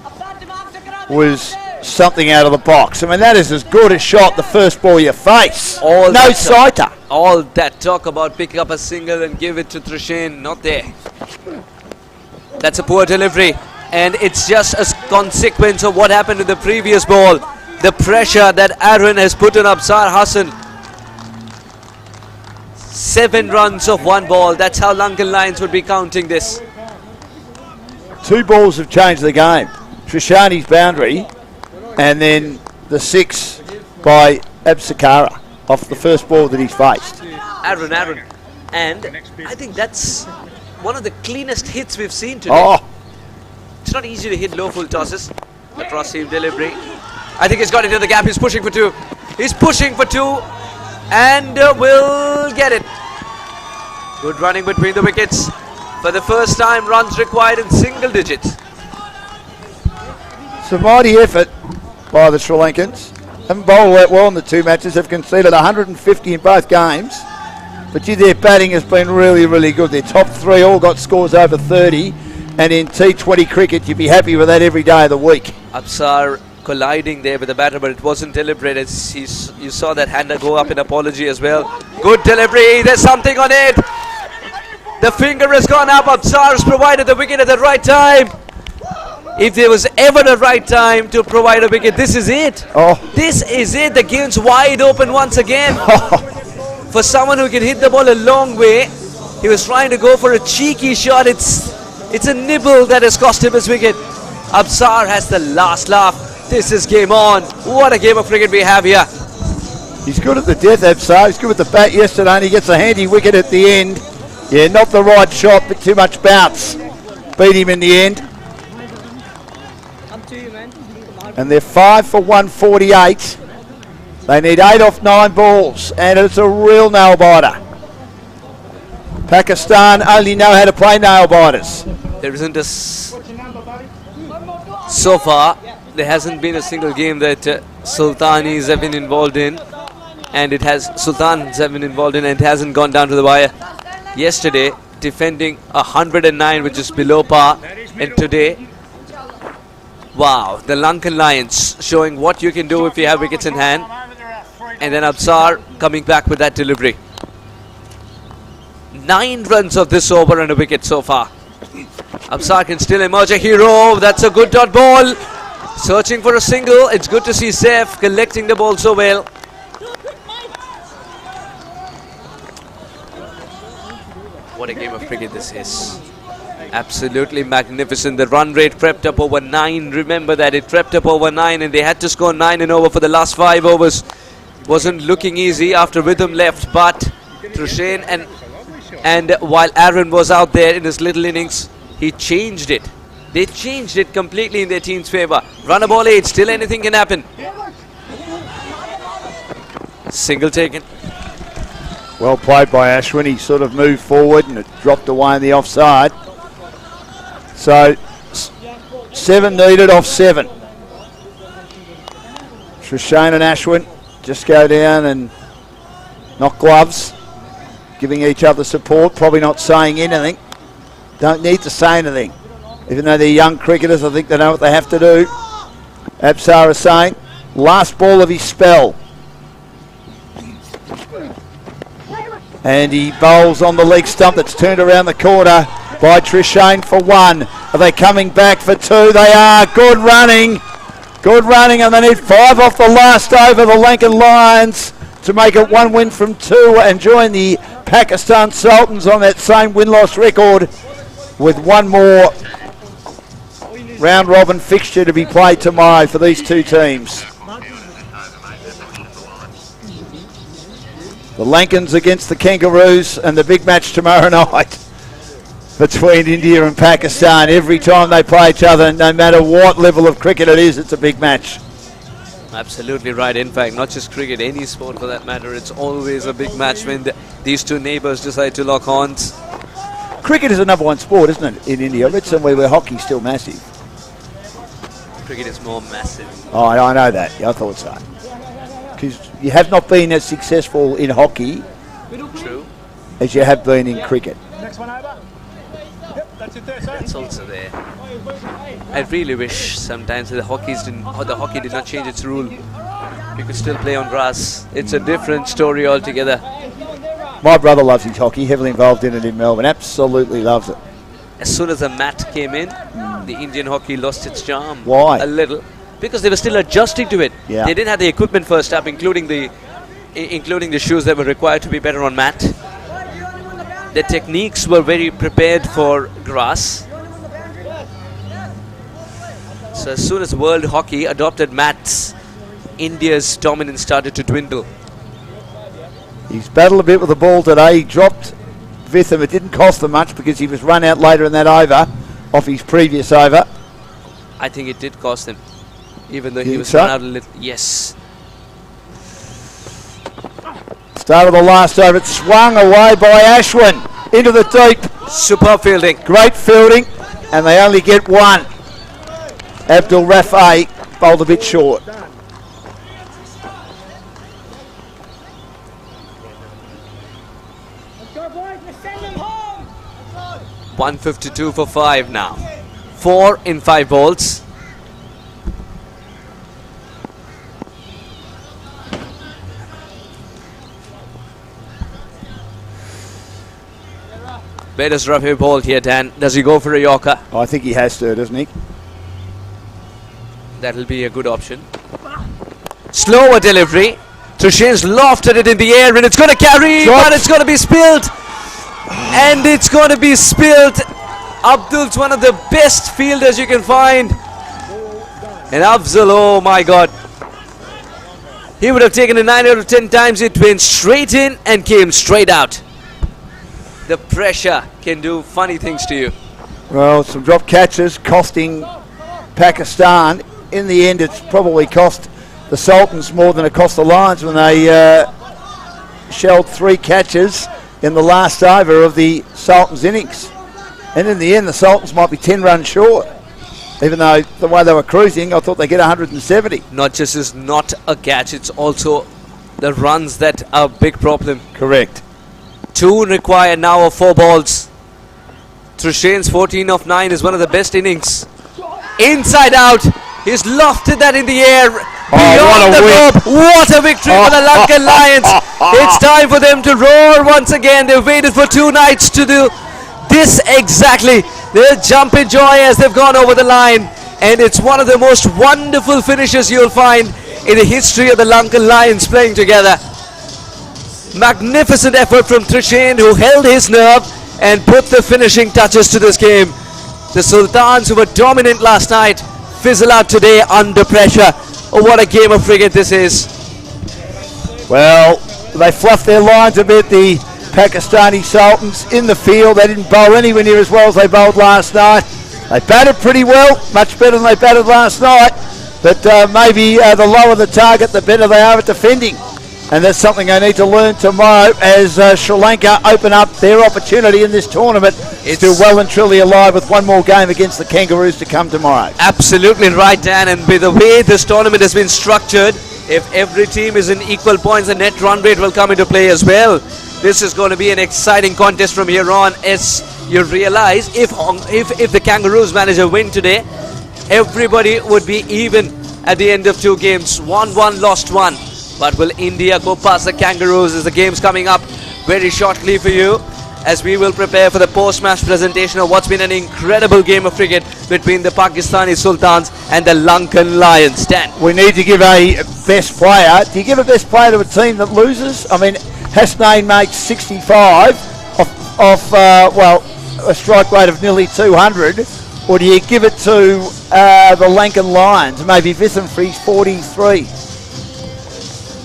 was something out of the box. I mean, that is as good a shot the first ball you face. No sighter. All that talk about picking up a single and give it to Trishane, not there. That's a poor delivery. And it's just a consequence of what happened in the previous ball. The pressure that Aaron has put on Absar Hassan. 7 runs of 1 ball. That's how Lankan Lions would be counting this. 2 balls have changed the game. Trishane's boundary and then the 6 by Absakara off the first ball that he's faced. Aaron. And I think that's one of the cleanest hits we've seen today. Oh. It's not easy to hit low full tosses. The cross-seam delivery. I think he's got into the gap. He's pushing for 2. He's pushing for 2 and will get it. Good running between the wickets. For the first time, runs required in single digits. It's a mighty effort by the Sri Lankans. Haven't bowled that well in the 2 matches. They've conceded 150 in both games. But gee, their batting has been really, really good. Their top 3 all got scores over 30. And in T20 cricket, you'd be happy with that every day of the week. Absar colliding there with the batter, but it wasn't deliberate. You saw that hander go up in apology as well. Good delivery. There's something on it. The finger has gone up. Absar's provided the wicket at the right time. If there was ever a right time to provide a wicket, this is it. This is it. The game's wide open once again. For someone who can hit the ball a long way, he was trying to go for a cheeky shot. It's a nibble that has cost him his wicket. Absar has the last laugh. This is game on. What a game of cricket we have here. He's good at the death, Absar. He's good with the bat yesterday, and he gets a handy wicket at the end. Yeah, not the right shot, but too much bounce. Beat him in the end. And they're 5 for 148. They need 8 off 9 balls, and it's a real nail biter. Pakistan only know how to play nail biters. There isn't a So far, there hasn't been a single game that Sultanis have been involved in, and Sultans have been involved in, and it hasn't gone down to the wire. Yesterday, defending 109, which is below par, and today, wow, the Lankan Lions showing what you can do if you have wickets in hand, and then Absar coming back with that delivery. 9 runs of this over and a wicket so far. Absar can still emerge a hero. That's a good dot ball. Searching for a single. It's good to see Saif collecting the ball so well. What a game of cricket this is. Absolutely magnificent. The run rate crept up over 9. Remember that it crept up over 9, and they had to score 9 and over for the last 5 overs. Wasn't looking easy after Rhythm left, but Trushain and while Aaron was out there in his little innings, he changed it. They changed it completely in their team's favour. Run a ball 8, still anything can happen. Single taken. Well played by Ashwin. He sort of moved forward and it dropped away in the offside. So 7 needed off 7. Trushain and Ashwin just go down and knock gloves, giving each other support, probably not saying anything. Don't need to say anything. Even though they're young cricketers, I think they know what they have to do. Absar is saying, last ball of his spell. And he bowls on the leg stump that's turned around the corner by Trushain for 1. Are they coming back for 2? They are. Good running. Good running, and they need 5 off the last over, the Lankan Lions, to make it 1 win from 2 and join the Pakistan Sultans on that same win-loss record, with 1 more round-robin fixture to be played tomorrow for these 2 teams. The Lankans against the Kangaroos, and the big match tomorrow night between India and Pakistan. Every time they play each other, no matter what level of cricket it is, it's a big match. Absolutely right. In fact, not just cricket, any sport for that matter, it's always a big match when these 2 neighbours decide to lock horns. Cricket is the #1 sport, isn't it, in India? I read somewhere where hockey's still massive. Cricket is more massive. Oh, I know that. Yeah, I thought so. Because you have not been as successful in hockey True. as you have been in cricket. Next one over. Yep, that's it there, sir. That's also there. I really wish sometimes the hockey did not change its rule. You could still play on grass. It's a different story altogether. My brother loves his hockey, heavily involved in it in Melbourne. Absolutely loves it. As soon as the mat came in, the Indian hockey lost its charm. Why? A little. Because they were still adjusting to it. Yeah. They didn't have the equipment first up, including the shoes that were required to be better on mat. The techniques were very prepared for grass. So as soon as world hockey adopted mats, India's dominance started to dwindle. He's battled a bit with the ball today. He dropped Vitham. It didn't cost them much because he was run out later in that over off his previous over. I think it did cost him, even though he think was so? run out a little. Yes. Start of the last over. It swung away by Ashwin into the deep. Superb fielding. Great fielding, and they only get 1. Abdul Rafi bowled a bit short. 152 for 5 now. 4 in 5 balls. Where does Rafi bowl here, Dan? Does he go for a Yorker? I think he has to, doesn't he? That'll be a good option. Slower delivery. Trushain's lofted it in the air and it's going to carry, but it's going to be spilled. And it's going to be spilled. Abdul's one of the best fielders you can find. And Afzal, oh my God. He would have taken it 9 out of 10 times. It went straight in and came straight out. The pressure can do funny things to you. Well, some drop catches costing Pakistan. In the end, it's probably cost the Sultans more than it cost the Lions when they shelled 3 catches in the last over of the Sultans innings. And in the end, the Sultans might be 10 runs short. Even though the way they were cruising, I thought they'd get 170. Not just is not a catch, it's also the runs that are a big problem. Correct. 2 required now of 4 balls. Trishane's 14 of 9 is one of the best innings. Inside out, he's lofted that in the air. Beyond the rope. What a victory for the Lankan Lions. It's time for them to roar once again. They've waited for 2 nights to do this exactly. They'll jump in joy as they've gone over the line. And it's one of the most wonderful finishes you'll find in the history of the Lankan Lions playing together. Magnificent effort from Trishane, who held his nerve and put the finishing touches to this game. The Sultans, who were dominant last night, fizzle out today under pressure. Oh, what a game of cricket this is. Well, they fluffed their lines a bit, the Pakistani Sultans in the field. They didn't bowl anywhere near as well as they bowled last night. They batted pretty well, much better than they batted last night. But maybe the lower the target, the better they are at defending. And that's something they need to learn tomorrow as Sri Lanka open up their opportunity in this tournament. It's still well and truly alive with one more game against the Kangaroos to come tomorrow. Absolutely right, Dan. And with the way this tournament has been structured, if every team is in equal points, the net run rate will come into play as well. This is going to be an exciting contest from here on, as you realize if the Kangaroos manage a win today, everybody would be even at the end of 2 games. 1-1, lost 1. But will India go past the Kangaroos as the game's coming up very shortly for you, as we will prepare for the post-match presentation of what's been an incredible game of cricket between the Pakistani Sultans and the Lankan Lions. Dan, we need to give a best player. Do you give a best player to a team that loses? I mean, Hasnain makes 65 off a strike rate of nearly 200. Or do you give it to the Lankan Lions, maybe Vitham for his 43?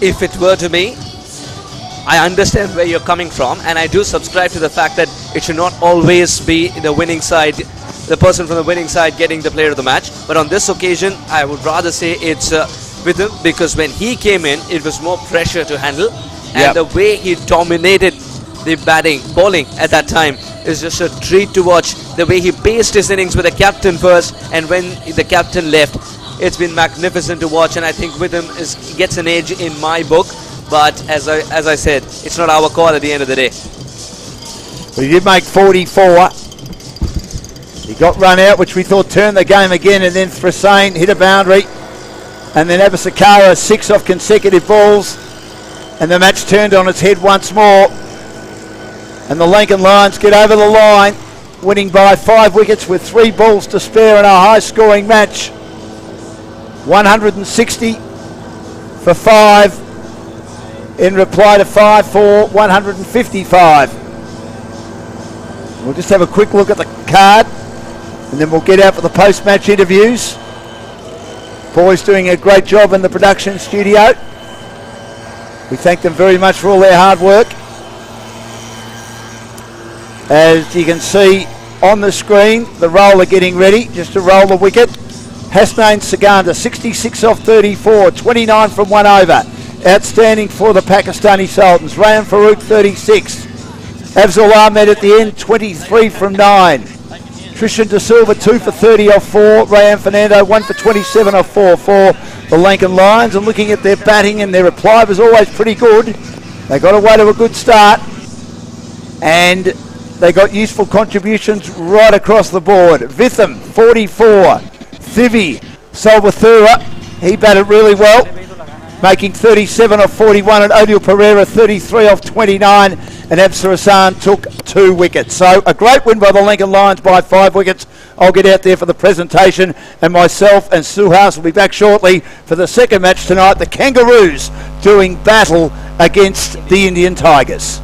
If it were to me, I understand where you're coming from, and I do subscribe to the fact that it should not always be the winning side, the person from the winning side getting the player of the match. But on this occasion, I would rather say it's with him, because when he came in, it was more pressure to handle, and the way he dominated the bowling at that time is just a treat to watch. The way he paced his innings with the captain first, and when the captain left, it's been magnificent to watch, and I think Witham gets an edge in my book. But as I said, it's not our call at the end of the day. Well, he did make 44. He got run out, which we thought turned the game again, and then Thrasane hit a boundary, and then Abasakara 6 off consecutive balls, and the match turned on its head once more. And the Lankan Lions get over the line, winning by 5 wickets with 3 balls to spare in a high-scoring match. 160 for 5 in reply to 5 for 155. We'll just have a quick look at the card, and then we'll get out for the post-match interviews. Boys doing a great job in the production studio. We thank them very much for all their hard work. As you can see on the screen, the roller getting ready just to roll the wicket. Hasnain Saganda, 66 off 34, 29 from 1 over. Outstanding for the Pakistani Sultans. Rayan Farouk, 36. Afzal Ahmed at the end, 23 from 9. Trishan De Silva, 2 for 30 off 4. Rayan Fernando, 1 for 27 off 4 for the Lankan Lions. And looking at their batting, and their reply was always pretty good. They got away to a good start, and they got useful contributions right across the board. Vitham, 44. Thivi Salvathura, he batted really well, making 37 off 41, and Odil Pereira 33 off 29, and Absar Hassan took 2 wickets. So a great win by the Lankan Lions by 5 wickets. I'll get out there for the presentation, and myself and Suhas will be back shortly for the second match tonight, the Kangaroos doing battle against the Indian Tigers.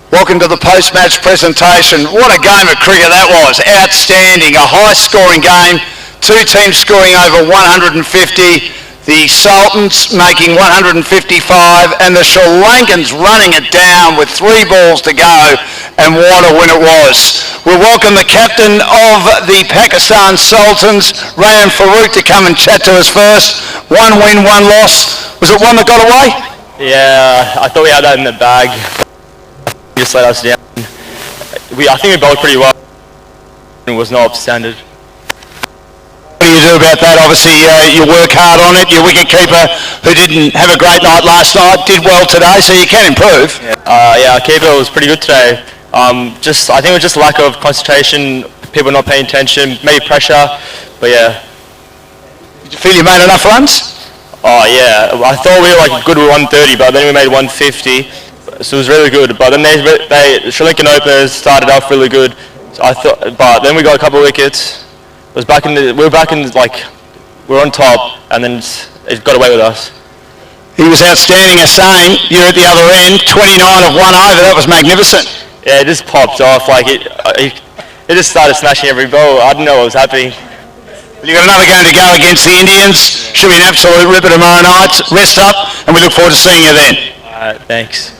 Welcome to the post-match presentation. What a game of cricket that was. Outstanding. A high-scoring game. Two teams scoring over 150. The Sultans making 155 and the Sri Lankans running it down with 3 balls to go, and what a win it was. We'll welcome the captain of the Pakistan Sultans, Rayan Farouk, to come and chat to us first. 1 win, 1 loss. Was it one that got away? Yeah, I thought we had that in the bag. Just let us down. I think we bowled pretty well. It was not up to standard. What do you do about that? Obviously, you work hard on it. Your wicketkeeper, who didn't have a great night last night, did well today, so you can improve. Yeah, our keeper was pretty good today. I think it was just lack of concentration, people not paying attention, maybe pressure, but yeah. Did you feel you made enough runs? Oh yeah, I thought we were like good with 130, but then we made 150, so it was really good. But then they Sri Lankan openers started off really good. So but then we got a couple of wickets. We were on top, and then it got away with us. He was outstanding. Same. You're at the other end. 29 of 1 over. That was magnificent. Yeah, it just popped off. It just started smashing every ball. I didn't know what was happening. You've got another game to go against the Indians. Should be an absolute ripper tomorrow night. Rest up, and we look forward to seeing you then. Thanks.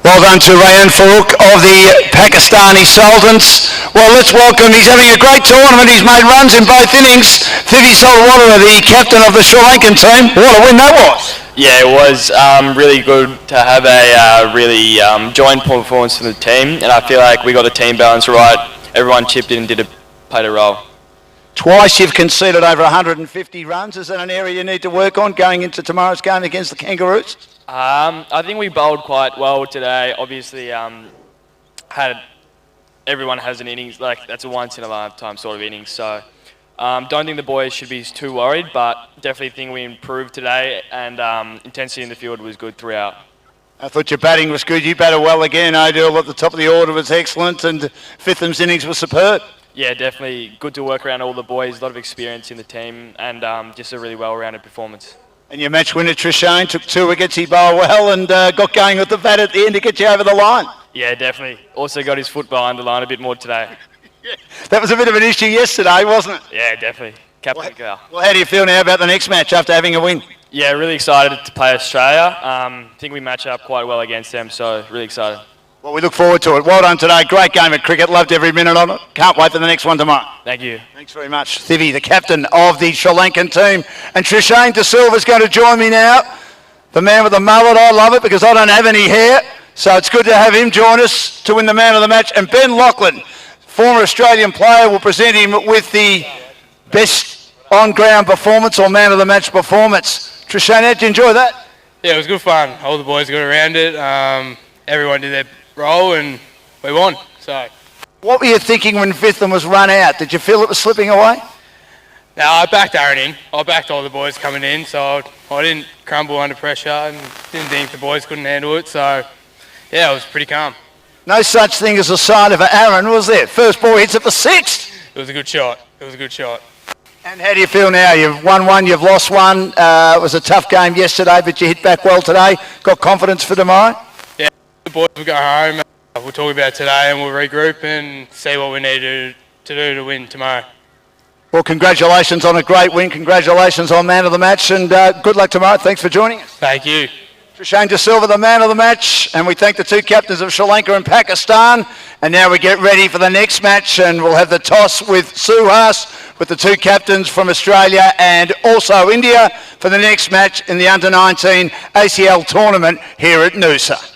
Well done to Rayan Farouk of the Pakistani Sultans. Well, let's welcome, he's having a great tournament. He's made runs in both innings. Thivi Solawara, the captain of the Sri Lankan team. What a win that was. Yeah, it was really good to have a really joint performance from the team, and I feel like we got the team balance right. Everyone chipped in and played a role. Twice you've conceded over 150 runs. Is that an area you need to work on going into tomorrow's game against the Kangaroos? I think we bowled quite well today. Obviously, everyone has an innings, that's a once in a lifetime sort of innings. So don't think the boys should be too worried, but definitely think we improved today, and intensity in the field was good throughout. I thought your batting was good. You batted well again. Odell at the top of the order was excellent, and Fitham's innings was superb. Yeah, definitely good to work around all the boys, a lot of experience in the team, and just a really well-rounded performance. And your match winner, Trishane, took 2 wickets. He bowled well and got going with the bat at the end to get you over the line. Yeah, definitely. Also got his foot behind the line a bit more today. Yeah. That was a bit of an issue yesterday, wasn't it? Yeah, definitely. Captain girl. Well, how do you feel now about the next match after having a win? Yeah, really excited to play Australia. I think we match up quite well against them, so really excited. Well, we look forward to it. Well done today. Great game of cricket. Loved every minute of it. Can't wait for the next one tomorrow. Thank you. Thanks very much. Thivi, the captain of the Sri Lankan team. And Trishane De Silva is going to join me now. The man with the mullet. I love it because I don't have any hair. So it's good to have him join us to win the man of the match. And Ben Lachlan, former Australian player, will present him with the best on-ground performance or man of the match performance. Trishane, how did you enjoy that? Yeah, it was good fun. All the boys got around it. Everyone did their role and we won. So, what were you thinking when Fitham was run out? Did you feel it was slipping away? No, I backed Aaron in. I backed all the boys coming in, so I didn't crumble under pressure and didn't think the boys couldn't handle it. So, yeah, it was pretty calm. No such thing as a sign of Aaron, was there? First ball hits at the 6th. It was a good shot. It was a good shot. And how do you feel now? You've won 1, you've lost 1. It was a tough game yesterday, but you hit back well today. Got confidence for tomorrow? Yeah, the boys will go home. We'll talk about it today and we'll regroup and see what we need to do to win tomorrow. Well, congratulations on a great win. Congratulations on man of the match, and good luck tomorrow. Thanks for joining us. Thank you. Trishane De Silva, the man of the match, and we thank the 2 captains of Sri Lanka and Pakistan. And now we get ready for the next match, and we'll have the toss with Suhas, with the 2 captains from Australia and also India for the next match in the Under-19 ACL tournament here at Noosa.